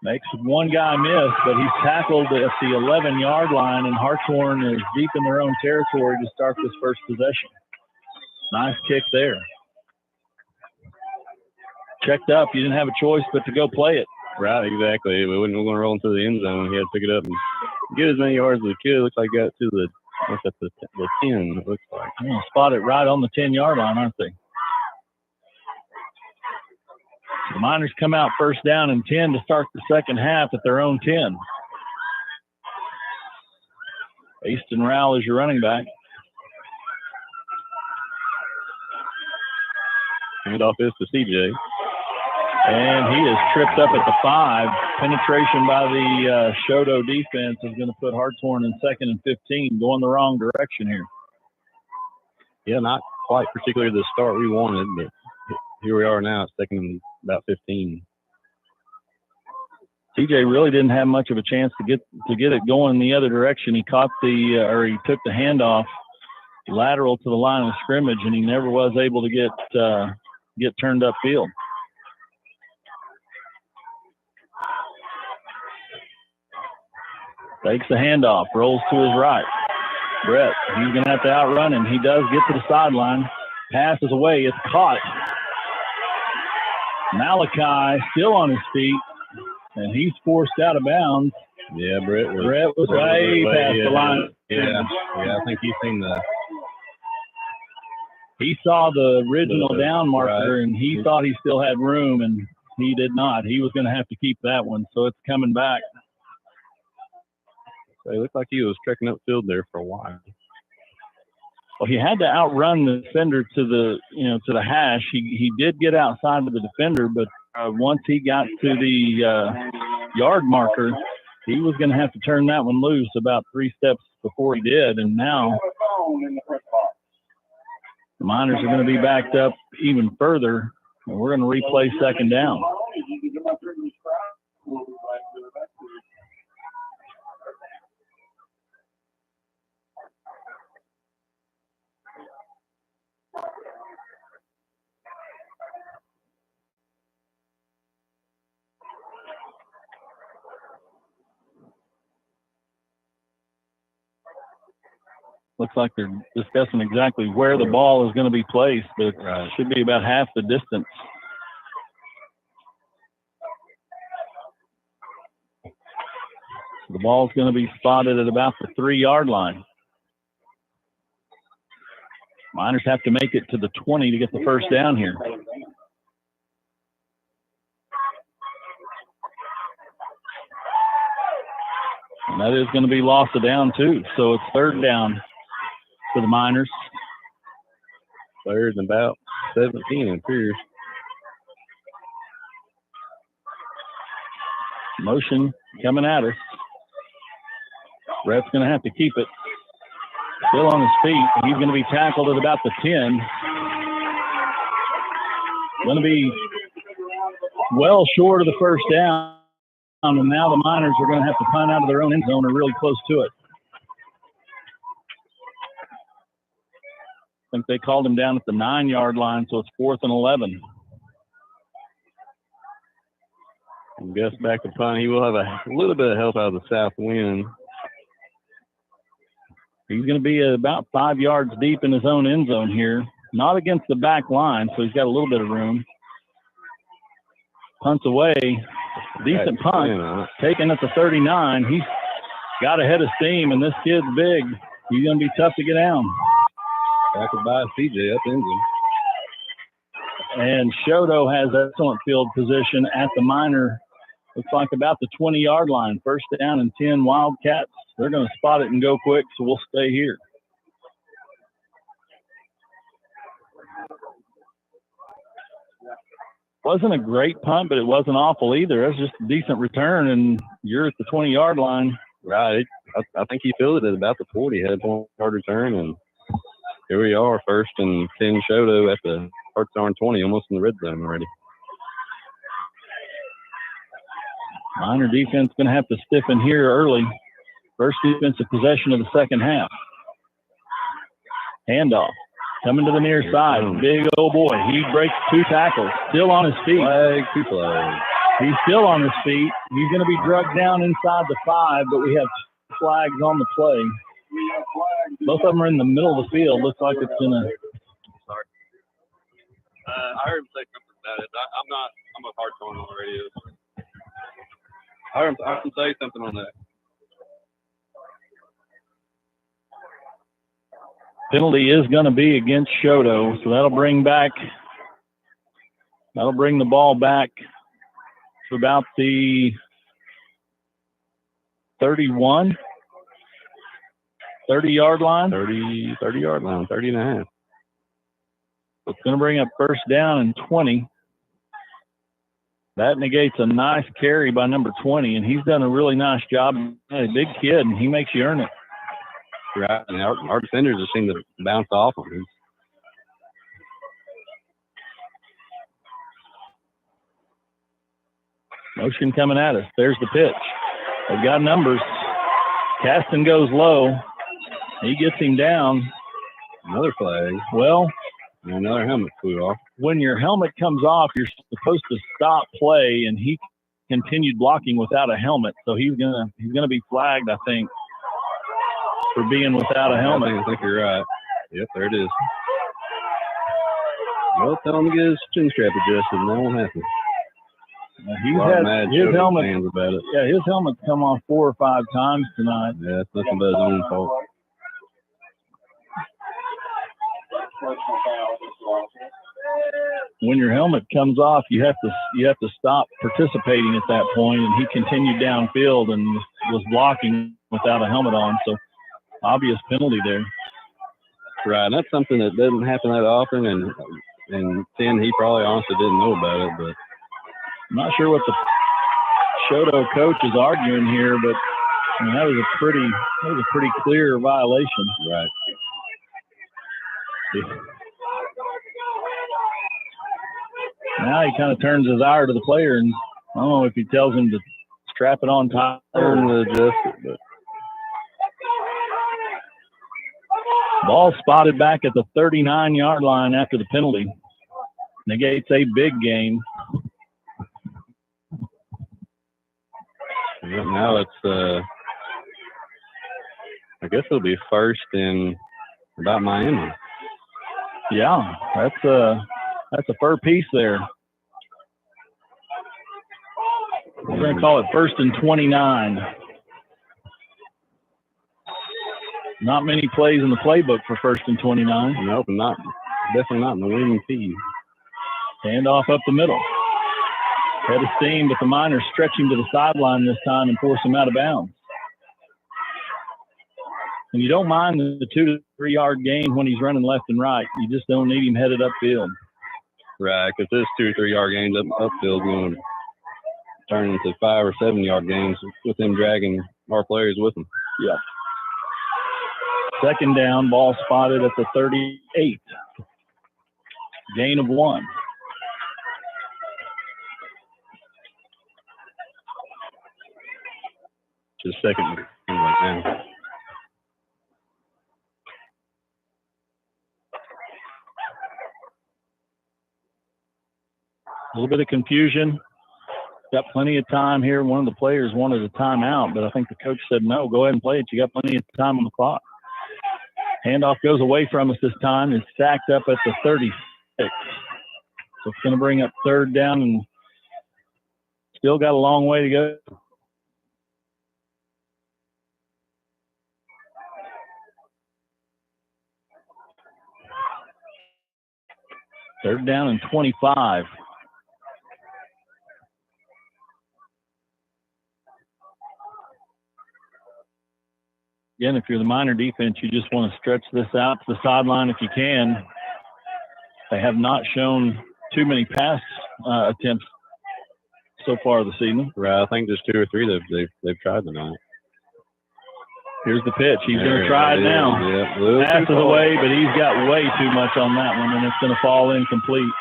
Makes one guy miss, but he's tackled at the 11-yard line, and Hartshorne is deep in their own territory to start this first possession. Nice kick there. Checked up. You didn't have a choice but to go play it. Right, exactly. We weren't going to roll into the end zone. He had to pick it up and get as many yards as he could. Looks like he got to the 10, it looks like. Spot it right on the 10-yard line, aren't they? The Miners come out first down and 10 to start the second half at their own 10. Easton Rowell is your running back. Handoff is to CJ. And he is tripped up at the 5. Penetration by the Shodo defense is going to put Hartshorne in 2nd and 15, going the wrong direction here. Yeah, not quite particularly the start we wanted, but here we are now. It's 2nd and about 15. TJ really didn't have much of a chance to get it going the other direction. He caught he took the handoff lateral to the line of scrimmage, and he never was able to get turned upfield. Takes the handoff, rolls to his right. Brett, he's going to have to outrun him. He does get to the sideline. Passes away. It's caught. Malachi still on his feet, and he's forced out of bounds. Yeah, Brett was way past the line. Yeah, I think he's seen the. He saw the original down marker, right, and he thought he still had room, and he did not. He was going to have to keep that one, so it's coming back. So it looked like he was trekking upfield there for a while. Well, he had to outrun the defender to the hash. He did get outside of the defender, but once he got to the yard marker, he was going to have to turn that one loose about 3 steps before he did. And now the Miners are going to be backed up even further, and we're going to replay second down. Looks like they're discussing exactly where the ball is going to be placed, but it should be about half the distance. The ball's going to be spotted at about the 3-yard line. Miners have to make it to the 20 to get the first down here. And that is going to be loss of down too. So it's third down for the Miners. Third and about 17 in Pierce. Motion coming at us. Brett's going to have to keep it. Still on his feet. He's going to be tackled at about the 10. Going to be well short of the first down. And now the Miners are going to have to punt out of their own end zone or really close to it. I think they called him down at the 9-yard line, so it's 4th and 11. And Gus back to punt. He will have a little bit of help out of the south wind. He's going to be about 5 yards deep in his own end zone here. Not against the back line, so he's got a little bit of room. Punts away. Decent punt. Taken at the 39. He's got a head of steam, and this kid's big. He's going to be tough to get down. Tackled by CJ. Up ends him. And Shoto has excellent field position at the minor. Looks like about the 20-yard line. First down and 10 Wildcats. They're going to spot it and go quick, so we'll stay here. Wasn't a great punt, but it wasn't awful either. It was just a decent return, and you're at the 20-yard line. Right. I think he fielded it about the 40, had a 20-yard return, and here we are, first and 10 Shoto at the Hartshorne 20, almost in the red zone already. Minor defense going to have to stiffen here early. First defensive possession of the second half. Handoff. Coming to the near side. Big old boy. He breaks 2 tackles. Still on his feet. Flag, 2 flags. He's still on his feet. He's going to be drugged down inside the 5, but we have flags on the play. Both of them are in the middle of the field. Looks like it's going to. Sorry. I heard him say something about it. I'm a Hartshorne on the radio. I heard him say something on that. Penalty is going to be against Shoto, so that'll bring the ball back to about the 30-yard line. 30-yard line, 30 and a half. So it's going to bring up first down and 20. That negates a nice carry by number 20, and he's done a really nice job. A big kid, and he makes you earn it. Right, and our defenders just seem to bounce off him. Motion coming at us. There's the pitch. They've got numbers. Caston goes low. He gets him down. Another flag. Well, and another helmet flew off. When your helmet comes off, you're supposed to stop play, and he continued blocking without a helmet, so he's gonna be flagged, I think, for being without a helmet. I think you're right. Yep, there it is. Well, tell him to get his chin strap adjusted, and that won't happen. He's had his helmet. About it. Yeah, his helmet's come off 4 or 5 times tonight. Yeah, it's nothing but his own fault. When your helmet comes off, you have to stop participating at that point, and he continued downfield and was blocking without a helmet on. So obvious penalty there. Right, and that's something that doesn't happen that often, and Tim, he probably honestly didn't know about it, but I'm not sure what the Shoto coach is arguing here, but I mean, that was a pretty clear violation. Right. Now he kind of turns his ire to the player, and I don't know if he tells him to strap it on top or adjust it, but ball spotted back at the 39-yard line after the penalty. Negates a big gain. Now it's, I guess it'll be first in about Miami. Yeah, that's a fur piece there. We're going to call it first and 29. Not many plays in the playbook for first and 29. Nope, definitely not in the winning team. Handoff up the middle. Head of steam, but the Miners stretch him to the sideline this time and force him out of bounds. And you don't mind the 2 to 3 yard gain when he's running left and right. You just don't need him headed upfield. Right, because this 2 or 3 yard gains upfield is going to turn into 5 or 7 yard gains with him dragging our players with him. Yeah. Second down, ball spotted at the 38. Gain of 1. Just second right now. A little bit of confusion. Got plenty of time here. One of the players wanted a timeout, but I think the coach said, no, go ahead and play it. You got plenty of time on the clock. Handoff goes away from us this time. It's sacked up at the 36. So it's going to bring up third down and still got a long way to go. Third down and 25. Again, if you're the Miner defense, you just want to stretch this out to the sideline if you can. They have not shown too many pass attempts so far this evening. Right, I think just 2 or 3 they've tried tonight. Here's the pitch. He's going to try it now. Yeah, passes away, but he's got way too much on that one, and it's going to fall incomplete.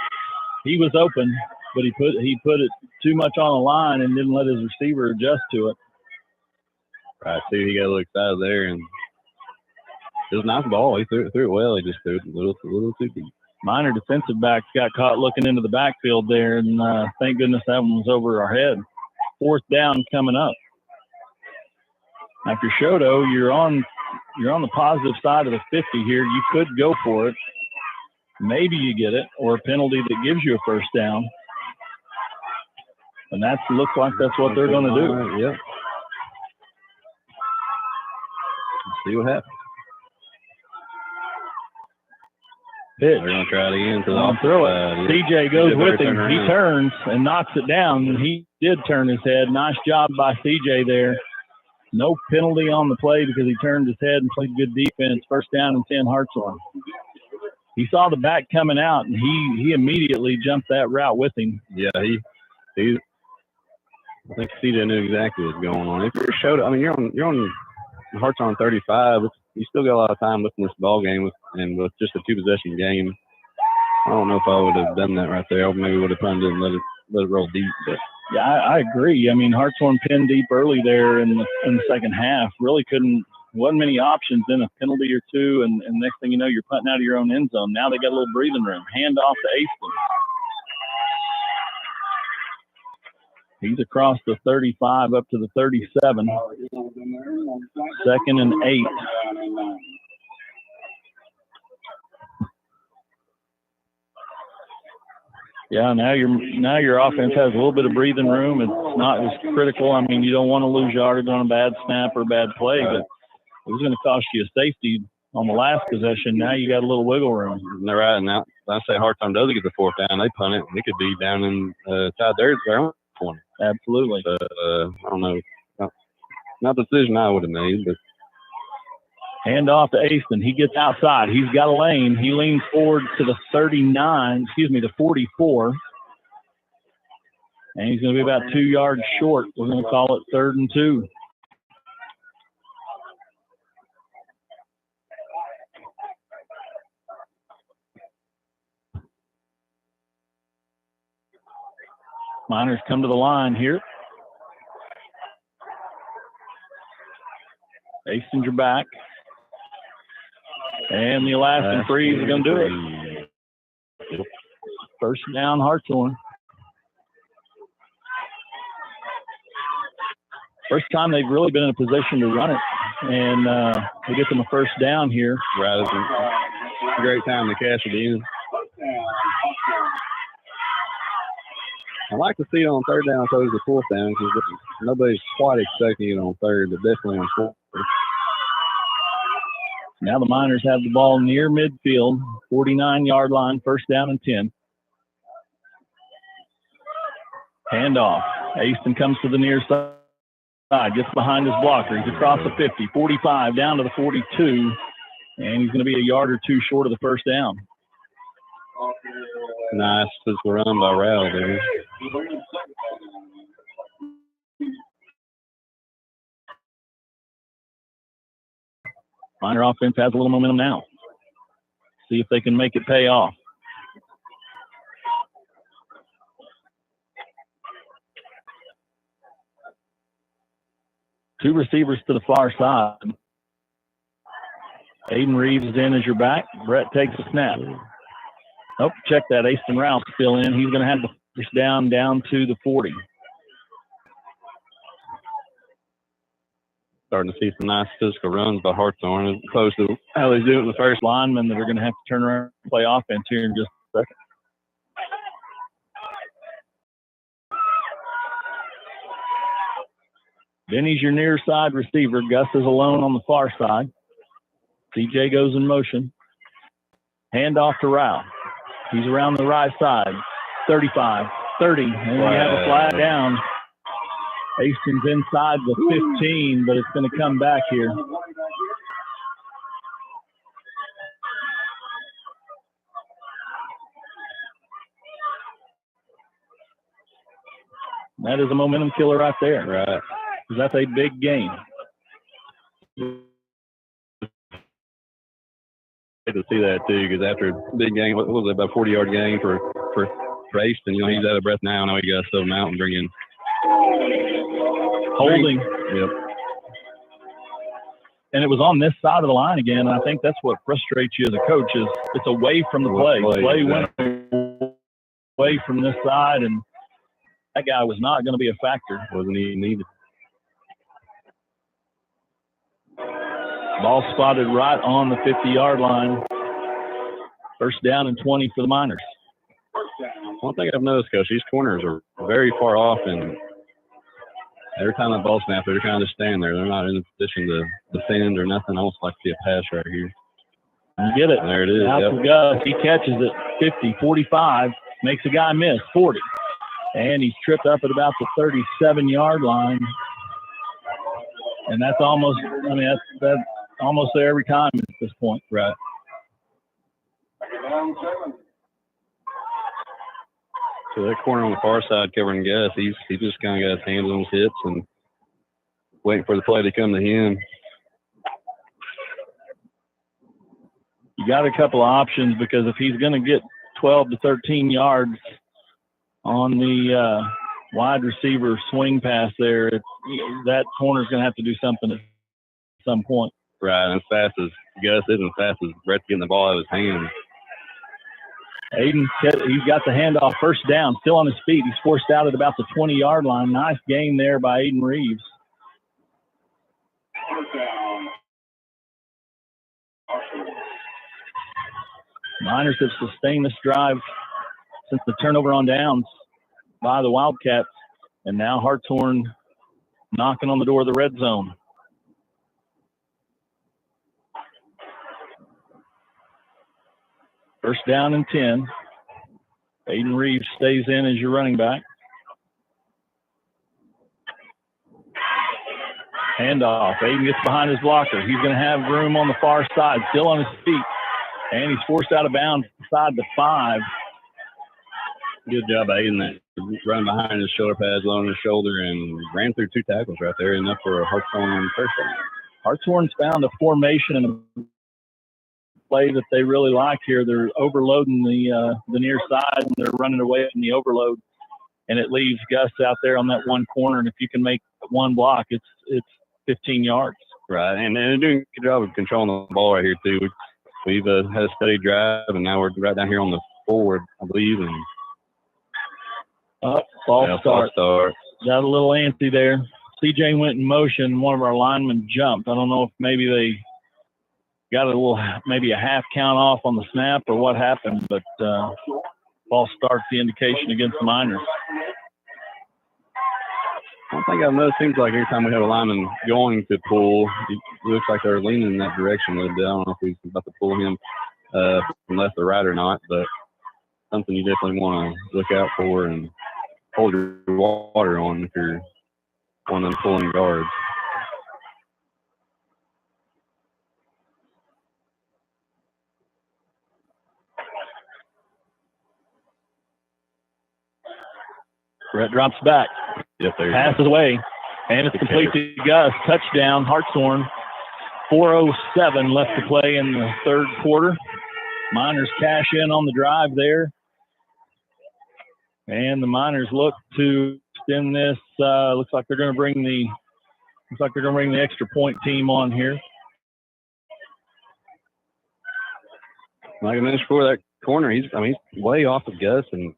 He was open, but he put it too much on the line and didn't let his receiver adjust to it. Right, too. He got a little excited there, and it was a nice ball. He threw it well. He just threw it a little too deep. Minor defensive backs got caught looking into the backfield there, and thank goodness that one was over our head. Fourth down coming up. Now, if you're Shoto, you're on the positive side of the 50 here. You could go for it. Maybe you get it, or a penalty that gives you a first down. And that looks like that's what they're going to do. Yep. Let's see what happens. Pitch. They're going to try it again. Throw it. CJ goes with him. He turns and knocks it down, and he did turn his head. Nice job by CJ there. No penalty on the play because he turned his head and played good defense. First down and 10, Hartshorne. He saw the back coming out, and he immediately jumped that route with him. Yeah, I think CJ knew exactly what was going on. If you're Shoto, I mean, you're on Hartshorne 35. You still got a lot of time left in this ball game with just a 2-possession game. I don't know if I would have done that right there. I maybe would have punted and let it roll deep. But yeah, I agree. I mean, Hartshorne pinned deep early there in the second half. Really wasn't many options, then a penalty or two, and next thing you know, you're putting out of your own end zone. Now they got a little breathing room. Hand off to Aston. He's across the 35 up to the 37. 2nd and 8. Yeah, now your offense has a little bit of breathing room. It's not as critical. I mean, you don't want to lose yardage on a bad snap or a bad play, but it was going to cost you a safety on the last possession. Now you got a little wiggle room. And they're right now. I say Hartshorne doesn't get the 4th down. They punt it. It could be down in tied their own 20. Absolutely. I don't know. Not the decision I would have made, but. Hand off to Aston. He gets outside. He's got a lane. He leans forward to the 44. And he's going to be about 2 yards short. We're going to call it 3rd and 2. Miners come to the line here. Aston's your back. And the Alaskan freeze is going to do it. First down, Hartshorne. First time they've really been in a position to run it. And we get them a first down here. Right. It's a great time to cash it in. I like to see it on 3rd down as opposed to 4th down because nobody's quite expecting it on 3rd, but definitely on 4th. Now the Miners have the ball near midfield, 49-yard line, first down and 10. Hand off. Aston comes to the near side, gets behind his blocker. He's across the 50, 45, down to the 42, and he's going to be a yard or two short of the first down. Nice physical run by Rowell there. Miner offense has a little momentum now. See if they can make it pay off. Two receivers to the far side. Aiden Reeves is in as your back. Brett takes a snap. Oh, check that. Aston Rouse still in. He's going to have the first down to the 40. Starting to see some nice physical runs by Hartshorne, close to how they do it in the first. Linemen that are going to have to turn around and play offense here in just a second. Benny's your near side receiver. Gus is alone on the far side. CJ goes in motion. Hand off to Rao. He's around the right side. 35, 30, and we have a flag down. Hastings inside the 15, but it's going to come back here. That is a momentum killer right there. Right. That's a big game. To see that too, because after a big game, what was it, about a 40-yard game for Hastings? You know, he's out of breath now. Now he got to sub him out and bring in holding. Yep. And it was on this side of the line again. And I think that's what frustrates you as a coach is it's away from the play. Play went away from this side, and that guy was not going to be a factor. Wasn't even needed. Ball spotted right on the 50-yard line. First down and 20 for the Miners. One thing I've noticed, Coach, these corners are very far off, and every time that ball snaps, they're kind of just standing there. They're not in a position to defend or nothing. I almost like to see a pass right here. You get it. There it is. Out to Gus. He catches it 50, 45, makes a guy miss 40. And he's tripped up at about the 37-yard line. And that's almost, that's almost there every time at this point. Right. So that corner on the far side covering Gus, he just kind of got his hands on his hips and waiting for the play to come to him. You got a couple of options because if he's going to get 12 to 13 yards on the wide receiver swing pass there, that corner's going to have to do something at some point. Right, and as fast as Gus is, as fast as Brett's getting the ball out of his hands. Aiden, he's got the handoff, first down, still on his feet. He's forced out at about the 20-yard line. Nice gain there by Aiden Reeves. Miners have sustained this drive since the turnover on downs by the Wildcats, and now Hartshorne knocking on the door of the red zone. First down and 10. Aiden Reeves stays in as your running back. Handoff. Aiden gets behind his blocker. He's going to have room on the far side, still on his feet. And he's forced out of bounds inside the 5. Good job, Aiden. That run behind his shoulder pads, low on his shoulder, and ran through 2 tackles right there, enough for a Hartshorne first down. Hartshorne's found a formation and a play that they really like here. They're overloading the near side, and they're running away from the overload, and it leaves Gus out there on that one corner. And if you can make one block, it's 15 yards. Right, and they're doing a good job of controlling the ball right here too. We've had a steady drive, and now we're right down here on the forward, I believe. And false start. Got a little antsy there. CJ went in motion. One of our linemen jumped. I don't know if maybe they got maybe a half count off on the snap or what happened, but false start's the indication against the Miners. One thing I've noticed, seems like every time we have a lineman going to pull, it looks like they're leaning in that direction a little bit. I don't know if he's about to pull him from left or right or not, but something you definitely want to look out for and hold your water on if you're one of them pulling guards. Brett drops back. Yep, passes away, and it's complete to Gus. Touchdown, Hartshorne. 4:07 left to play in the third quarter. Miners cash in on the drive there. And the Miners look to extend this. Looks like they're going to bring the extra point team on here. Like I mentioned before, that corner, he's way off of Gus and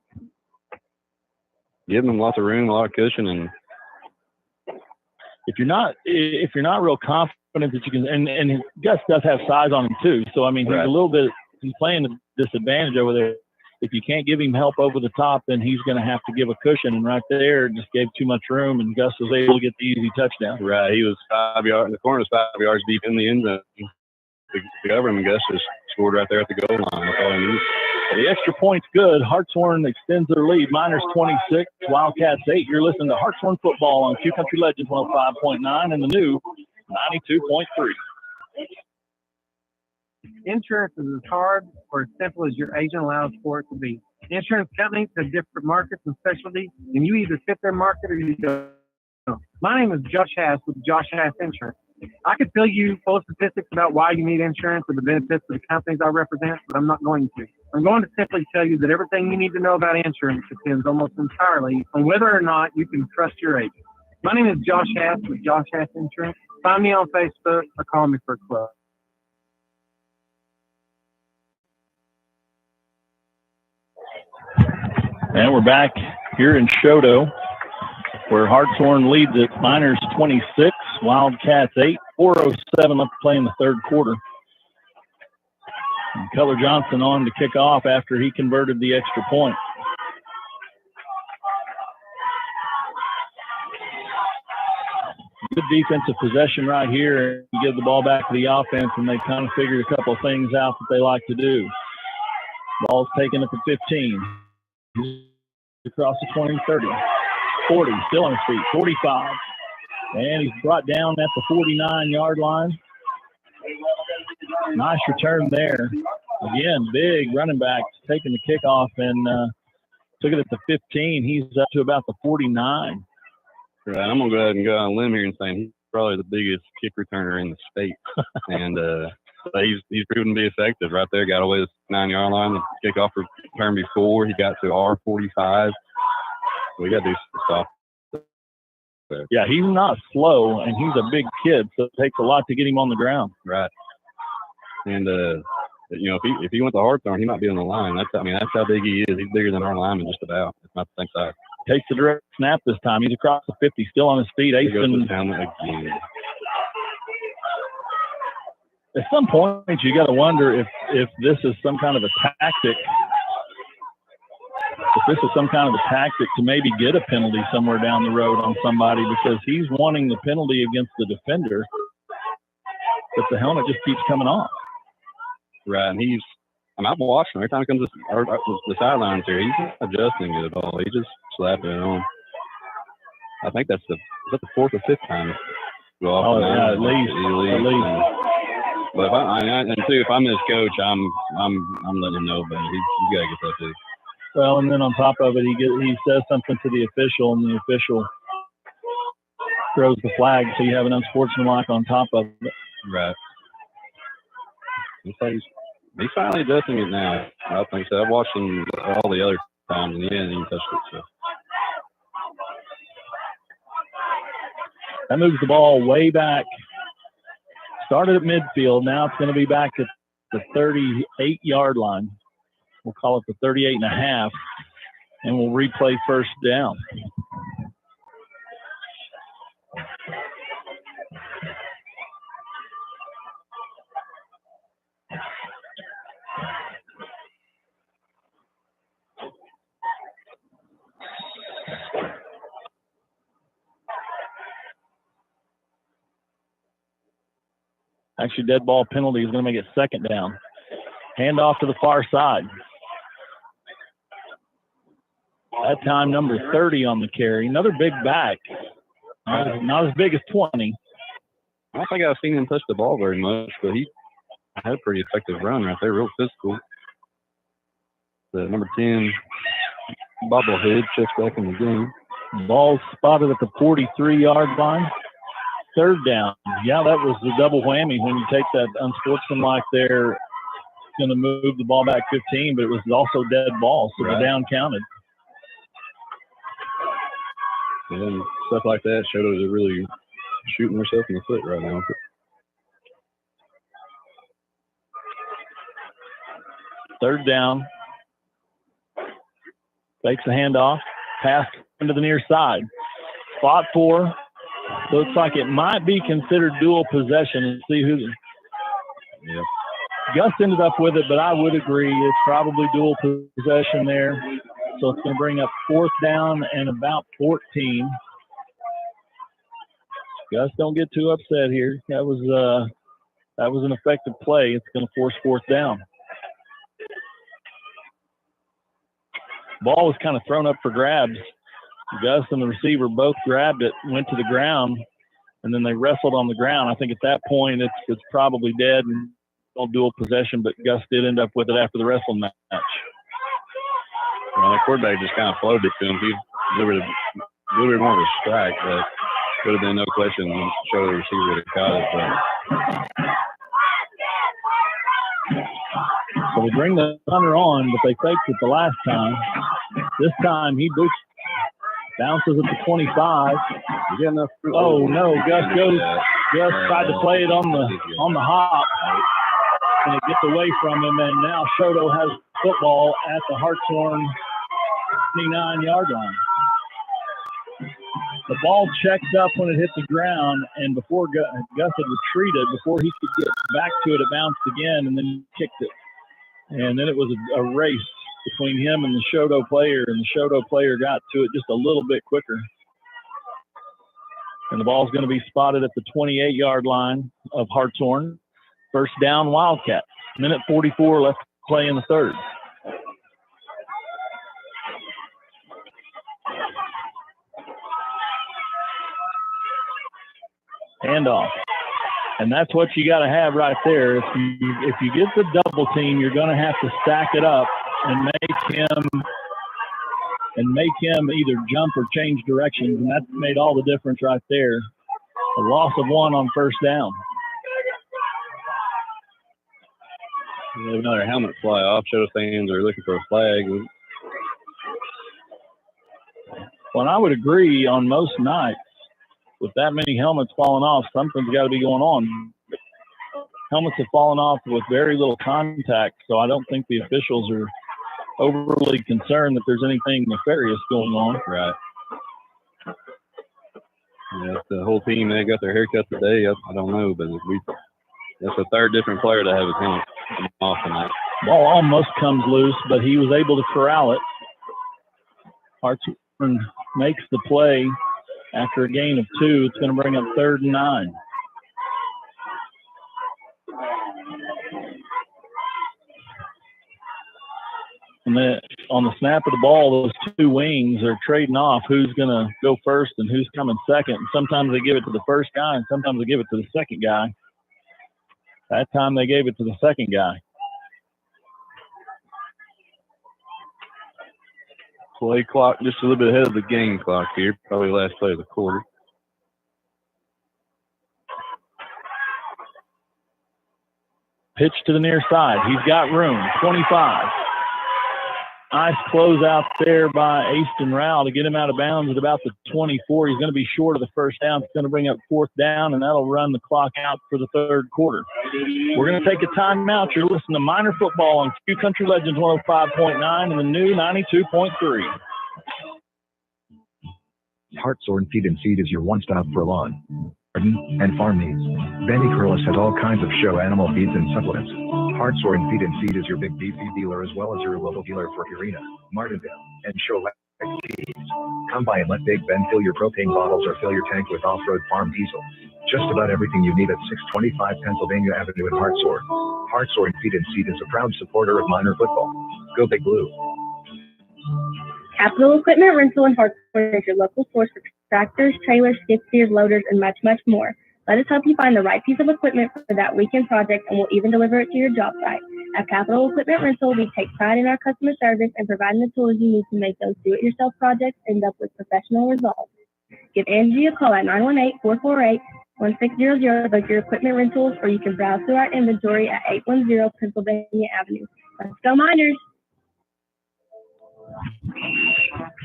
giving him lots of room, a lot of cushion. And if you're not real confident that you can, and Gus does have size on him too. So I mean, he's a little bit, he's playing a disadvantage over there. if you can't give him help over the top, then he's going to have to give a cushion. And right there, just gave too much room, and Gus was able to get the easy touchdown. Right. He was 5 yards. The corner was 5 yards deep in the end zone. The government Gus just scored right there at the goal line. That's all he needed. The extra point's good. Hartshorne extends their lead. Miners 26, Wildcats 8. You're listening to Hartshorne Football on Q Country Legends 105.9 and the new 92.3. Insurance is as hard or as simple as your agent allows for it to be. Insurance companies have different markets and specialties, and you either fit their market or you don't. My name is Josh Hass with Josh Hass Insurance. I could tell you full statistics about why you need insurance or the benefits of the companies I represent, but I'm not going to. I'm going to simply tell you that everything you need to know about insurance depends almost entirely on whether or not you can trust your agent. My name is Josh Hass with Josh Hass Insurance. Find me on Facebook or call me for a quote. And we're back here in Shodo, where Hartshorne leads at Miners 26, Wildcats 8, 4:07 left to play in the third quarter. And Cutler Johnson on to kick off after he converted the extra point. Good defensive possession right here. You give the ball back to the offense, and they kind of figured a couple of things out that they like to do. Ball's taken at the 15. Across the 20, 30, 40, still on his feet, 45. And he's brought down at the 49-yard line. Nice return there. Again, big running back taking the kickoff and took it at the 15. He's up to about the 49. Right, I'm going to go ahead and go on a limb here and say he's probably the biggest kick returner in the state. And he's proven to be effective right there. Got away with the 9-yard line. The kickoff return before. He got to R45. We got to do stuff. Yeah, he's not slow, and he's a big kid, so it takes a lot to get him on the ground. Right. And, if he went to Hartshorne, he might be on the line. That's how big he is. He's bigger than our lineman just about. It's not the same size. Takes the direct snap this time. He's across the 50, still on his feet. He goes to his helmet again. At some point, you got to wonder if this is some kind of a tactic. If this is some kind of a tactic to maybe get a penalty somewhere down the road on somebody, because he's wanting the penalty against the defender, but the helmet just keeps coming off. Right, and I've watched him every time he comes to the sidelines here. He's not adjusting it at all. He just slapped it on. I think that's the fourth or fifth time. Oh yeah, at least. But if I'm his coach, I'm letting him know, but he's got to get that too. Well, and then on top of it, he says something to the official, and the official throws the flag, so you have an unsportsmanlike on top of it. Right. He's finally adjusting it now. I think so. I've watched him all the other times, and he hasn't even touched it. So. That moves the ball way back. Started at midfield. Now it's going to be back at the 38-yard line. We'll call it the 38 and a half, and we'll replay first down. Actually, dead ball penalty is going to make it second down. Hand off to the far side. That time, number 30 on the carry. Another big back. Not as big as 20. I don't think I've seen him touch the ball very much, but he had a pretty effective run right there, real physical. The number 10 bobblehead checks back in the game. Ball spotted at the 43-yard line. Third down. Yeah, that was the double whammy when you take that unsportsmanlike there. It's going to move the ball back 15, but it was also dead ball, so the down counted. And stuff like that showed us they're really shooting themselves in the foot right now. Third down. Fakes the handoff. Pass into the near side. Spot 4. Looks like it might be considered dual possession. And see who. Yep. Gus ended up with it, but I would agree it's probably dual possession there. So it's going to bring up 4th down and about 14. Gus, don't get too upset here. That was an effective play. It's going to force 4th down. Ball was kind of thrown up for grabs. Gus and the receiver both grabbed it, went to the ground, and then they wrestled on the ground. I think at that point it's probably dead and on dual possession, but Gus did end up with it after the wrestling match. Well, the quarterback just kind of floated it to him. He delivered more of a strike, but would have been no question. I'm sure the receiver would have caught it. But. So they bring the punter on, but they faked it the last time. This time he boots, bounces at the 25. Oh no, Gus tried to play it on the hop, and it gets away from him. And now Shoto has football at the Hartshorne 29-yard line. The ball checked up when it hit the ground, and before Gus had retreated, before he could get back to it, it bounced again, and then he kicked it. And then it was a race between him and the Shoto player, and the Shoto player got to it just a little bit quicker. And the ball's going to be spotted at the 28-yard line of Hartshorne. 1st down, Wildcats. Minute 44 left to play in the 3rd. Handoff. And that's what you got to have right there. If you get the double team, you're going to have to stack it up and make him either jump or change directions, and that made all the difference right there. A loss of 1 on 1st down. We have another helmet fly off. Shoto fans are looking for a flag. Well, I would agree on most nights. With that many helmets falling off, something's got to be going on. Helmets have fallen off with very little contact, so I don't think the officials are overly concerned that there's anything nefarious going on. Right. Yeah, the whole team, they got their haircuts today. I don't know, but that's the 3rd different player to have his helmet come off tonight. Ball almost comes loose, but he was able to corral it. Hartshorne makes the play. After a gain of 2, it's going to bring up 3rd and 9. And then on the snap of the ball, those 2 wings are trading off who's going to go first and who's coming second. And sometimes they give it to the first guy, and sometimes they give it to the second guy. That time they gave it to the second guy. Play clock just a little bit ahead of the game clock here. Probably last play of the quarter. Pitch to the near side. He's got room. 25. Nice close out there by Aston Rao to get him out of bounds at about the 24. He's going to be short of the 1st down. It's going to bring up 4th down, and that'll run the clock out for the 3rd quarter. We're going to take a timeout. You're listening to Minor Football on Q Country Legends 105.9 and the new 92.3. Hartshorne Feed and Seed is your one-stop for lawn, garden, and farm needs. Benny Curlis has all kinds of show animal feeds and supplements. Hartshorne Feed and Seed is your big beef feed dealer as well as your local dealer for Purina, Martindale, and show feeds. Come by and let Big Ben fill your propane bottles or fill your tank with off-road farm diesel. Just about everything you need at 625 Pennsylvania Avenue in Hartshorne. Hartshorne Feed and Seed is a proud supporter of minor football. Go Big Blue. Capital Equipment Rental in Hartshorne is your local source for tractors, trailers, skid steers, loaders, and much, much more. Let us help you find the right piece of equipment for that weekend project, and we'll even deliver it to your job site. At Capital Equipment Rental, we take pride in our customer service and providing the tools you need to make those do-it-yourself projects end up with professional results. Give Angie a call at 918-448-1600 about your equipment rentals, or you can browse through our inventory at 810 Pennsylvania Avenue. Let's go Miners!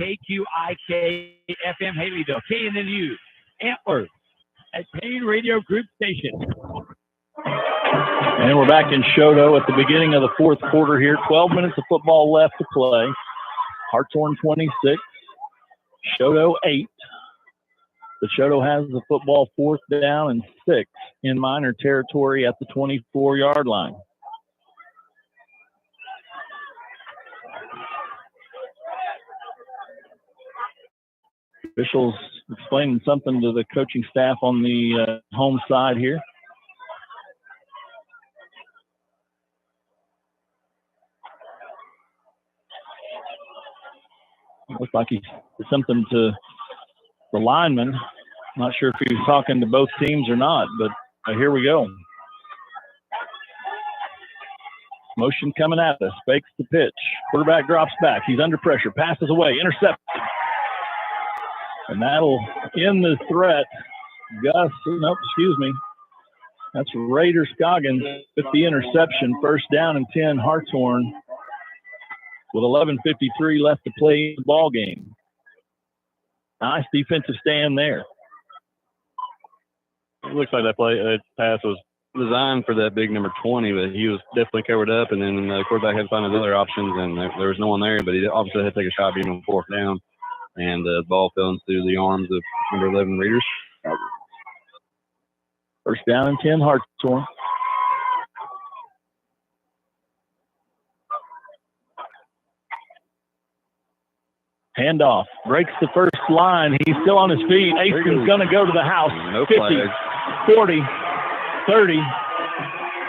KQIK FM Haleyville, KNNU, Antler, at Payne Radio Group Station. And we're back in Shoto at the beginning of the 4th quarter here. 12 minutes of football left to play. Hartshorne 26, Shoto 8. The Shoto has the football 4th down and 6 in minor territory at the 24-yard line. Officials explaining something to the coaching staff on the home side here. Looks like he said something to the lineman. Not sure if he was talking to both teams or not, but here we go. Motion coming at us. Fakes the pitch. Quarterback drops back. He's under pressure. Passes away. Intercepted. And that'll end the threat. That's Raider Scoggins with the interception. First down and 10, Hartshorne, with 11:53 left to play in the ball game. Nice defensive stand there. It looks like that pass was designed for that big number 20, but he was definitely covered up, and then the quarterback had to find his other options, and there was no one there, but he obviously had to take a shot being on fourth down, and the ball fell into the arms of number 11 Raiders. First down and 10, Hartshorne. Handoff. Breaks the first line. He's still on his feet. Aston's going to go to the house. No 50, flags. 40, 30,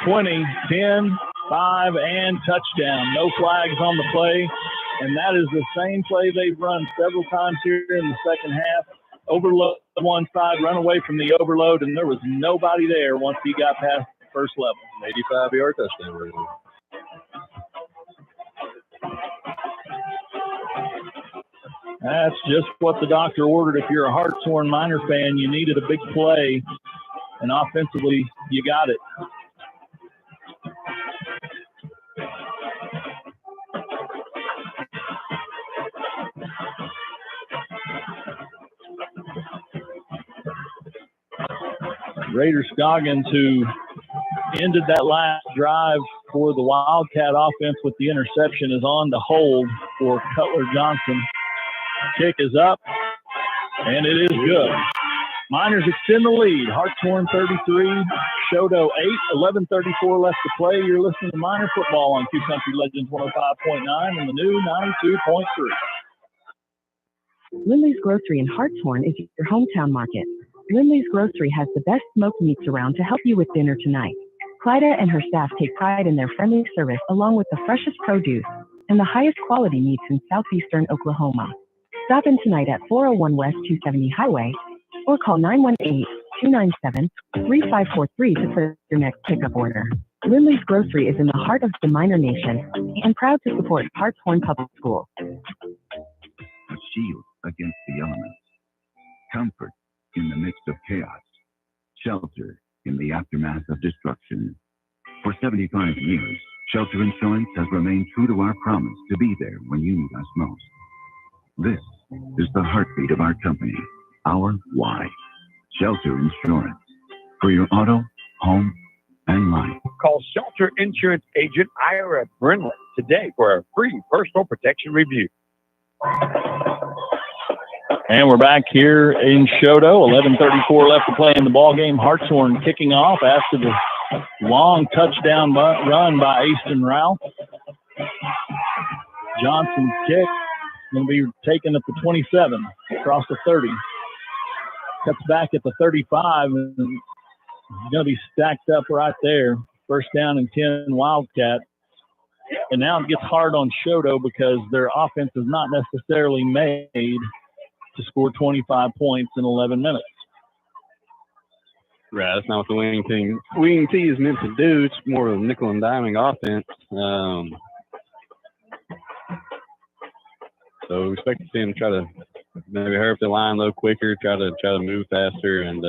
20, 10, 5, and touchdown. No flags on the play. And that is the same play they've run several times here in the second half. Overload on one side, run away from the overload, and there was nobody there once he got past the first level. 85-yard touchdown. That's just what the doctor ordered. If you're a Hartshorne Miner fan, you needed a big play, and offensively, you got it. Raider Scoggins, who ended that last drive for the Wildcat offense with the interception, is on the hold for Cutler Johnson. Kick is up, and it is good. Miners extend the lead. Hartshorne 33, Shodo 8, 11:34 left to play. You're listening to Miner Football on Q Country Legends 105.9 and the new 92.3. Lindley's Grocery in Hartshorne is your hometown market. Lindley's Grocery has the best smoked meats around to help you with dinner tonight. Clyda and her staff take pride in their friendly service along with the freshest produce and the highest quality meats in southeastern Oklahoma. Stop in tonight at 401 West 270 Highway or call 918-297-3543 to put your next pickup order. Lindley's Grocery is in the heart of the Miner Nation and proud to support Hartshorne Public School. A shield against the elements. Comfort in the midst of chaos. Shelter in the aftermath of destruction. For 75 years, Shelter Insurance has remained true to our promise to be there when you need us most. This is the heartbeat of our company, our why. Shelter Insurance. For your auto, home, and life. Call Shelter Insurance Agent Ira Brindley today for a free personal protection review. And we're back here in Shodo. 11:34 left to play in the ball game. Hartshorne kicking off after the long touchdown run by Aston Ralph. Johnson's kick going to be taken at the 27, across the 30. Cuts back at the 35, and he's going to be stacked up right there. First down and 10, Wildcat. And now it gets hard on Shodo because their offense is not necessarily made to score 25 points in 11 minutes. Right, that's not what the wing T is meant to do. It's more of a nickel and diming offense. So we expect to see him try to maybe hurry up the line a little quicker, try to move faster, and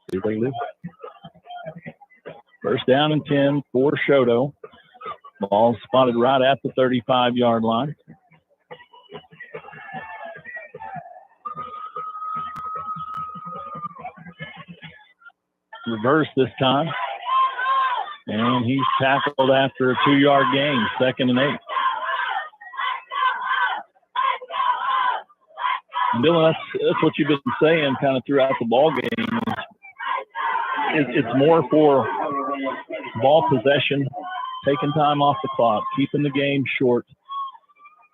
see what they can do. First down and 10 for Shodo. Ball spotted right at the 35-yard line. Reverse this time. And he's tackled after a 2-yard gain, 2nd and 8. Dylan, that's what you've been saying kind of throughout the ball game. It's more for ball possession, taking time off the clock, keeping the game short.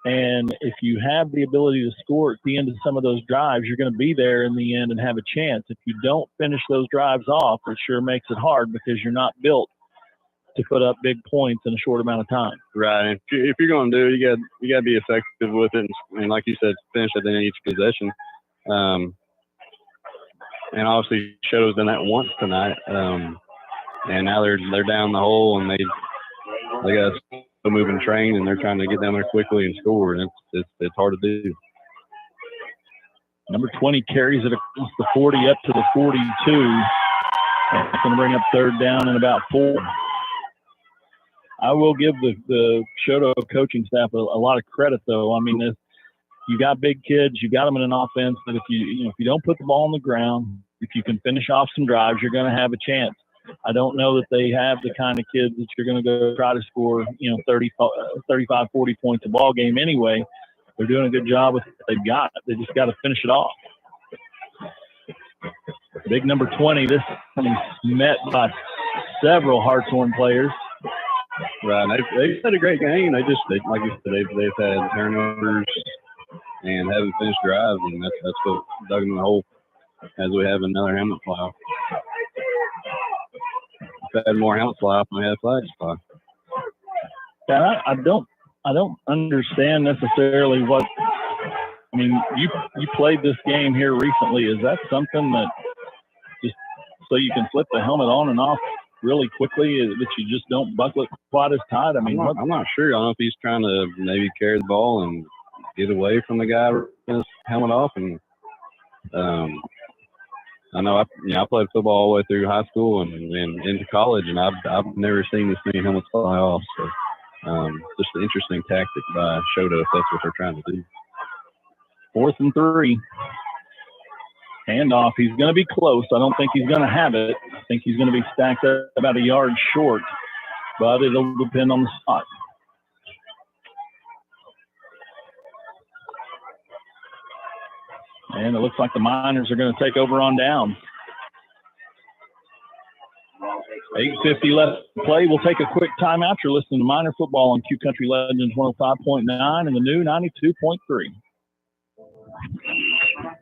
And if you have the ability to score at the end of some of those drives, you're going to be there in the end and have a chance. If you don't finish those drives off, it sure makes it hard because you're not built to put up big points in a short amount of time. Right. If you're going to do it, you got to be effective with it, and like you said, finish at the end of each possession. And obviously, Shadow's done that once tonight, and now they're down the hole, and they got a moving train, and they're trying to get down there quickly and score, and it's hard to do. Number 20 carries it across the 40 up to the 42. It's going to bring up third down and about 4. I will give the Shoto coaching staff a lot of credit, though. I mean, if you got big kids, you got them in an offense, but if you don't put the ball on the ground, if you can finish off some drives, you're going to have a chance. I don't know that they have the kind of kids that you're going to go try to score, 35, 40 points a ball game anyway. They're doing a good job with what they've got. They just got to finish it off. Big number 20. This is met by several Hartshorne players. Right. They've had a great game. Like you said, they've had turnovers and haven't finished drives, and that's what dug them in the hole as we have another helmet fly off. We've had more helmet fly off than we had flags fly. Yeah, I don't understand necessarily what. I mean, you played this game here recently. Is that something that just so you can flip the helmet on and off really quickly, that you just don't buckle it quite as tight? I mean, I'm not sure. I don't know if he's trying to maybe carry the ball and get away from the guy with his helmet off. And I know I played football all the way through high school and into college, and I've never seen this many helmets fly off. So just an interesting tactic by Shoto if that's what they're trying to do. 4th and 3. Handoff. He's going to be close. I don't think he's going to have it. I think he's going to be stacked up about a yard short, but it'll depend on the spot. And it looks like the Miners are going to take over on down. 8:50 left to play. We'll take a quick timeout. You're listening to Miner Football on Q Country Legends 105.9 and the new 92.3.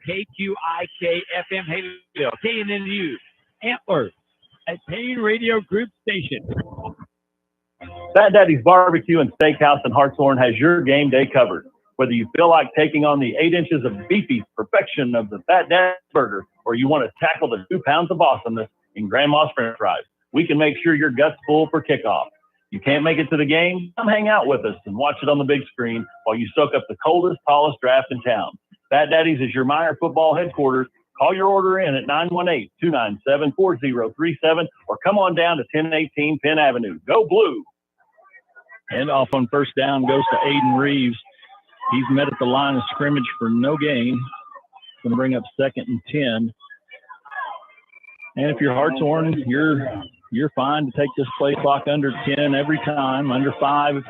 KQIK FM Haleyville, KNNU, Antler, a Payne Radio Group station. Fat Daddy's Barbecue and Steakhouse in Hartshorne has your game day covered. Whether you feel like taking on the 8 inches of beefy perfection of the Fat Daddy burger, or you want to tackle the 2 pounds of awesomeness in Grandma's French fries, we can make sure your gut's full for kickoff. You can't make it to the game? Come hang out with us and watch it on the big screen while you soak up the coldest, tallest draft in town. Fat Daddy's is your Miner Football headquarters. Call your order in at 918-297-4037 or come on down to 1018 Penn Avenue. Go Blue! And off on first down goes to Aiden Reeves. He's met at the line of scrimmage for no gain. Going to bring up 2nd and 10. And if you're Hartshorne, you're fine to take this play clock under 10 every time, under 5,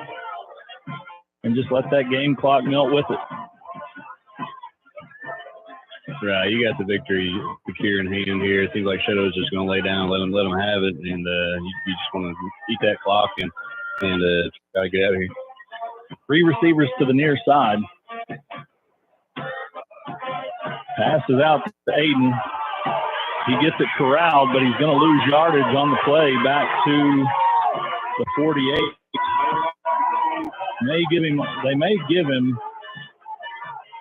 and just let that game clock melt with it. Right, you got the victory secure in hand here. It seems like Shadow's just going to lay down, let them have it, and you just want to eat that clock and try to get out of here. 3 receivers to the near side. Pass is out to Aiden. He gets it corralled, but he's going to lose yardage on the play back to the 48. They may give him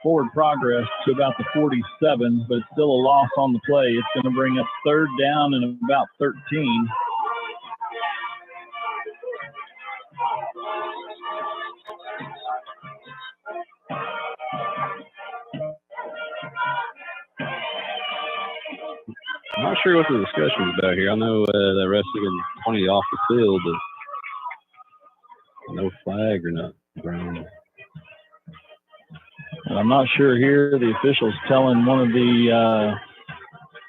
forward progress to about the 47, but still a loss on the play. It's going to bring up 3rd down and about 13. I'm not sure what the discussion is about here. I know the rest of them 20 off the field, but no flag or not. And I'm not sure here. The official's telling one of the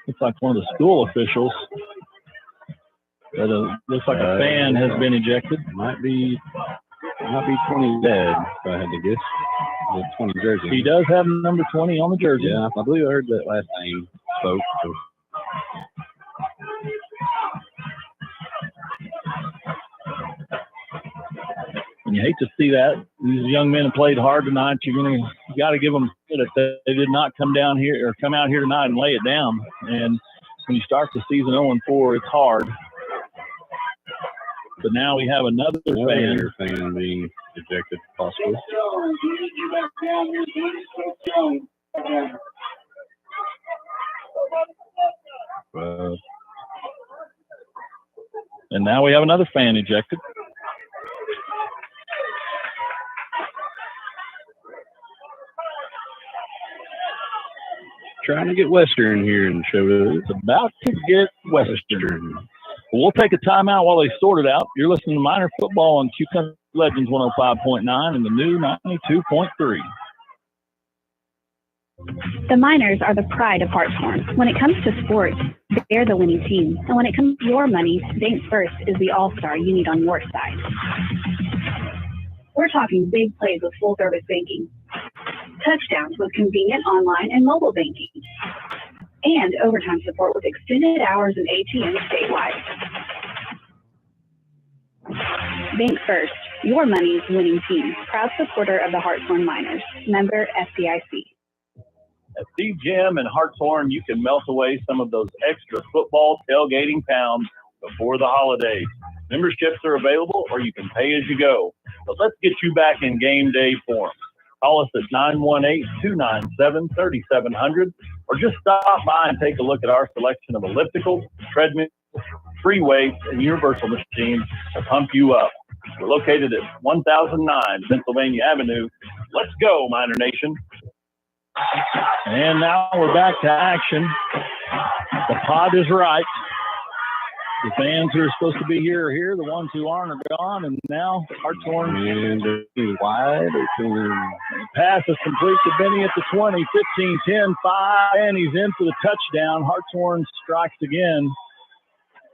looks like one of the school officials that looks like a fan has been ejected. Might be 20 dead, if I had to guess. The 20 jersey. He does have number 20 on the jersey. Yeah, I believe I heard that last name spoke. So. And you hate to see that. These young men have played hard tonight. You got to give them credit that they did not come out here tonight and lay it down. And when you start the season 0-4, it's hard. But now we have another fan being ejected, possibly. And now we have another fan ejected. Trying to get Western here and show it's about to get Western. We'll take a timeout while they sort it out. You're listening to Minor Football on Q Country Legends 105.9 and the new 92.3. The Miners are the pride of Hartshorne. When it comes to sports, they're the winning team. And when it comes to your money, Bank First is the all-star you need on your side. We're talking big plays with full-service banking, touchdowns with convenient online and mobile banking, and overtime support with extended hours and ATM statewide. Bank First, your money's winning team. Proud supporter of the Hartshorne Miners. Member FDIC. At Steve Gym and Hartshorne, you can melt away some of those extra football tailgating pounds before the holidays. Memberships are available, or you can pay as you go. But let's get you back in game day form. Call us at 918-297-3700, or just stop by and take a look at our selection of ellipticals, treadmills, free weights, and universal machines to pump you up. We're located at 1009 Pennsylvania Avenue. Let's go, Miner Nation. And now we're back to action. The pod is right. The fans who are supposed to be here are here. The ones who aren't are gone. And now Hartshorne and wide open. Pass is complete to Benny at the 20, 15, 10, 5, and he's in for the touchdown. Hartshorne strikes again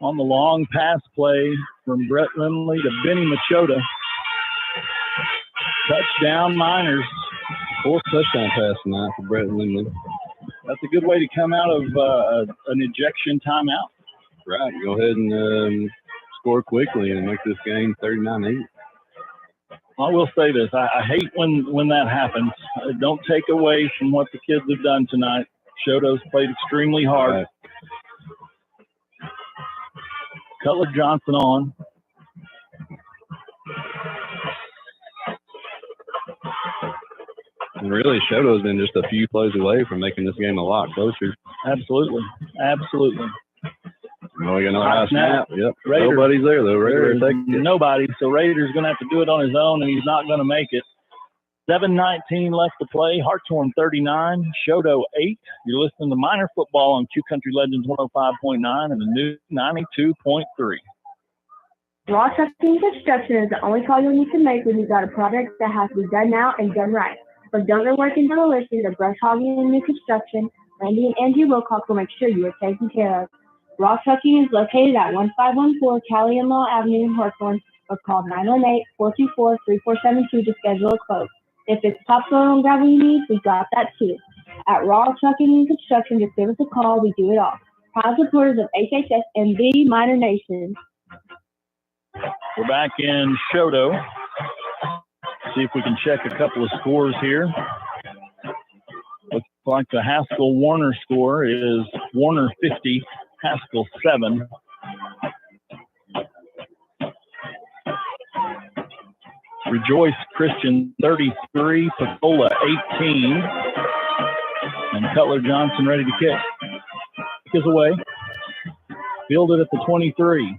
on the long pass play from Brett Lindley to Benny Machota. Touchdown Miners. Fourth touchdown pass tonight for Brett Lindley. That's a good way to come out of an ejection timeout. Right. Go ahead and score quickly and make this game 39-8. I will say this. I hate when that happens. Don't take away from what the kids have done tonight. Shoto's played extremely hard. Right. Cutler Johnson on. And really, Shoto's been just a few plays away from making this game a lot closer. Absolutely. Absolutely. Oh, we got another high snap. Yep. Raiders. Nobody's there, though. Raiders nobody. So Raiders going to have to do it on his own, and he's not going to make it. 7:19 left to play. Hartshorne 39, Shoto 8. You're listening to Minor Football on Q Country Legends 105.9 and the new 92.3. Raw Trucking Construction is the only call you'll need to make when you've got a project that has to be done now and done right. From donor work and demolition to brush hogging and new construction, Randy and Angie Wilcox will make sure you are taken care of. Raw Trucking is located at 1514 Cali and Law Avenue in Hartshorne, or call 918-424-3472 to schedule a quote. If it's topsoil and gravel you need, we got that too. At Raw Trucking and Construction, just give us a call. We do it all. Proud supporters of HHS and the Minor Nation. We're back in Shoto. See if we can check a couple of scores here. Looks like the Haskell-Warner score is Warner 50, Haskell 7. Rejoice Christian 33, Pecola 18, and Cutler Johnson ready to kick. Kick is away. Fielded at the 23,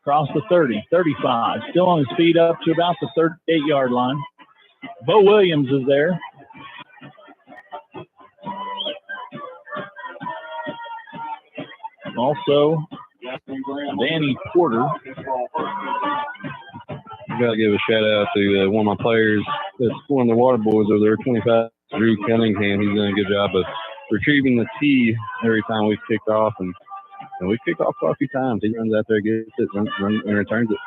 across the 30, 35, still on his feet up to about the 38-yard line. Bo Williams is there. Also, Danny Porter. Got to give a shout out to one of my players that's one of the water boys over there, 25, Drew Cunningham. He's done a good job of retrieving the tee every time we've kicked off, and we've kicked off quite a few times. He runs out there, gets it, runs and returns it.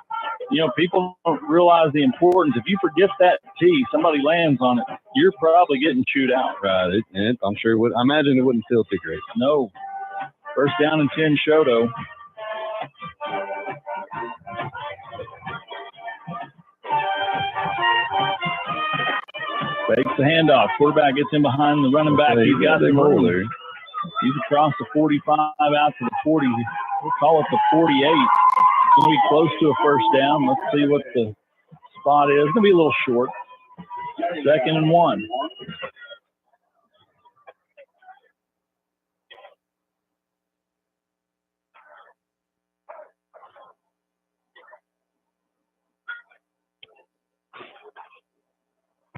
You know, people don't realize the importance. If you forget that tee, somebody lands on it, you're probably getting chewed out. Right, and I'm sure it would. I imagine it wouldn't feel too great. No. First down and 10, Shoto. Fakes the handoff. Quarterback gets in behind the running back. He's got the room there. He's across the 45 out to the 40. We'll call it the 48. It's going to be close to a first down. Let's see what the spot is. It's going to be a little short. 2nd and 1.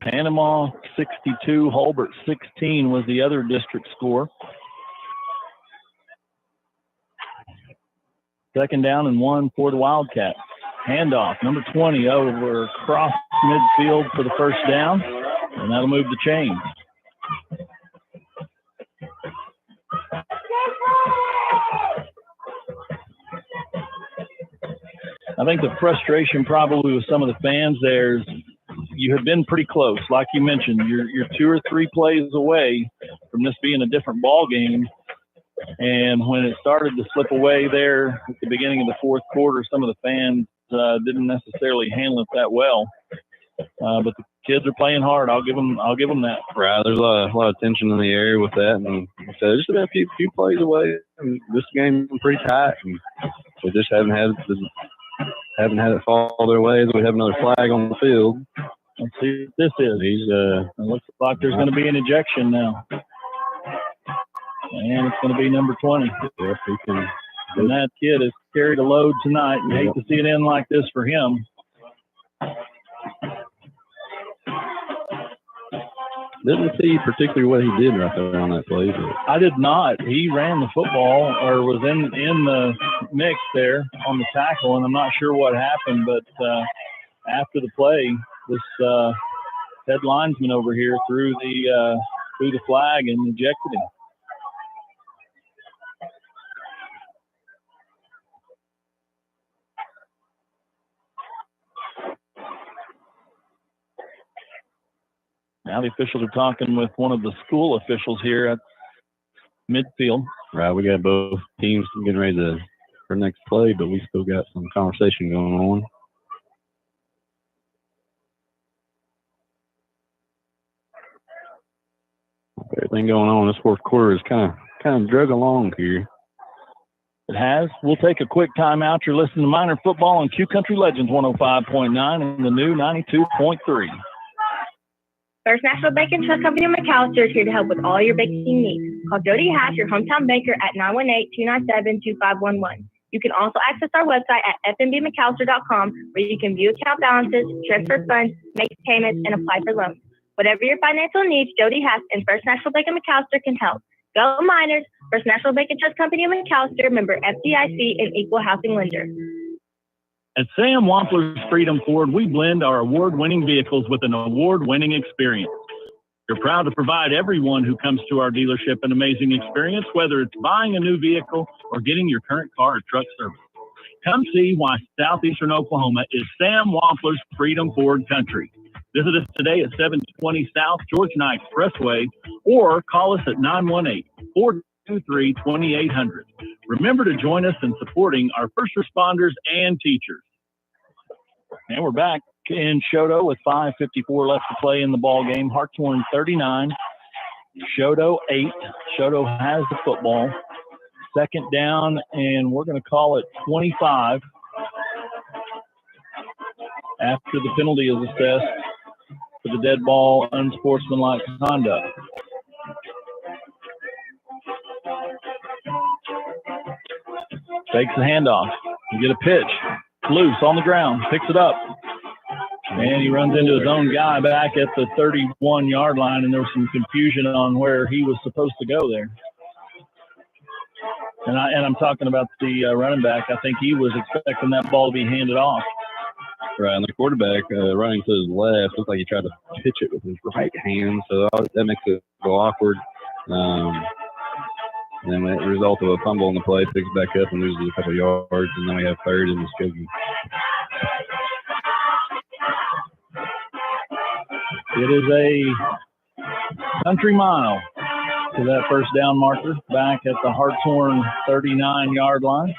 Panama 62, Holbert 16 was the other district score. 2nd down and 1 for the Wildcats. Handoff, number 20 over across midfield for the first down, and that'll move the chains. I think the frustration probably with some of the fans there is you have been pretty close. Like you mentioned, you're 2 or 3 plays away from this being a different ball game. And when it started to slip away there at the beginning of the 4th quarter, some of the fans didn't necessarily handle it that well. But the kids are playing hard. I'll give them that. Right. There's a lot of tension in the air with that, and so just about a few plays away. I mean, this game is pretty tight, and we just haven't had it fall their way. We have another flag on the field. Let's see what this is. It looks like there's going to be an ejection now. And it's going to be number 20. Yep, he can. And that kid has carried a load tonight. You hate to see it end like this for him. Didn't see particularly what he did right there on that play. But I did not. He ran the football or was in the mix there on the tackle, and I'm not sure what happened. But after the play, this head linesman over here threw the flag and ejected him. Now the officials are talking with one of the school officials here at midfield. Right, we got both teams getting ready for next play, but we still got some conversation going on. Everything going on in this 4th quarter is kind of drug along here. It has. We'll take a quick timeout. You're listening to Minor Football on Q Country Legends 105.9 and the new 92.3. First National Bank and Trust Company of McAllister is here to help with all your banking needs. Call Jody Hash, your hometown banker, at 918-297-2511. You can also access our website at fnbmcallister.com, where you can view account balances, transfer funds, make payments, and apply for loans. Whatever your financial needs, Jody Hash and First National Bank of McAllister can help. Go Miners! First National Bank and Trust Company of McAllister, member FDIC, and equal housing lender. At Sam Wampler's Freedom Ford, we blend our award-winning vehicles with an award-winning experience. We're proud to provide everyone who comes to our dealership an amazing experience, whether it's buying a new vehicle or getting your current car or truck service. Come see why Southeastern Oklahoma is Sam Wampler's Freedom Ford country. Visit us today at 720 South George Knight Expressway or call us at 918-423-2800. Remember to join us in supporting our first responders and teachers. And we're back in Shodo with 5:54 left to play in the ball game. Hartshorne 39, Shodo 8. Shodo has the football. 2nd down, and we're going to call it 25 after the penalty is assessed for the dead ball, unsportsmanlike conduct. Takes the handoff. You get a pitch. Loose on the ground. Picks it up. And he runs into his own guy back at the 31-yard line, and there was some confusion on where he was supposed to go there. And I'm talking about the running back. I think he was expecting that ball to be handed off. Right, and the quarterback running to his left looks like he tried to pitch it with his right hand, so that makes it go awkward. And then the result of a fumble in the play, picks back up and loses a couple yards, and then we have 3rd in the Muskogee. It is a country mile to that first down marker back at the Hartshorne 39-yard line.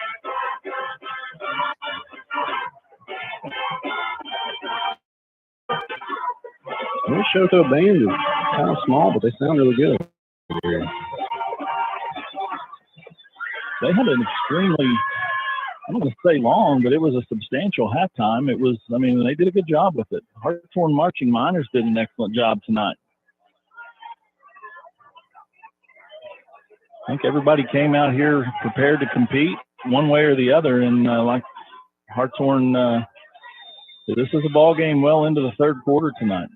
This Shoto band is kind of small, but they sound really good. They had an extremely, I'm not going to say long, but it was a substantial halftime. It was, I mean, they did a good job with it. Hartshorne Marching Miners did an excellent job tonight. I think everybody came out here prepared to compete one way or the other. And like Hartshorne, this is a ball game well into the third quarter tonight.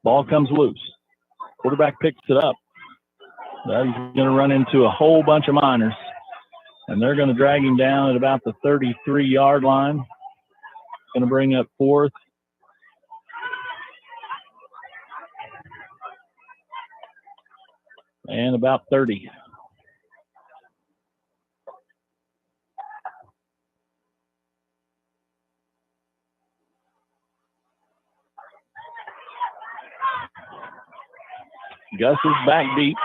Ball comes loose. Quarterback picks it up. Well, he's going to run into a whole bunch of Miners. And they're going to drag him down at about the 33-yard line. Going to bring up fourth. And about 30. Gus is back deep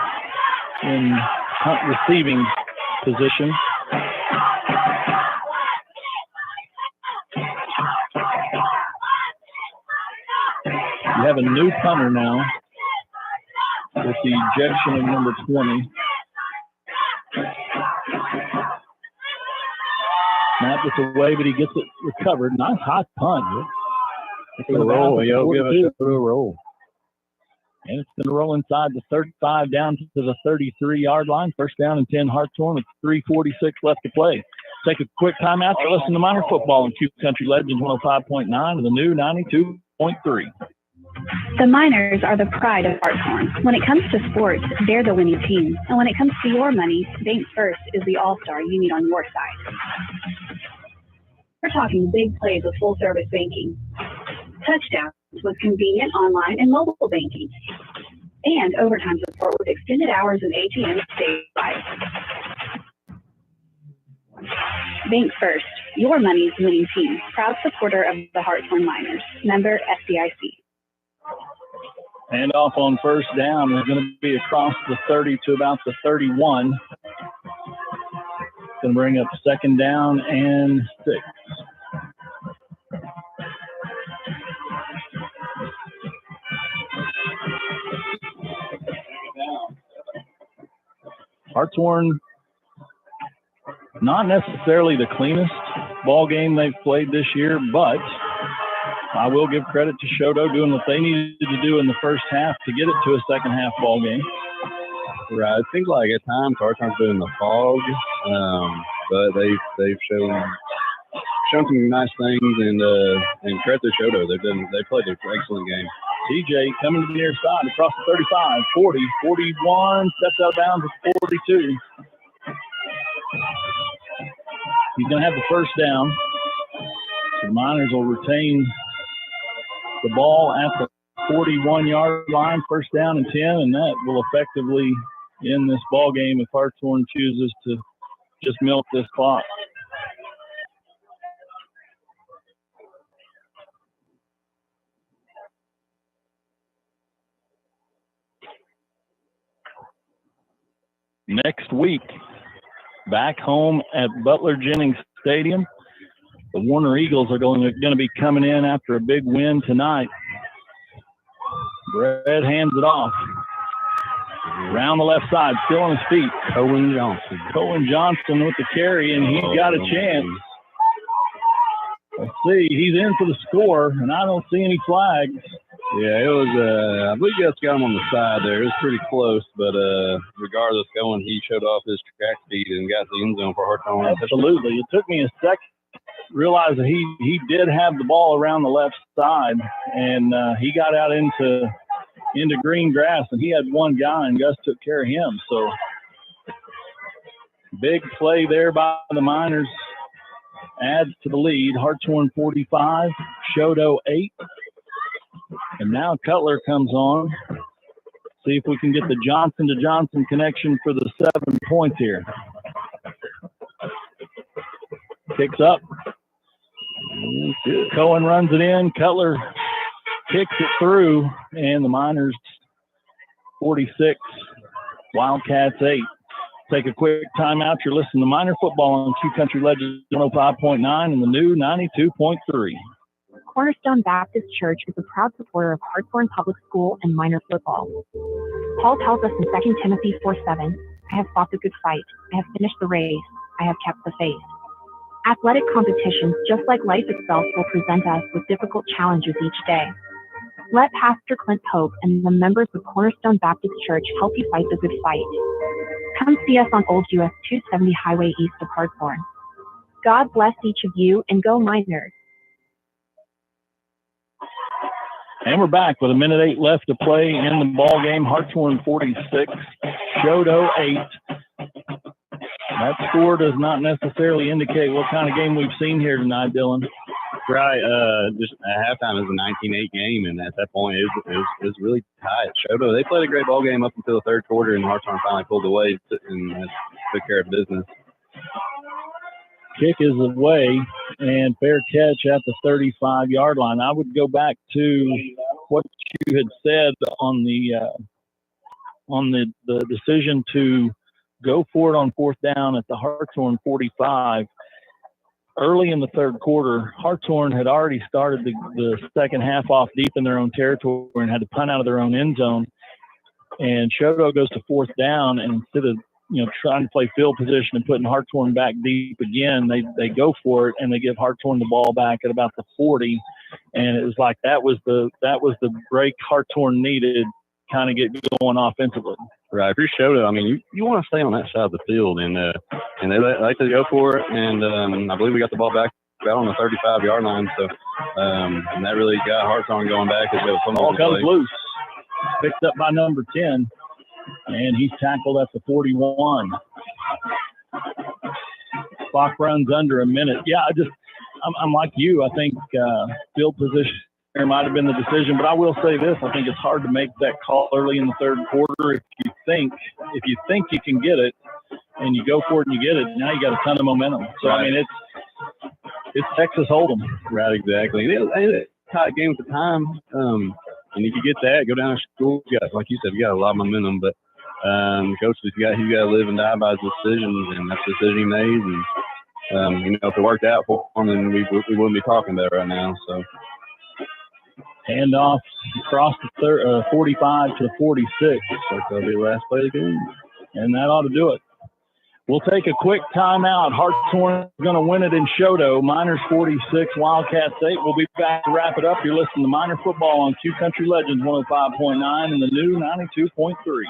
in punt receiving position. You have a new punter now with the ejection of number 20. Snap gets away, but he gets it recovered. Nice hot punt. It's a roll. Yo, give us a roll. And it's going to roll inside the 35 down to the 33-yard line. First down and 10 Hartshorne with 3:46 left to play. Take a quick timeout to listen to Minor Football on Q Country Legends 105.9 and the new 92.3. The Miners are the pride of Hartshorne. When it comes to sports, they're the winning team. And when it comes to your money, Bank First is the all-star you need on your side. We're talking big plays with full-service banking, touchdowns with convenient online and mobile banking, and overtime support with extended hours and ATM statewide. Bank First, your money's winning team. Proud supporter of the Hartshorne Miners. Member FDIC. And off on first down is going to be across the 30 to about the 31. Going to bring up second down and 6. Hartshorne, not necessarily the cleanest ball game they've played this year, but I will give credit to Shoto doing what they needed to do in the first half to get it to a second half ball game. Right. It seems like at times Hartshone's been in the fog, but they've shown some nice things, and credit to Shoto. They played an excellent game. TJ coming to the near side across the 35, 40, 41, steps out of bounds at 42. He's going to have the first down. The Miners will retain the ball at the 41-yard line, first down and 10, and that will effectively end this ball game if Hartshorne chooses to just milk this clock. Next week, back home at Butler Jennings Stadium, the Warner Eagles are going to be coming in after a big win tonight. Brett hands it off. Around the left side, still on his feet. Cohen Johnson with the carry, and he's got a chance. Let's see, he's in for the score, and I don't see any flags. Yeah, it was, I believe you got him on the side there. It was pretty close, but regardless, he showed off his track speed and got the end zone for Hartshorne. Absolutely. It took me a second to realize that he did have the ball around the left side, and he got out into green grass, and he had one guy, and Gus took care of him. So big play there by the Miners. Adds to the lead. Hartshorne 45, Shoto 8. And now Cutler comes on. See if we can get the Johnson to Johnson connection for the 7 points here. Kicks up. Cohen runs it in. Cutler kicks it through. And the Miners 46, Wildcats 8. Take a quick timeout. You're listening to Minor Football on Q Country Legends 105.9 and the new 92.3. Cornerstone Baptist Church is a proud supporter of Hartshorne Public School and minor football. Paul tells us in 2 Timothy 4:7, I have fought the good fight, I have finished the race, I have kept the faith. Athletic competitions, just like life itself, will present us with difficult challenges each day. Let Pastor Clint Pope and the members of Cornerstone Baptist Church help you fight the good fight. Come see us on Old US 270 Highway east of Hartshorne. God bless each of you, and go Miners. And we're back with 1:08 left to play in the ball game. Hartshorne 46, Shodo 8. That score does not necessarily indicate what kind of game we've seen here tonight, Dylan. Right. Just at halftime, it was a 19-8 game, and at that point, it was really tight. Shodo, they played a great ball game up until the third quarter, and Hartshorne finally pulled away and took care of business. Kick is away, and fair catch at the 35-yard line. I would go back to what you had said on the decision to go for it on fourth down at the Hartshorne 45. Early in the third quarter, Hartshorne had already started the second half off deep in their own territory and had to punt out of their own end zone. And Shodo goes to fourth down, and instead of trying to play field position and putting Hartshorne back deep again, they go for it, and they give Hartshorne the ball back at about the 40. And it was like that was the break Hartshorne needed, kind of get going offensively. Right. If you're Shodo, I mean, you want to stay on that side of the field, and they like to go for it. And I believe we got the ball back about on the 35-yard line. So and that really got Hartshorne going back. Ball comes loose, picked up by number 10, and he's tackled at the 41. Clock runs under a minute. Yeah, I'm like you. I think field position there might have been the decision, but I will say this: I think it's hard to make that call early in the third quarter. If you think you can get it, and you go for it and you get it, now you got a ton of momentum. So right. I mean, it's Texas Hold'em. Right, exactly. It's a tight game at the time, and if you get that, go down to school. You got, like you said, you got a lot of momentum, but coach, he's got to live and die by his decisions, and that's the decision he made. And if it worked out for him, then we wouldn't be talking about it right now. So. Hand off across the 45 to the 46. So that'll be the last play of the game. And that ought to do it. We'll take a quick timeout. Hartshorne is going to win it in Shodo. Miners 46, Wildcats 8. We'll be back to wrap it up. You're listening to Miner Football on Q Country Legends 105.9 and the new 92.3.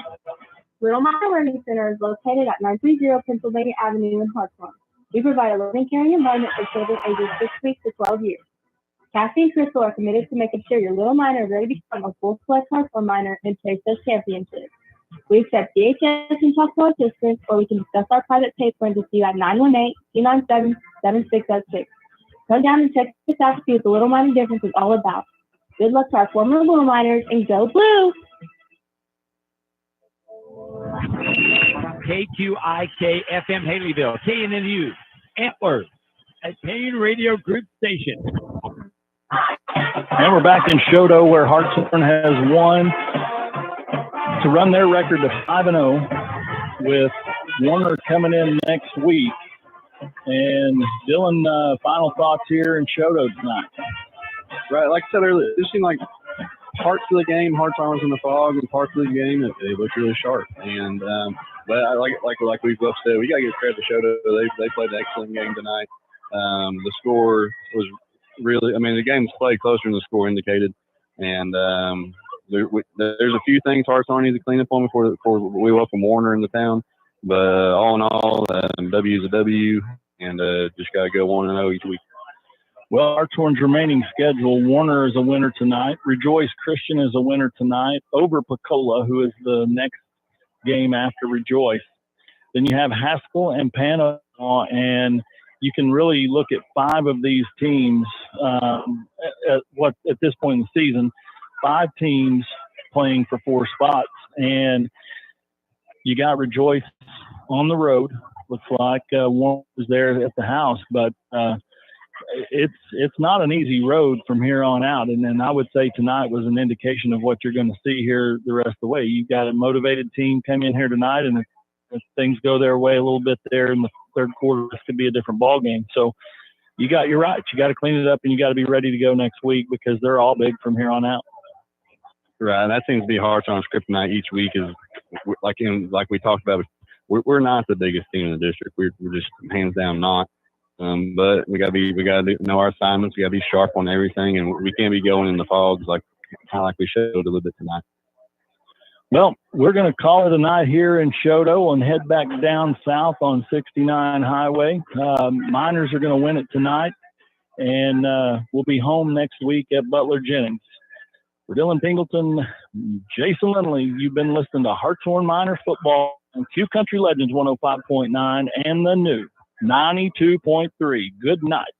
Little Miner Learning Center is located at 930 Pennsylvania Avenue in Hartshorne. We provide a learning, caring environment for children ages 6 weeks to 12 years. Cassie and Crystal are committed to making sure your little miner is ready to become a full-fledged Hartshorne miner and chase those championships. We accept DHS and Chalkboard assistance, or we can discuss our private pay plans with you at 918-297-7606. Come down and check us out to see what the little mining difference is all about. Good luck to our former little miners, and go blue! KQIK FM Haleyville, KNNU, Antler, a Payne Radio Group station. And we're back in Shodo, where Hartshorne has won to run their record to 5-0, with Warner coming in next week. And Dylan, final thoughts here in Shodo tonight. Right, like I said earlier, it just seemed like parts of the game, Hartshorne was in the fog, and parts of the game, it looked really sharp. And but I like we've both said, we got to give credit to Shodo. They played an excellent game tonight. The score was really, the game was played closer than the score indicated. And there's a few things Hartshorne needs to clean up on before we welcome Warner into town. But all in all, W is a W, and just got to go 1-0 each week. Well, Hartshorne's remaining schedule: Warner is a winner tonight. Rejoice Christian is a winner tonight over Pecola, who is the next game after Rejoice. Then you have Haskell and Panama, and you can really look at 5 of these teams at this point in the season, 5 teams playing for 4 spots. And you got Rejoice on the road. Looks like one was there at the house, but it's not an easy road from here on out. And then I would say tonight was an indication of what you're going to see here the rest of the way. You've got a motivated team come in here tonight, and if things go their way a little bit there in the third quarter, this could be a different ball game. So you got your rights. You got to clean it up, and you got to be ready to go next week because they're all big from here on out. Right. That seems to be Hartshorne's kryptonite each week is like we talked about. We're not the biggest team in the district. We're just hands down not. But we gotta know our assignments. We gotta be sharp on everything, and we can't be going in the fogs kind of like we showed a little bit tonight. Well, we're going to call it a night here in Choteau and head back down south on 69 Highway. Miners are going to win it tonight, and we'll be home next week at Butler Jennings. For Dylan Pingleton, Jason Lindley, you've been listening to Hartshorne Miner Football on Q Country Legends 105.9 and the new 92.3. Good night.